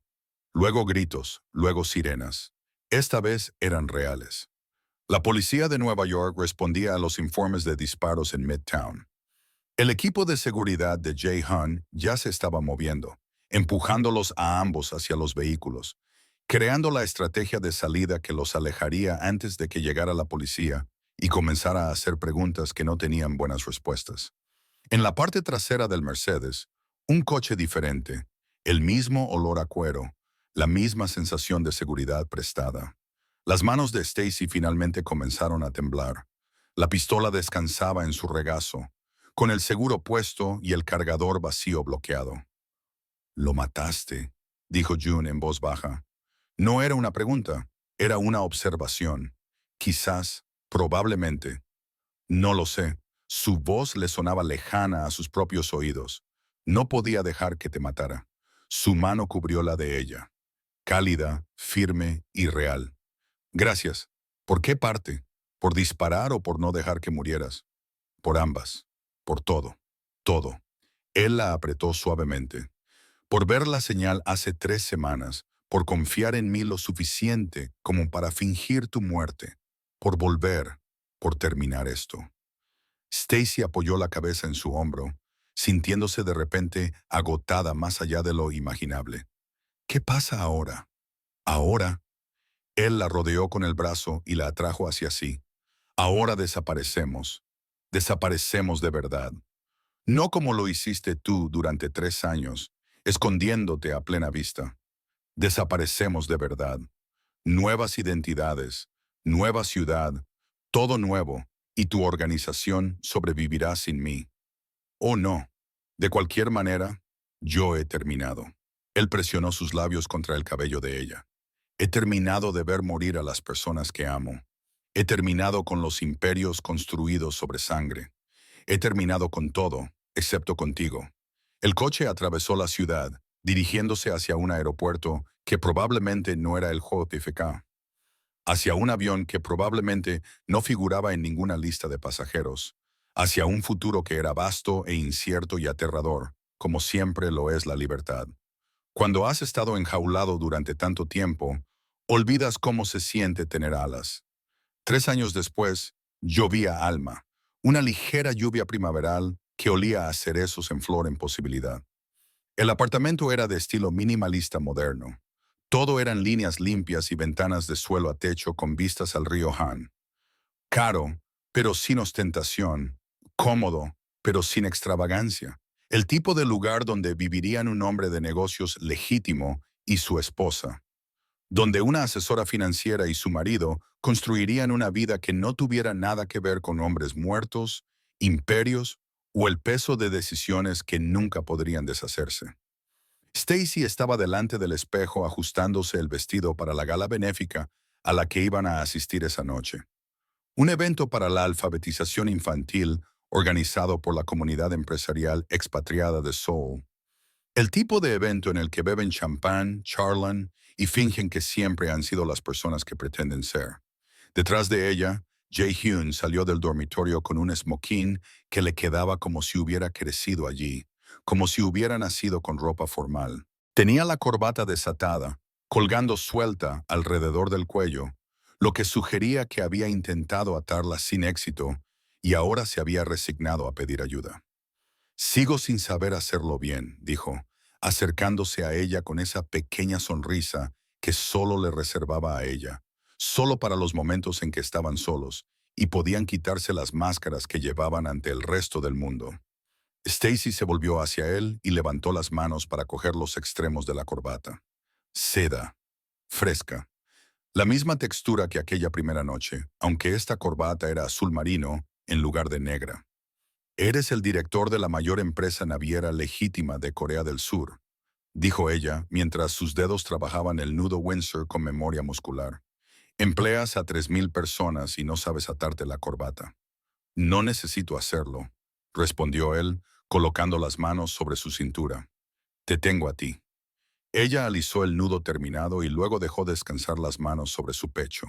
Luego gritos, luego sirenas. Esta vez eran reales. La policía de Nueva York respondía a los informes de disparos en Midtown. El equipo de seguridad de Jay Hunt ya se estaba moviendo, empujándolos a ambos hacia los vehículos, creando la estrategia de salida que los alejaría antes de que llegara la policía y comenzara a hacer preguntas que no tenían buenas respuestas. En la parte trasera del Mercedes, un coche diferente, el mismo olor a cuero, la misma sensación de seguridad prestada. Las manos de Stacy finalmente comenzaron a temblar. La pistola descansaba en su regazo, con el seguro puesto y el cargador vacío bloqueado. «Lo mataste», dijo June en voz baja. No era una pregunta, era una observación. Quizás, probablemente. No lo sé. Su voz le sonaba lejana a sus propios oídos. No podía dejar que te matara. Su mano cubrió la de ella. Cálida, firme y real. Gracias. ¿Por qué parte? ¿Por disparar o por no dejar que murieras? Por ambas. Por todo. Todo. Él la apretó suavemente. Por ver la señal hace 3 semanas. Por confiar en mí lo suficiente como para fingir tu muerte. Por volver. Por terminar esto. Stacy apoyó la cabeza en su hombro, sintiéndose de repente agotada más allá de lo imaginable. ¿Qué pasa ahora? Ahora. Él la rodeó con el brazo y la atrajo hacia sí. Ahora desaparecemos. Desaparecemos de verdad. No como lo hiciste tú durante 3 años, escondiéndote a plena vista. Desaparecemos de verdad. Nuevas identidades, nueva ciudad, todo nuevo, y tu organización sobrevivirá sin mí. Oh no. De cualquier manera, yo he terminado. Él presionó sus labios contra el cabello de ella. He terminado de ver morir a las personas que amo. He terminado con los imperios construidos sobre sangre. He terminado con todo, excepto contigo. El coche atravesó la ciudad, dirigiéndose hacia un aeropuerto que probablemente no era el JFK, hacia un avión que probablemente no figuraba en ninguna lista de pasajeros, hacia un futuro que era vasto e incierto y aterrador, como siempre lo es la libertad. Cuando has estado enjaulado durante tanto tiempo, olvidas cómo se siente tener alas. 3 años después, llovía Alma, una ligera lluvia primaveral que olía a cerezos en flor en posibilidad. El apartamento era de estilo minimalista moderno. Todo eran líneas limpias y ventanas de suelo a techo con vistas al río Han. Caro, pero sin ostentación. Cómodo, pero sin extravagancia. El tipo de lugar donde vivirían un hombre de negocios legítimo y su esposa. Donde una asesora financiera y su marido construirían una vida que no tuviera nada que ver con hombres muertos, imperios o el peso de decisiones que nunca podrían deshacerse. Stacy estaba delante del espejo ajustándose el vestido para la gala benéfica a la que iban a asistir esa noche. Un evento para la alfabetización infantil organizado por la comunidad empresarial expatriada de Seoul. El tipo de evento en el que beben champán, charlan y fingen que siempre han sido las personas que pretenden ser. Detrás de ella, Jae Hyun salió del dormitorio con un smoking que le quedaba como si hubiera crecido allí, como si hubiera nacido con ropa formal. Tenía la corbata desatada, colgando suelta alrededor del cuello, lo que sugería que había intentado atarla sin éxito y ahora se había resignado a pedir ayuda. Sigo sin saber hacerlo bien, dijo, acercándose a ella con esa pequeña sonrisa que solo le reservaba a ella, solo para los momentos en que estaban solos y podían quitarse las máscaras que llevaban ante el resto del mundo. Stacy se volvió hacia él y levantó las manos para coger los extremos de la corbata. Seda, fresca. La misma textura que aquella primera noche, aunque esta corbata era azul marino en lugar de negra. Eres el director de la mayor empresa naviera legítima de Corea del Sur, dijo ella mientras sus dedos trabajaban el nudo Windsor con memoria muscular. Empleas a 3,000 personas y no sabes atarte la corbata. No necesito hacerlo, respondió él, colocando las manos sobre su cintura. Te tengo a ti. Ella alisó el nudo terminado y luego dejó descansar las manos sobre su pecho.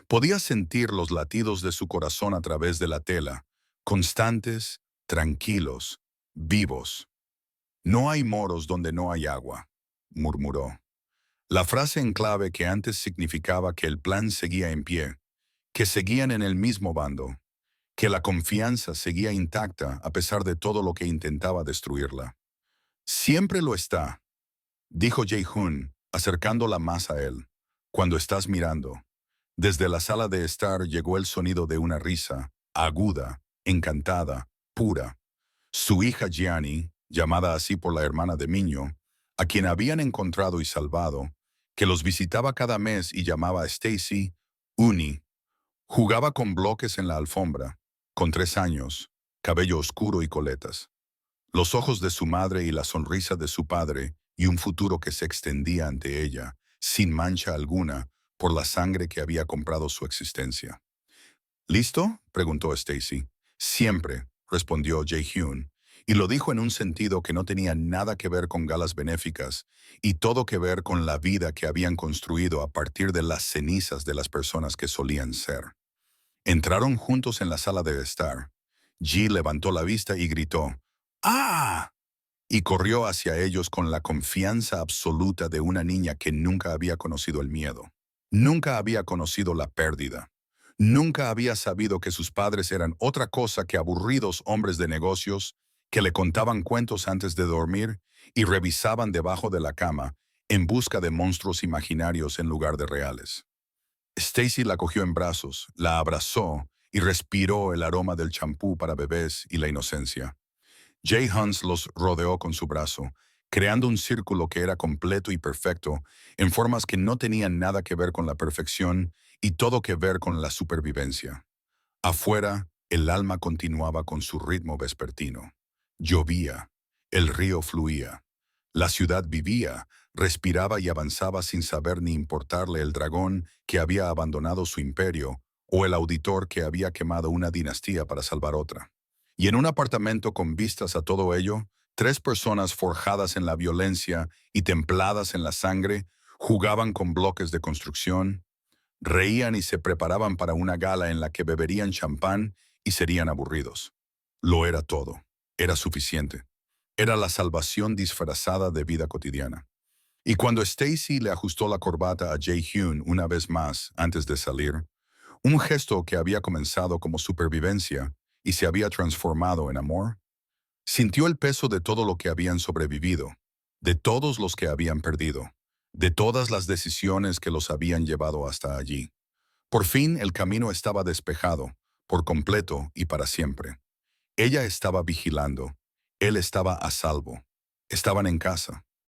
Podía sentir los latidos de su corazón a través de la tela, constantes, tranquilos, vivos. No hay moros donde no hay agua, murmuró. La frase en clave que antes significaba que el plan seguía en pie, que seguían en el mismo bando, que la confianza seguía intacta a pesar de todo lo que intentaba destruirla. Siempre lo está, dijo Jae-hoon, acercándola más a él. Cuando estás mirando. Desde la sala de estar llegó el sonido de una risa, aguda, encantada, pura. Su hija Gianni, llamada así por la hermana de Miño, a quien habían encontrado y salvado, que los visitaba cada mes y llamaba a Stacy Uni, jugaba con bloques en la alfombra, con 3 años, cabello oscuro y coletas. Los ojos de su madre y la sonrisa de su padre y un futuro que se extendía ante ella, sin mancha alguna, por la sangre que había comprado su existencia. ¿Listo?, preguntó Stacy. Siempre, respondió Jae-hoon, y lo dijo en un sentido que no tenía nada que ver con galas benéficas y todo que ver con la vida que habían construido a partir de las cenizas de las personas que solían ser. Entraron juntos en la sala de estar. Ji levantó la vista y gritó, ¡Ah! Y corrió hacia ellos con la confianza absoluta de una niña que nunca había conocido el miedo. Nunca había conocido la pérdida. Nunca había sabido que sus padres eran otra cosa que aburridos hombres de negocios que le contaban cuentos antes de dormir y revisaban debajo de la cama en busca de monstruos imaginarios en lugar de reales. Stacy la cogió en brazos, la abrazó y respiró el aroma del champú para bebés y la inocencia. Jay Huns los rodeó con su brazo, creando un círculo que era completo y perfecto, en formas que no tenían nada que ver con la perfección y todo que ver con la supervivencia. Afuera, el alma continuaba con su ritmo vespertino. Llovía, el río fluía, la ciudad vivía, respiraba y avanzaba sin saber ni importarle el dragón que había abandonado su imperio o el auditor que había quemado una dinastía para salvar otra. Y en un apartamento con vistas a todo ello, 3 personas forjadas en la violencia y templadas en la sangre jugaban con bloques de construcción, reían y se preparaban para una gala en la que beberían champán y serían aburridos. Lo era todo. Era suficiente. Era la salvación disfrazada de vida cotidiana. Y cuando Stacy le ajustó la corbata a Jae-hoon una vez más antes de salir, un gesto que había comenzado como supervivencia y se había transformado en amor, sintió el peso de todo lo que habían sobrevivido, de todos los que habían perdido, de todas las decisiones que los habían llevado hasta allí. Por fin el camino estaba despejado, por completo y para siempre. Ella estaba vigilando, él estaba a salvo, estaban en casa.